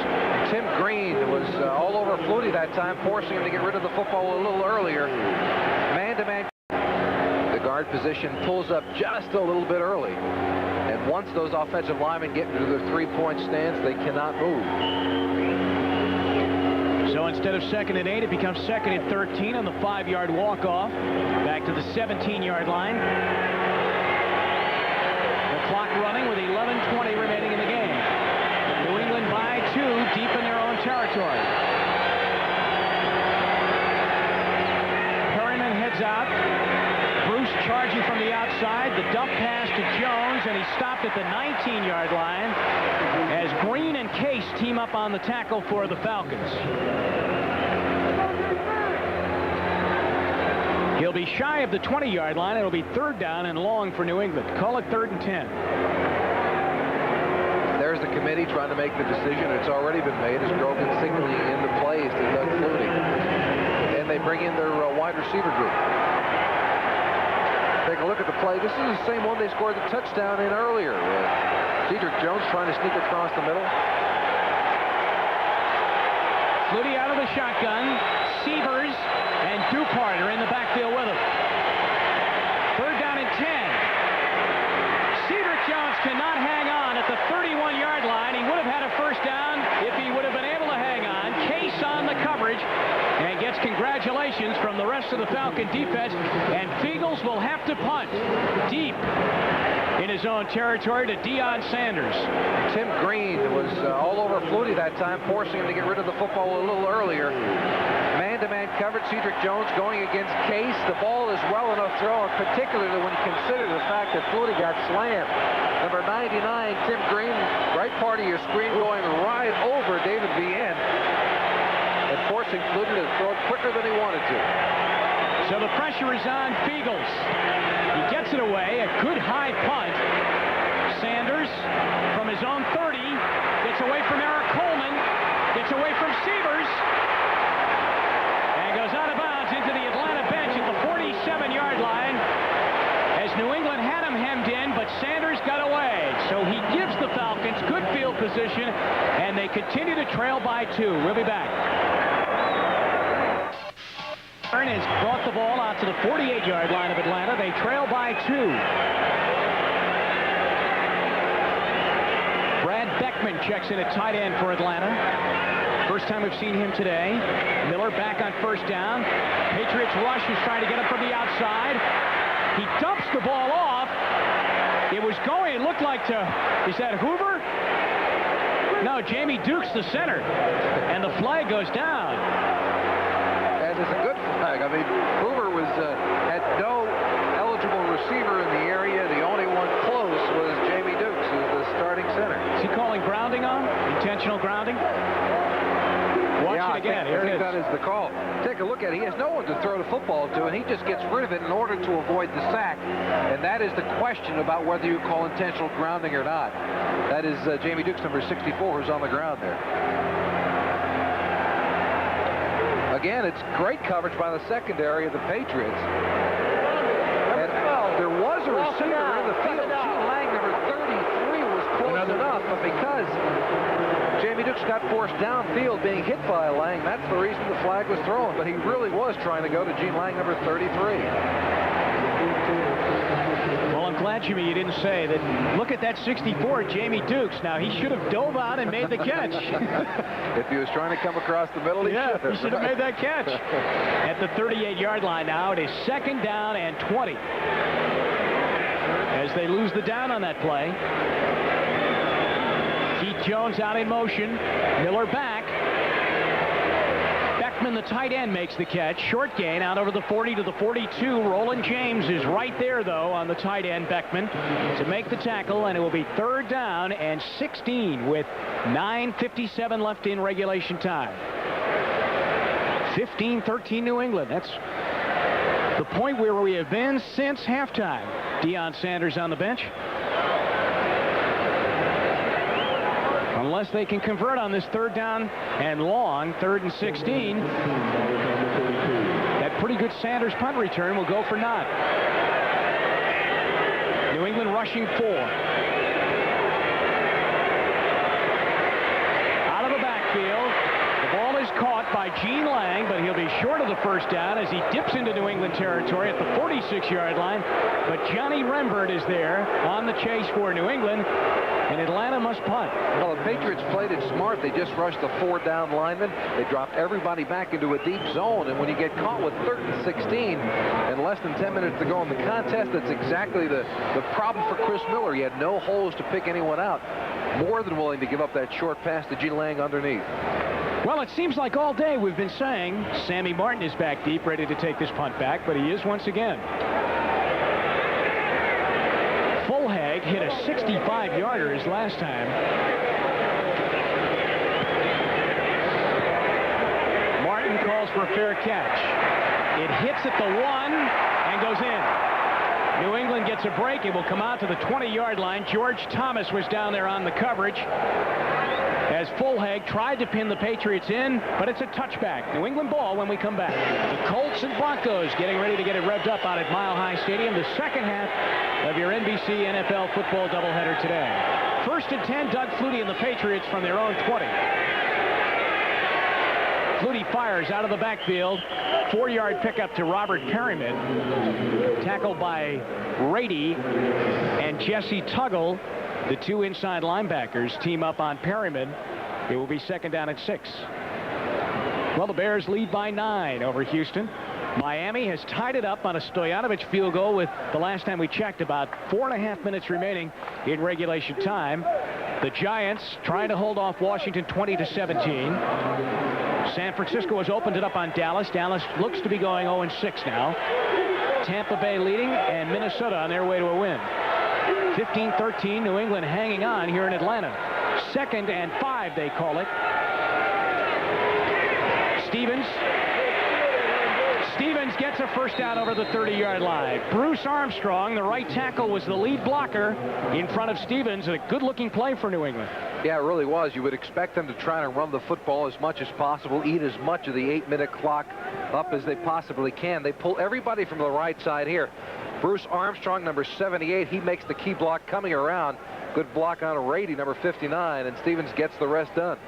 Tim Green was all over Flutie that time, forcing him to get rid of the football a little earlier. Man-to-man. The guard position pulls up just a little bit early. And once those offensive linemen get into their three-point stance, they cannot move. So instead of 2nd and 8, it becomes 2nd and 13 on the 5-yard walk-off. Back to the 17-yard line. The clock running with 11:20 remaining in the game. New England by 2 deep in their own territory. Perryman heads out. Bruce charging from the outside. The dump pass to Jones, and he stopped at the 19-yard line as Green and Case team up on the tackle for the Falcons. He'll be shy of the 20-yard line. It'll be 3rd down and long for New England. Call it 3rd and 10. There's the committee trying to make the decision. It's already been made as Grogan signaling into plays to Doug Flutie. And they bring in their wide receiver group. Take a look at the play. This is the same one they scored the touchdown in earlier. Cedric Jones trying to sneak across the middle. Flutie out of the shotgun. Severs and Dupart are in the backfield with him. 3rd down and 10. Cedric Jones cannot hang on at the 31-yard line. He would have had a first down if he would have been able to hang on. Case on the coverage and gets congratulations from the rest of the Falcon defense. And Feagles will have to punt deep in his own territory to Deion Sanders. Tim Green was all over Flutie that time, forcing him to get rid of the football a little earlier. Man-to-man coverage. Cedric Jones going against Case. The ball is well enough thrown, particularly when you consider the fact that Flutie got slammed. Number 99, Tim Green, right part of your screen, going right over David Vienne and forcing Flutie to throw it quicker than he wanted to. So the pressure is on Feagles. He gets it away. A good high punt. Sanders from his own 30 gets away from Eric Coleman, gets away from Severs, and goes out of bounds into the Atlanta bench at the 47-yard line as New England had him hemmed in, but Sanders got away. So he gives the Falcons good field position, and they continue to trail by 2. We'll be back. Has brought the ball out to the 48-yard line of Atlanta. They trail by 2. Brad Beckman checks in at tight end for Atlanta. First time we've seen him today. Miller back on 1st down. Patriots rush is trying to get him from the outside. He dumps the ball off. It was going, it looked like is that Hoover? No, Jamie Dukes, the center. And the flag goes down. And it's a good flag. I mean, Hoover had no eligible receiver in the area. The only one close was Jamie Dukes, who's the starting center. Is he calling grounding on? Intentional grounding? Watch it again. Here it is. That is the call. Take a look at it. He has no one to throw the football to, and he just gets rid of it in order to avoid the sack. And that is the question about whether you call intentional grounding or not. That is Jamie Dukes, number 64, who's on the ground there. Again, it's great coverage by the secondary of the Patriots. And there was a receiver in the field. Gene Lang, number 33, was close enough, but because Jamie Dukes got forced downfield being hit by Lang, that's the reason the flag was thrown. But he really was trying to go to Gene Lang, number 33. Well, I'm glad, Jimmy, you didn't say that. Look at that 64, Jamie Dukes. Now, he should have dove out and made the catch. If he was trying to come across the middle, he should have made that catch. At the 38-yard line now, it is 2nd down and 20. As they lose the down on that play. Keith Jones out in motion. Miller back. Beckman, the tight end, makes the catch. Short gain out over the 40 to the 42. Roland James is right there, though, on the tight end, Beckman, to make the tackle, and it will be 3rd down and 16 with 9:57 left in regulation time. 15-13 New England. That's the point where we have been since halftime. Deion Sanders on the bench. unless they can convert on this 3rd down and long, 3rd and 16. That pretty good Sanders punt return will go for naught. New England rushing 4. Out of the backfield. The ball is caught by Gene Lang, but he'll be short of the 1st down as he dips into New England territory at the 46-yard line. But Johnny Rembert is there on the chase for New England, and Atlanta must punt. Well, the Patriots played it smart. They just rushed the 4-down linemen. They dropped everybody back into a deep zone, and when you get caught with 3rd and 16 and less than 10 minutes to go in the contest, that's exactly the problem for Chris Miller. He had no holes to pick anyone out. More than willing to give up that short pass to Gene Lang underneath. Well, it seems like all day we've been saying Sammy Martin is back deep, ready to take this punt back, but he is once again. Fulhag hit a 65-yarder his last time. Martin calls for a fair catch. It hits at the 1 and goes in. New England gets a break. It will come out to the 20-yard line. George Thomas was down there on the coverage as Fulhag tried to pin the Patriots in, but it's a touchback. New England ball when we come back. The Colts and Broncos getting ready to get it revved up out at Mile High Stadium. The second half of your NBC NFL football doubleheader today. 1st and 10, Doug Flutie and the Patriots from their own 20. Flutie fires out of the backfield. 4-yard pickup to Robert Perryman. Tackled by Rady and Jesse Tuggle. The 2 inside linebackers team up on Perryman. It will be 2nd down and 6. Well, the Bears lead by 9 over Houston. Miami has tied it up on a Stoyanovich field goal with, the last time we checked, about 4.5 minutes remaining in regulation time. The Giants trying to hold off Washington 20-17. San Francisco has opened it up on Dallas. Dallas looks to be going 0-6 now. Tampa Bay leading, and Minnesota on their way to a win. 15-13, New England hanging on here in Atlanta. 2nd and 5, they call it. Stevens gets a 1st down over the 30-yard line. Bruce Armstrong, the right tackle, was the lead blocker in front of Stevens. A good-looking play for New England. Yeah, it really was. You would expect them to try to run the football as much as possible, eat as much of the 8-minute clock up as they possibly can. They pull everybody from the right side here. Bruce Armstrong, number 78, he makes the key block coming around. Good block on a Rady, number 59, and Stevens gets the rest done.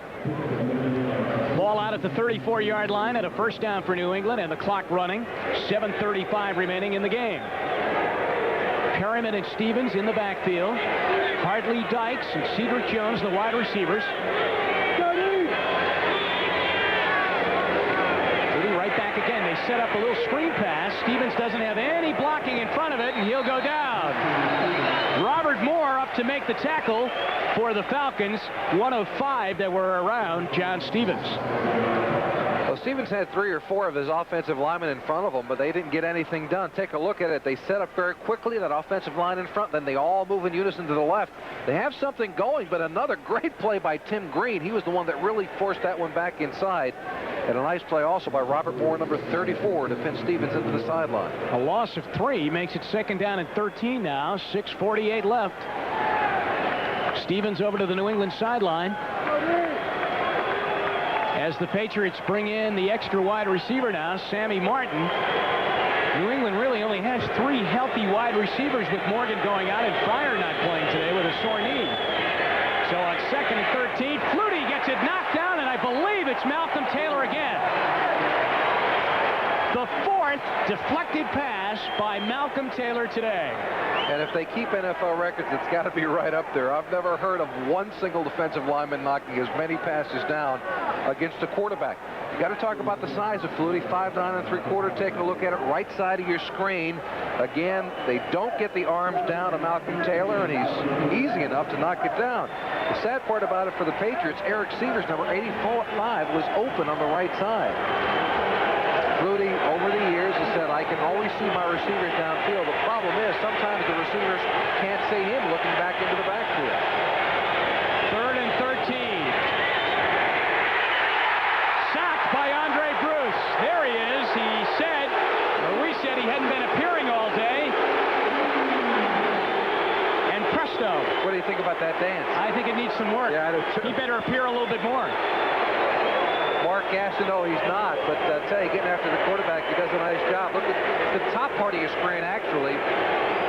Ball out at the 34-yard line at a 1st down for New England, and the clock running. 7:35 remaining in the game. Perryman and Stevens in the backfield. Hartley Dykes and Cedric Jones, the wide receivers. Right back again. They set up a little screen pass. Stevens doesn't have any blocking in front of it, and he'll go down. Robert Moore up to make the tackle for the Falcons. 1 of 5 that were around John Stevens. Well, Stevens had 3 or 4 of his offensive linemen in front of him, but they didn't get anything done. Take a look at it. They set up very quickly, that offensive line in front, then they all move in unison to the left. They have something going, but another great play by Tim Green. He was the one that really forced that one back inside. And a nice play also by Robert Moore, number 34, to pin Stevens into the sideline. A loss of 3 makes it 2nd down and 13 now. 6:48 left. Stevens over to the New England sideline. As the Patriots bring in the extra wide receiver now, Sammy Martin. New England really only has 3 healthy wide receivers, with Morgan going out and Fryer not playing today with a sore knee. So on 2nd and 13, Flutie gets it knocked down, and I believe it's Malcolm Taylor again. The 4th deflected pass by Malcolm Taylor today. And if they keep NFL records, it's got to be right up there. I've never heard of one single defensive lineman knocking as many passes down against a quarterback. You got to talk about the size of Flutie, 5'9 3/4. Taking a look at it, right side of your screen. Again, they don't get the arms down to Malcolm Taylor, and he's easy enough to knock it down. The sad part about it for the Patriots, Eric Sievers, number 85, was open on the right side. Flutie, over the years, has said, I can always see my receivers downfield. The problem is sometimes the receivers can't see him looking back into the backfield. 3rd and 13. Sacked by Andre Bruce. There he is. He said, or we said, he hadn't been appearing all day. And presto, so. What do you think about that dance? I think it needs some work. Yeah, I do too. He better appear a little bit more. Mark Gastineau, he's not, but I tell you, getting after the quarterback, he does a nice job. Look at the top part of your screen, actually.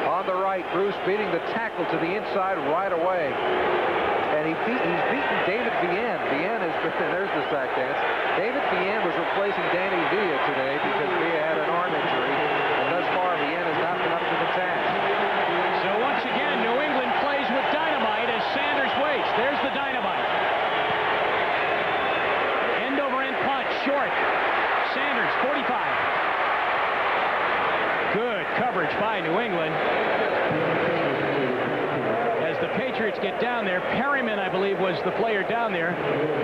On the right, Bruce beating the tackle to the inside right away. And he's beaten David Vienne. Vienne has been, there's the sack dance. David Vienne was replacing Danny Villa today because Villa had an arm injury. And thus far, Vienne has not been up to the task. So once again, New England plays with dynamite as Sanders waits. There's the dynamite. End over end punch, short. Sanders, 45. Good coverage by New England. As the Patriots get down there, Perryman, I believe, was the player down there.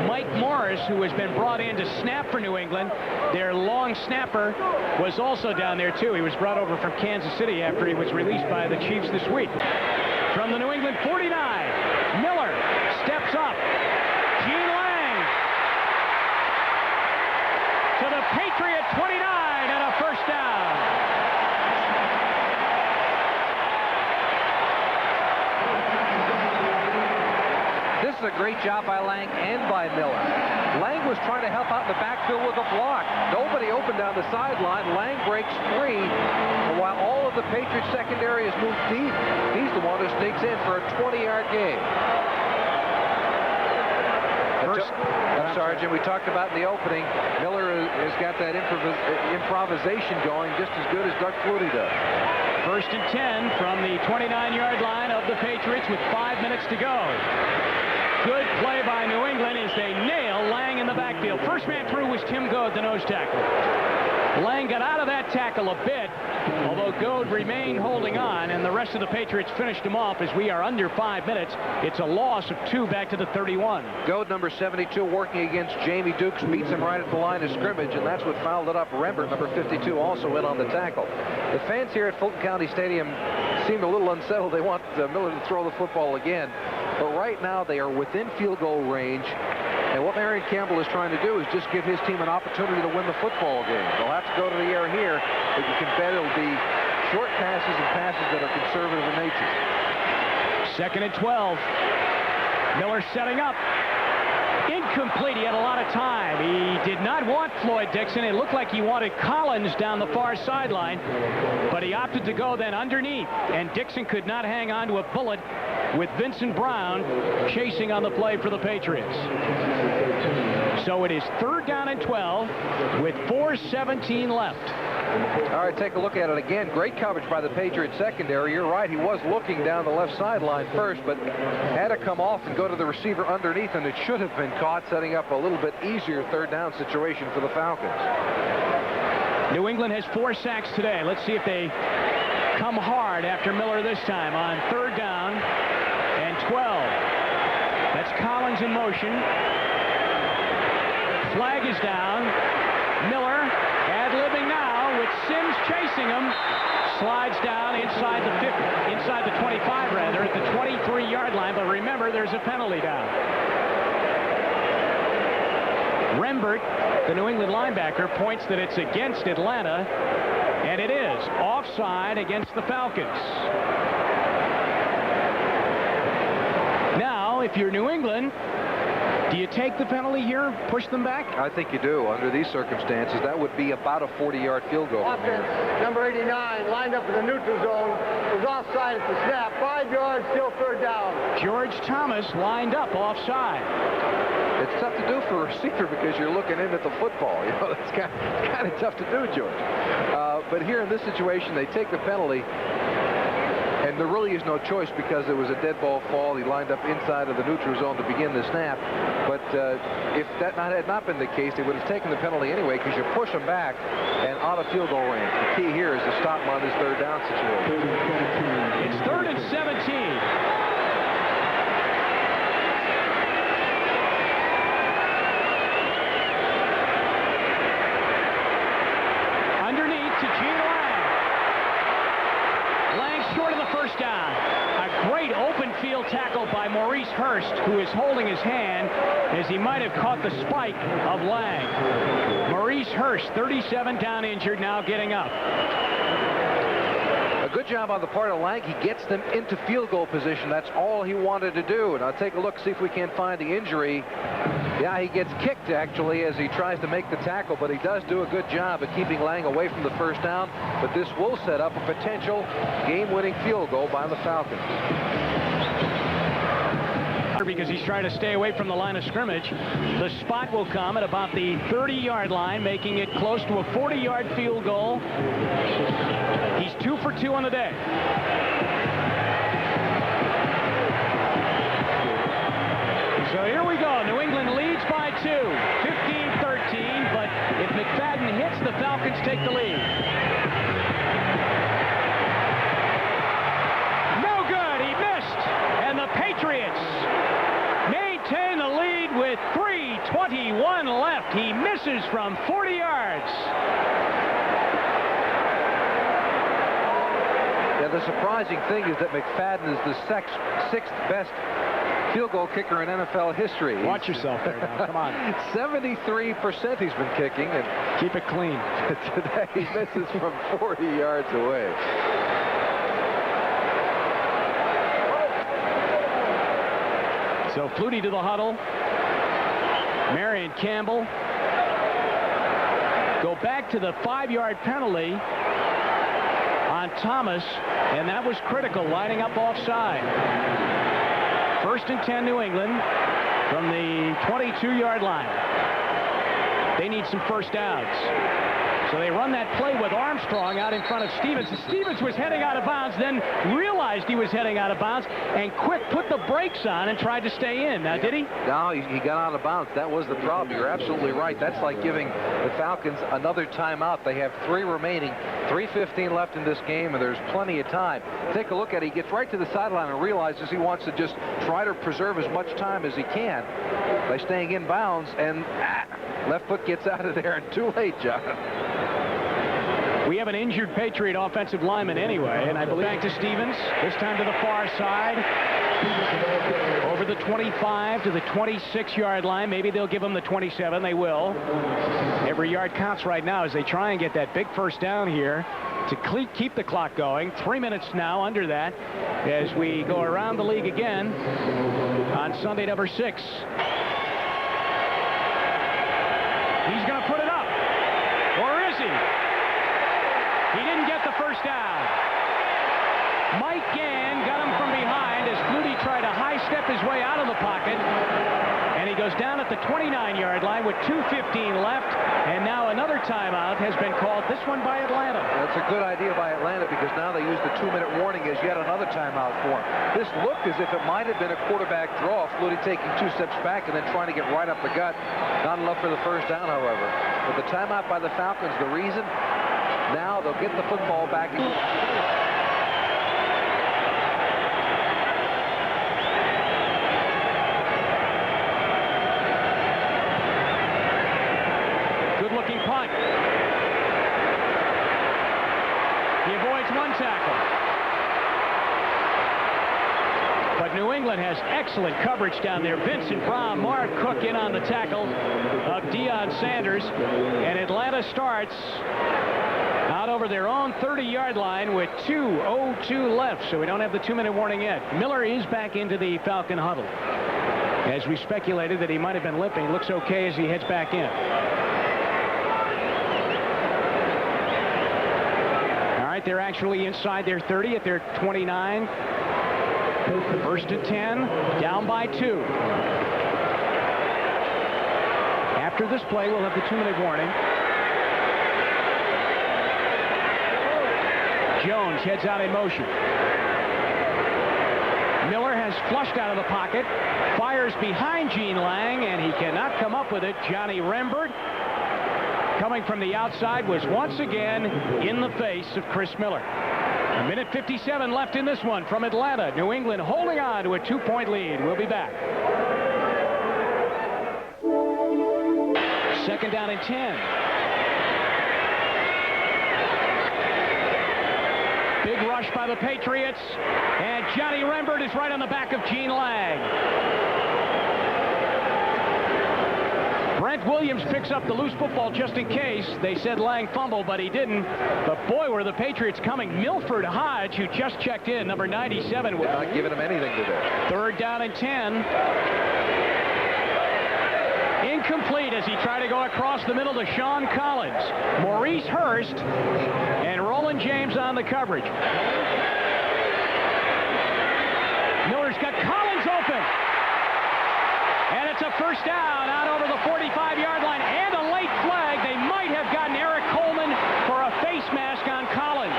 Mike Morris, who has been brought in to snap for New England, their long snapper, was also down there, too. He was brought over from Kansas City after he was released by the Chiefs this week. From the New England 49, Miller steps up. Gene Lang to the Patriot 29 and a first down. This is a great job by Lang and by Miller. Lang was trying to help out in the backfield with a block. Nobody open down the sideline. Lang breaks free. And while all of the Patriots secondary has moved deep, he's the one who sneaks in for a 20-yard gain. I'm sorry, Jim, we talked about in the opening, Miller has got that improvisation going just as good as Doug Flutie does. First and 10 from the 29-yard line of the Patriots with 5 minutes to go. Good play by New England as they nail Lang in the backfield. First man through was Tim Goad, the nose tackle. Lang got out of that tackle a bit, although Goad remained holding on, and the rest of the Patriots finished him off as we are under 5 minutes. It's a loss of 2 back to the 31. Goad, number 72, working against Jamie Dukes, beats him right at the line of scrimmage, and that's what fouled it up. Rembert, number 52, also in on the tackle. The fans here at Fulton County Stadium seem a little unsettled. They want Miller to throw the football again. But right now they are within field goal range. And what Marion Campbell is trying to do is just give his team an opportunity to win the football game. They'll have to go to the air here, but you can bet it'll be short passes and passes that are conservative in nature. Second and 12. Miller setting up. Incomplete. He had a lot of time. He did not want Floyd Dixon. It looked like he wanted Collins down the far sideline, but he opted to go then underneath, and Dixon could not hang on to a bullet with Vincent Brown chasing on the play for the Patriots. So it is third down and 12 with 4:17 left. All right, take a look at it again. Great coverage by the Patriots secondary. You're right, he was looking down the left sideline first, but had to come off and go to the receiver underneath, and it should have been caught, setting up a little bit easier third down situation for the Falcons. New England has 4 sacks today. Let's see if they come hard after Miller this time on third down and 12. That's Collins in motion. Flag is down. Miller ad-libbing now with Sims chasing him. Slides down inside the 25 rather, at the 23-yard line. But remember, there's a penalty down. Rembert, the New England linebacker, points that it's against Atlanta, and it is offside against the Falcons. Now, if you're New England, do you take the penalty here, push them back? I think you do. Under these circumstances, that would be about a 40-yard field goal. Offense, number 89, lined up in the neutral zone, was offside at the snap. 5 yards, still third down. George Thomas lined up offside. It's tough to do for a receiver because you're looking in at the football. You know, it's kind of tough to do, George. But here in this situation, they take the penalty. And there really is no choice because it was a dead ball fall. He lined up inside of the neutral zone to begin the snap. But if that had not been the case, they would have taken the penalty anyway because you push them back and out of field goal range. The key here is to stop him on this third down situation. It's third and 17. Down. A great open field tackle by Maurice Hurst, who is holding his hand as he might have caught the spike of Lang. Maurice Hurst, 37, down injured, now getting up. A good job on the part of Lang. He gets them into field goal position. That's all he wanted to do. And I'll take a look, see if we can't find the injury. Yeah, he gets kicked, actually, as he tries to make the tackle, but he does do a good job at keeping Lang away from the first down. But this will set up a potential game-winning field goal by the Falcons. Because he's trying to stay away from the line of scrimmage. The spot will come at about the 30-yard line, making it close to a 40-yard field goal. He's 2 for 2 on the day. So here we go. New England leads by 2, 15-13, but if McFadden hits, the Falcons take the lead. No good. He missed. And the Patriots maintain the lead with 3:21 left. He misses from 40 yards. Yeah, the surprising thing is that McFadden is the sixth best field goal kicker in NFL history. Watch yourself there now. Come on. 73% he's been kicking, and keep it clean. Today he misses from 40 yards away. So Flutie to the huddle. Marion Campbell go back to the 5-yard penalty on Thomas, and that was critical, lining up offside. 1st and 10 New England from the 22-yard line. They need some first downs. So they run that play with Armstrong out in front of Stevens. Stevens was heading out of bounds, then realized he was heading out of bounds, and quick put the brakes on and tried to stay in. Now, did he? No, he got out of bounds. That was the problem. You're absolutely right. That's like giving the Falcons another timeout. They have 3 remaining, 3:15 left in this game, and there's plenty of time. Take a look at it. He gets right to the sideline and realizes he wants to just try to preserve as much time as he can by staying in bounds, and left foot gets out of there, and too late, John. We have an injured Patriot offensive lineman anyway, and I believe back to Stevens, this time to the far side, over the 25 to the 26-yard line. Maybe they'll give him the 27. They will. Every yard counts right now as they try and get that big first down here to keep the clock going. 3 minutes now under that as we go around the league again on Sunday, number 6. He's going to put it up. Or is he? He didn't get the first down. Mike Gann got him from behind as Flutie tried to high-step his way out of the pocket. And he goes down at the 29-yard line with 2:15 left. And now another timeout has been called, this one by Atlanta. That's a good idea by Atlanta, because now they use the 2-minute warning as yet another timeout for him. This looked as if it might have been a quarterback draw. Flutie taking 2 steps back and then trying to get right up the gut. Not enough for the first down, however. But the timeout by the Falcons, the reason? Now they'll get the football back. Good-looking punt. He avoids 1 tackle. But New England has excellent coverage down there. Vincent Brown, Mark Cook in on the tackle of Deion Sanders. And Atlanta starts out over their own 30-yard line with 2:02 left, so we don't have the 2-minute warning yet. Miller is back into the Falcon huddle. As we speculated that he might have been limping, looks okay as he heads back in. All right, they're actually inside their 30 at their 29. 1st and 10, down by 2. After this play, we'll have the 2-minute warning. Jones heads out in motion. Miller has flushed out of the pocket, fires behind Gene Lang, and he cannot come up with it. Johnny Rembert, coming from the outside, was once again in the face of Chris Miller. 1:57 left in this one from Atlanta. New England holding on to a 2-point lead. We'll be back. 2nd down and 10. Big rush by the Patriots, and Johnny Rembert is right on the back of Gene Lang. Brent Williams picks up the loose football just in case. They said Lang fumble, but he didn't. But boy, were the Patriots coming. Milford Hodge, who just checked in, number 97. They're not giving him anything today. 3rd down and 10. Incomplete as he tried to go across the middle to Sean Collins. Maurice Hurst and Roland James on the coverage. Miller's got Collins open. And it's a 1st down out over the 45-yard line and a late flag. They might have gotten Eric Coleman for a face mask on Collins.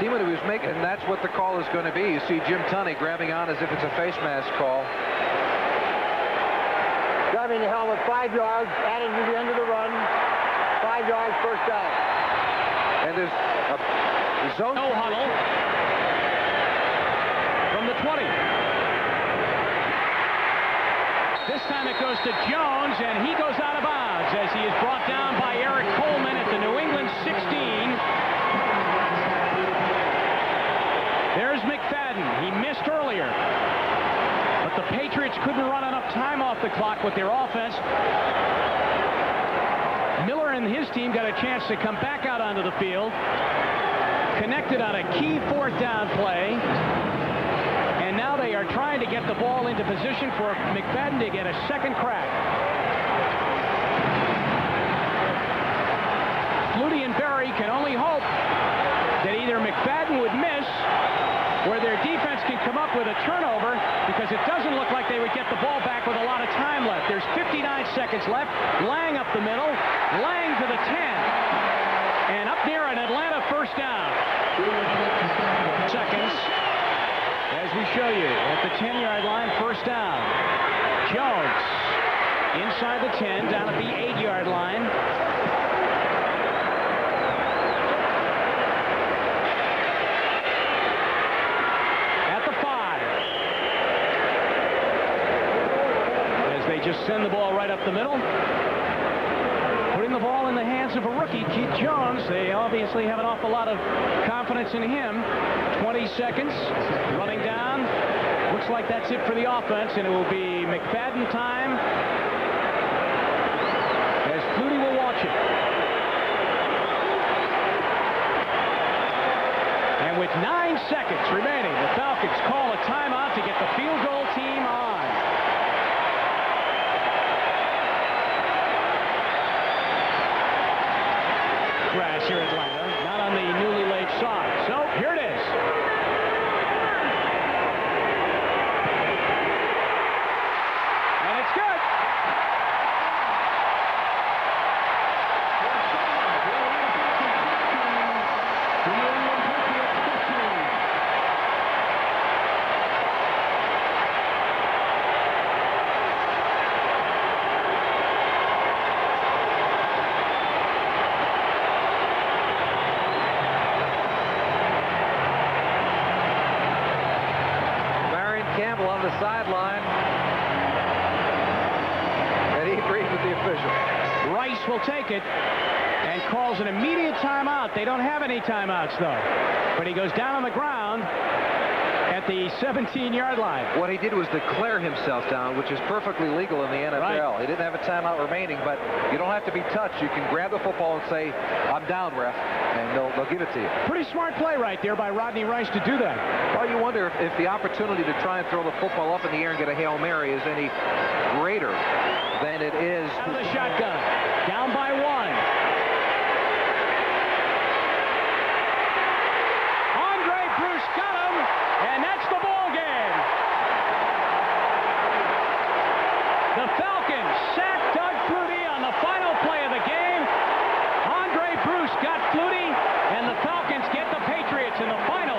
See what he was making, and that's what the call is going to be. You see Jim Tunney grabbing on as if it's a face mask call. Grabbing the helmet 5 yards, adding to the end of the run. 5 yards, 1st down. And there's a zone. No huddle from the 20. This time it goes to Jones, and he goes out of bounds as he is brought down by Eric Coleman at the New England 16. There's McFadden. He missed earlier. But the Patriots couldn't run enough time off the clock with their offense. Miller and his team got a chance to come back out onto the field. Connected on a key 4th down play. And now they are trying to get the ball into position for McFadden to get a 2nd crack. Flutie and Berry can only hope that either McFadden would miss where their defense can come up with a turnover, because it doesn't look like they would get the ball back with a lot of time left. There's 59 seconds left. Lang up the middle. Lang to the 10. And up near an Atlanta 1st down. Seconds. As we show you at the 10-yard line, 1st down. Jones inside the 10, down at the 8-yard line. Just send the ball right up the middle. Putting the ball in the hands of a rookie, Keith Jones. They obviously have an awful lot of confidence in him. 20 seconds. Running down. Looks like that's it for the offense, and it will be McFadden time. As Flutie will watch it. And with 9 seconds remaining, the Falcons call a timeout to get the field goal team on. Grass here in Atlanta, not on the newly laid sod. So here it is. And it's good. On the sideline, and he agrees with the official. Rice will take it and calls an immediate timeout. They don't have any timeouts, though. But he goes down on the ground at the 17-yard line. What he did was declare himself down, which is perfectly legal in the NFL. Right. He didn't have a timeout remaining, but you don't have to be touched. You can grab the football and say, "I'm down, ref," and they'll give it to you. Pretty smart play right there by Rodney Rice to do that. Well, you wonder if the opportunity to try and throw the football up in the air and get a Hail Mary is any greater than it is. Out of the shotgun. Down by 1. Andre Bruce got him, and that's the ball game. The Falcons sack Doug Flutie on the final play of the game. Andre Bruce got Flutie, and the Falcons get the Patriots in the final